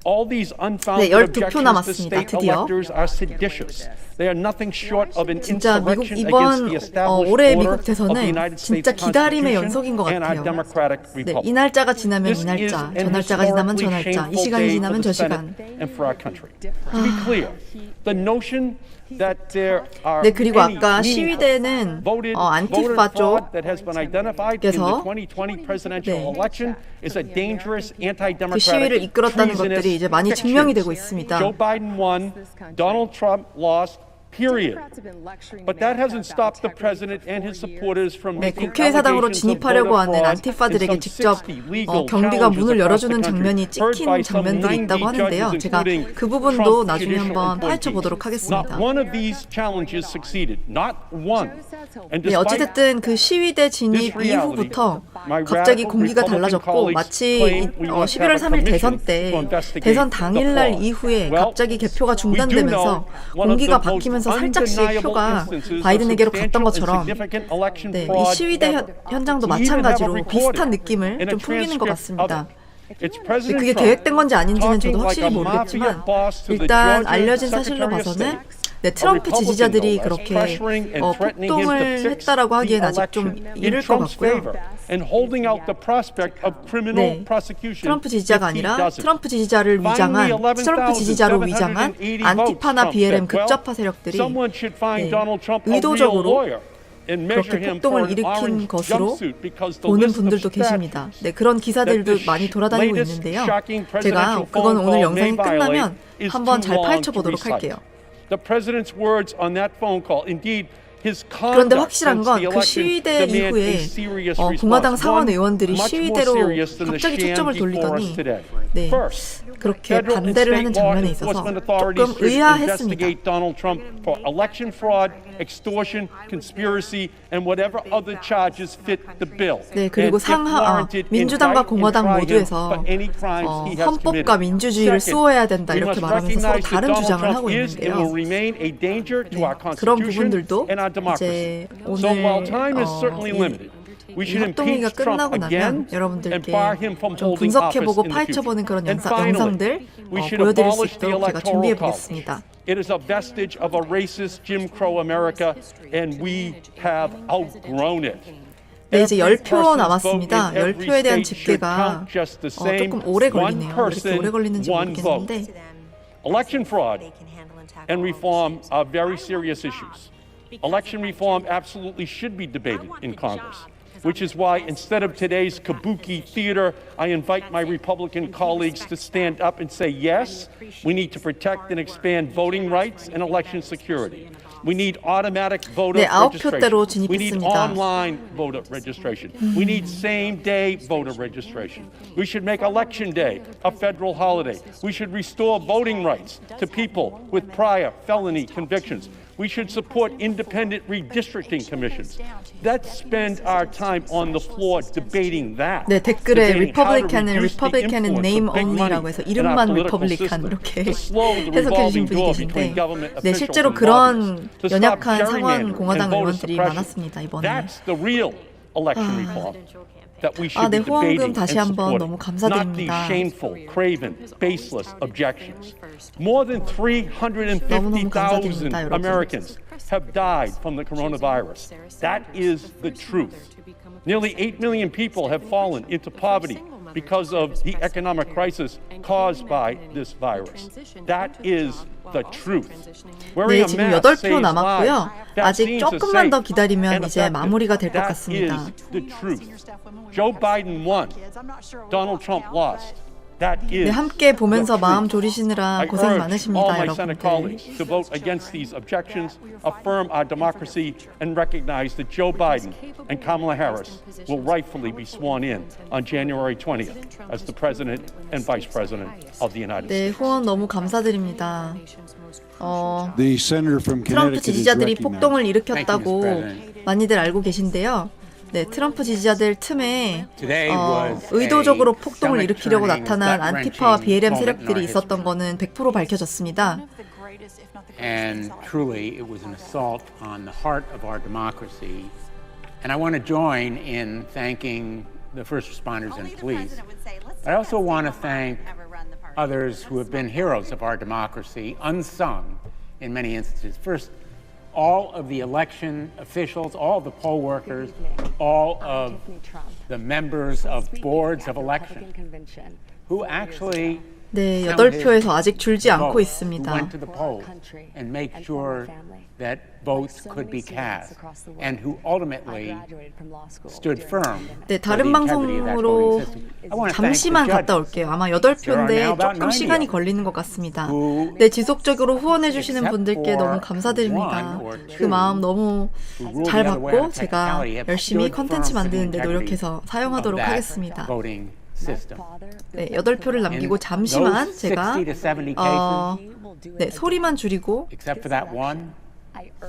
All these unfounded objections to state electors are seditious. They are nothing short of an insurrection against the established order of the United States Constitution and our democratic republic. 네, 이 날짜가 지나면 이 날짜 and 날짜가 지나면 저 historically 날짜, 이 shameful 시간이 day 지나면 for the 저 Senate 시간. and for our country. To be clear, the notion that there are 네, 그리고 any 아까 meaningful 시위대는 voter 안티파 fraud that has been identified in the 쪽에서 2020 presidential election is a dangerous 그 anti-democratic 시위를 이끌었다는 treasonous 것들이 이제 많이 fiction. 증명이 되고 있습니다. Joe Biden won, Donald Trump lost. Period. But that hasn't stopped the president and his supporters from 네, making 국회의사당으로 allegations of voter 진입하려고 하는 fraud 안티파들에게 in some 직접 60 legal 경비가 challenges 문을 across 열어주는 the country, 장면이 heard by 찍힌 some 장면들이 90 있다고 하는데요. judges, 제가 including 그 부분도 Trump 나중에 judicial 한번 파헤쳐 appointees. 보도록 하겠습니다. Not one of these challenges succeeded. Not one. And 네, 어찌됐든 그 시위대 진입 이후부터 갑자기 공기가 달라졌고 마치 11월 3일 대선 때 대선 당일날 이후에 갑자기 개표가 중단되면서 공기가 바뀌면서 살짝씩 표가 바이든에게로 갔던 것처럼 네, 이 시위대 현장도 마찬가지로 비슷한 느낌을 좀 풍기는 것 같습니다. 근데 그게 계획된 건지 아닌지는 저도 확실히 모르겠지만 일단 알려진 사실로 봐서는 네, 트럼프 지지자들이 그렇게 폭동을 했다라고 하기엔 아직 좀 이를 것 같고요. 네, 트럼프 지지자가 아니라 트럼프 지지자를 위장한 트럼프 지지자로 위장한 안티파나 BLM 극좌파 세력들이 네, 의도적으로 그렇게 폭동을 일으킨 것으로 보는 분들도 계십니다. 네, 그런 기사들도 많이 돌아다니고 있는데요. 제가 그건 오늘 영상이 끝나면 한번 잘 파헤쳐 보도록 할게요. 그런데 확실한 건 그 시위대 이후에 공화당 상원 의원들이 시위대로 갑자기 초점을 돌리더니 네, 그렇게 반대를 하는 장면에 있어서 조금 의아했습니다. 네, 그리고 민주당과 공화당 모두에서 헌법과 민주주의를 수호해야 된다 이렇게 말하면서 서로 다른 주장을 하고 있는데요. 네, 그런 부분들도 이제 오늘 이 합동회의가 끝나고 나면 여러분들께 좀 분석해보고 파헤쳐보는 그런 영상들 보여드릴 수 있도록 제가 준비해보겠습니다. It is a vestige of a racist Jim Crow America, and we have outgrown it. 네, 이제 10표 남았습니다. 10표에 대한 집계가 조금 오래 걸리네요. 왜 이렇게 오래 걸리는지 모르겠는데. Election fraud and reform are very serious issues. Election reform absolutely should be debated in Congress, which is why instead of today's kabuki theater, I invite my Republican colleagues to stand up and say, yes, we need to protect and expand voting rights and election security. We need automatic voter registration. We need online voter registration. We need same-day voter registration. We should make Election Day a federal holiday. We should restore voting rights to people with prior felony convictions. We should support independent redistricting commissions. Let's spend our time on the floor debating that. 네, 댓글에 리퍼블리칸은 name only라고 해서 이름만 리퍼블리칸 이렇게 해석해 주신 분이 계신데 네, 실제로 그런 연약한 상원 공화당 의원들이 많았습니다, 이번에. 네, 후원금 다시 한번 너무 감사드립니다. 너무너무 감사드립니다, 여러분. Americans have died from the coronavirus. That is the truth. Nearly 8 million people have fallen into poverty because of the economic crisis caused by this virus. That is the truth. 네, 지금 8표 남았고요. 아직 조금만 더 기다리면 이제 마무리가 될 것 같습니다. Joe Biden won. Donald Trump lost. 네, 함께 보면서 마음 졸이시느라 고생 많으십니다, 여러분들. To vote against these objections, affirm our democracy, and recognize that Joe Biden and Kamala Harris will rightfully be sworn in on January 20th as the President and Vice President of the United 네, States. 후원 너무 감사드립니다. 트럼프 지지자들이 폭동을 일으켰다고 많이들 알고 계신데요. 네, 트럼프 지지자들 틈에 의도적으로 폭동을 일으키려고 나타난 안티파와 BLM 세력들이 있었던 거는 100% 밝혀졌습니다. And truly, it was an assault on the heart of our democracy. And I want to join in thanking the first responders and police. But I also want to thank others who have been heroes of our democracy, unsung in many instances. First, all of the election officials, all of the poll workers, all of the members of boards of election who actually 네, 8표에서 아직 줄지 않고 who 있습니다. went to the poll and make sure that votes could be cast and who ultimately stood firm. 네, 다른 방송으로 잠시만 갔다 올게요. 아마 8표인데 조금 시간이 걸리는 것 같습니다. 네, 지속적으로 후원해 주시는 분들께 너무 감사드립니다. 그 마음 너무 잘 받고 제가 열심히 컨텐츠 만드는 데 노력해서 사용하도록 하겠습니다. 네, 8표를 남기고 잠시만 제가 네, 소리만 줄이고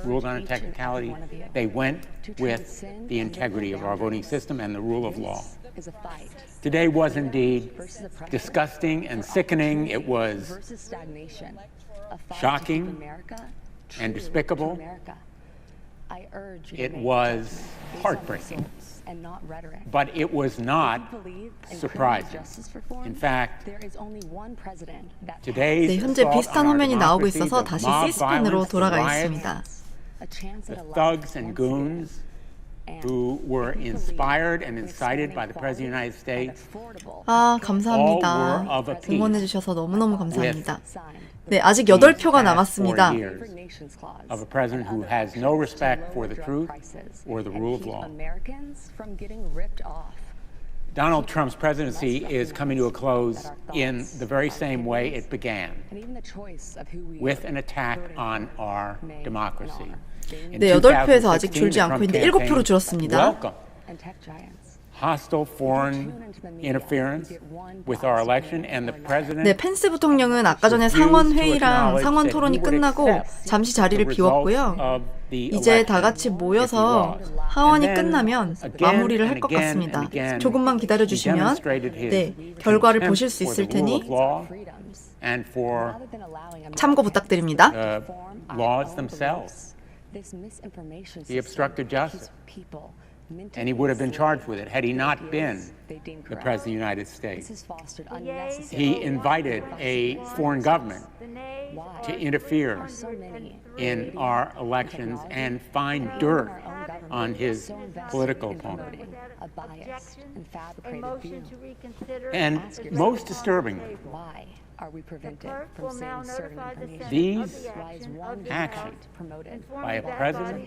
ruled on a technicality. They went with the integrity of our voting system and the rule of law. Today was indeed disgusting and sickening. It was shocking and despicable. It was heartbreaking. But it was not surprising. In fact, 네, 현재 비슷한 화면이 나오고 있어서 다시 C스팬으로 돌아가겠습니다. The thugs and goons who were inspired and incited by the President of the United States. 아, 감사합니다. 응원해 주셔서 너무너무 감사합니다. 네, 아직 8표가 남았습니다. Of a president who has no respect for the truth or the rule of law. Donald Trump's presidency is coming to a close in the very same way it began, with an attack on our democracy. 네, 8표에서 아직 줄지 않고 있는데 7표로 줄었습니다. Hostile foreign interference with our election and the president. 네, 펜스 부통령은 아까 전에 상원 회의랑 상원 토론이 끝나고 잠시 자리를 비웠고요. 이제 다 같이 모여서 하원이 끝나면 마무리를 할 것 같습니다. 조금만 기다려 주시면 네, 결과를 보실 수 있을 테니 참고 부탁드립니다. Laws themselves. He obstructed justice. And he would have been charged with it had he not been the President of the United States. He invited a foreign government to interfere in our elections and find dirt on his political opponent. And most disturbingly, these actions by a president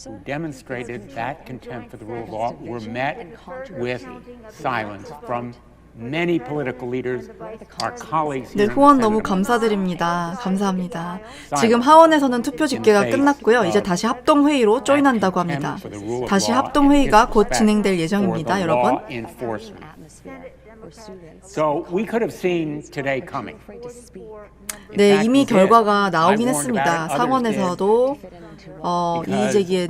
who demonstrated that contempt for the rule of law were met with silence from many political leaders, our colleagues 네, here. 후원 너무 감사드립니다. 감사합니다. 지금 하원에서는 투표 집계가 끝났고요. 이제 다시 합동회의로 조인한다고 합니다. 다시 합동회의가 곧 진행될 예정입니다, 여러분. So we could have seen today coming. 네, 이미 결과가 나오긴 했습니다. 상원에서도 이의제기에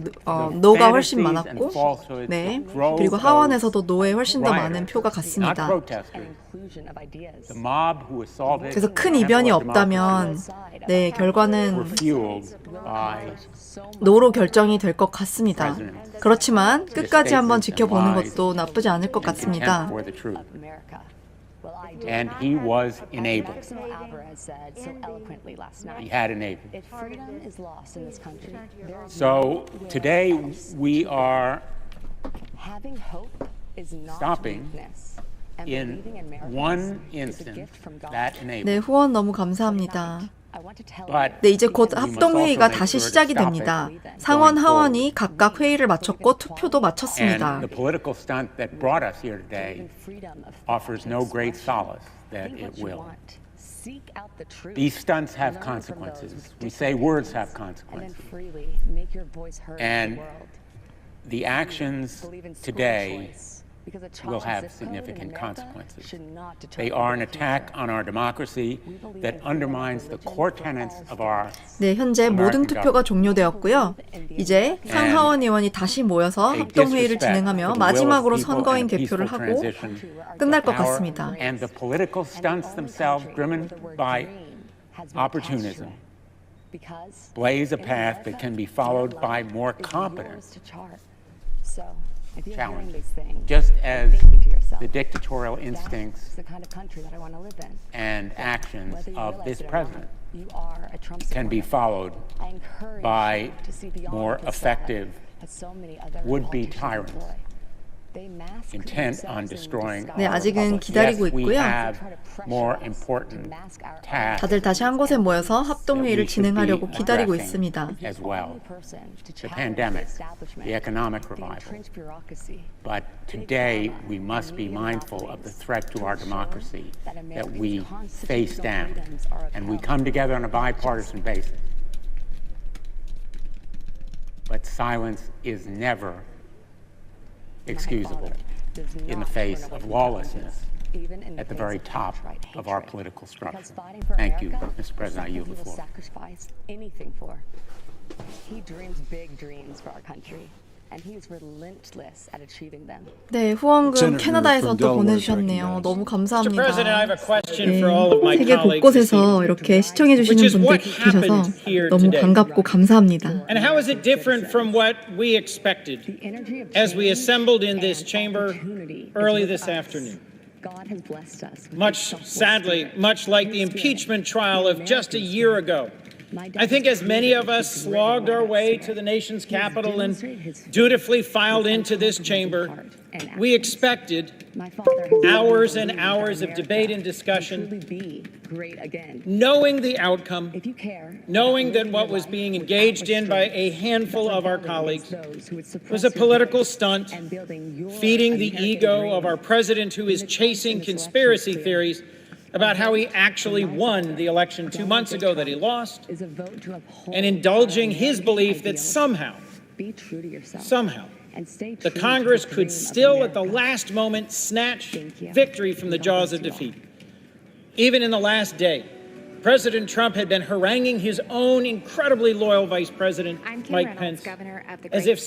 노가 훨씬 많았고, 네, 그리고 하원에서도 노에 훨씬 더 많은 표가 갔습니다. 그래서 큰 이변이 없다면, 네, 결과는 노로 결정이 될 것 같습니다. 그렇지만 끝까지 한번 지켜보는 것도 나쁘지 않을 것 같습니다. And he was enabled. He had enabled. So today we are stopping in one instant that enabled. 네, 후원 너무 감사합니다. 네, 이제 곧 합동회의가 다시 시작이 됩니다. 상원, 하원이 각각 회의를 마쳤고 투표도 마쳤습니다. And the political stunt that brought us here today offers no great solace that it will. These stunts have consequences. We say words have consequences. And the actions today will have significant consequences. They are an attack on our democracy that undermines the core tenets of our 네, 현재 모든 투표가 종료되었고요. 이제 상하원 의원이 다시 모여서 합동회의를 진행하며 마지막으로 선거인 개표를 하고 끝날 것 같습니다. And the political stunts themselves driven by opportunism blaze a path that can be followed by more competent challenges, just as the dictatorial instincts and actions of this president can be followed by more effective would-be tyrants intent on destroying 네, our 아직은 republic. 기다리고 Yes, we 있고요. have more important tasks 다들 다시 한 곳에 모여서 합동회의를 that we should 진행하려고 be 기다리고 addressing 있습니다. as well. The pandemic, the economic revival. But today we must be mindful of the threat to our democracy that we face down, and we come together on a bipartisan basis. But silence is never excusable in the face of lawlessness at the very top of our political structure. Thank you, Mr. President. I yield the floor. He dreams big dreams for our country. And he is relentless at achieving them. 네, 후원금 캐나다에서 또 보내주셨네요. 너무 감사합니다. 네, 세계 곳곳에서 이렇게 시청해주시는 분들 계셔서 너무 반갑고 감사합니다. And how is it different from what we expected as we assembled in this chamber early this afternoon? God has blessed us. Sadly, much like the impeachment trial of just a year ago. I think as many of us slogged our way to the nation's capital and dutifully filed into this chamber, we expected hours and hours of debate and discussion, knowing the outcome, knowing that what was being engaged in by a handful of our colleagues was a political stunt, feeding the ego of our president who is chasing conspiracy theories about how he actually won the election 2 months ago that he lost, and indulging his belief that somehow, the Congress could still at the last moment snatch victory from the jaws of defeat. Even in the last day, President Trump had been haranguing his own incredibly loyal Vice President, Mike Pence, as if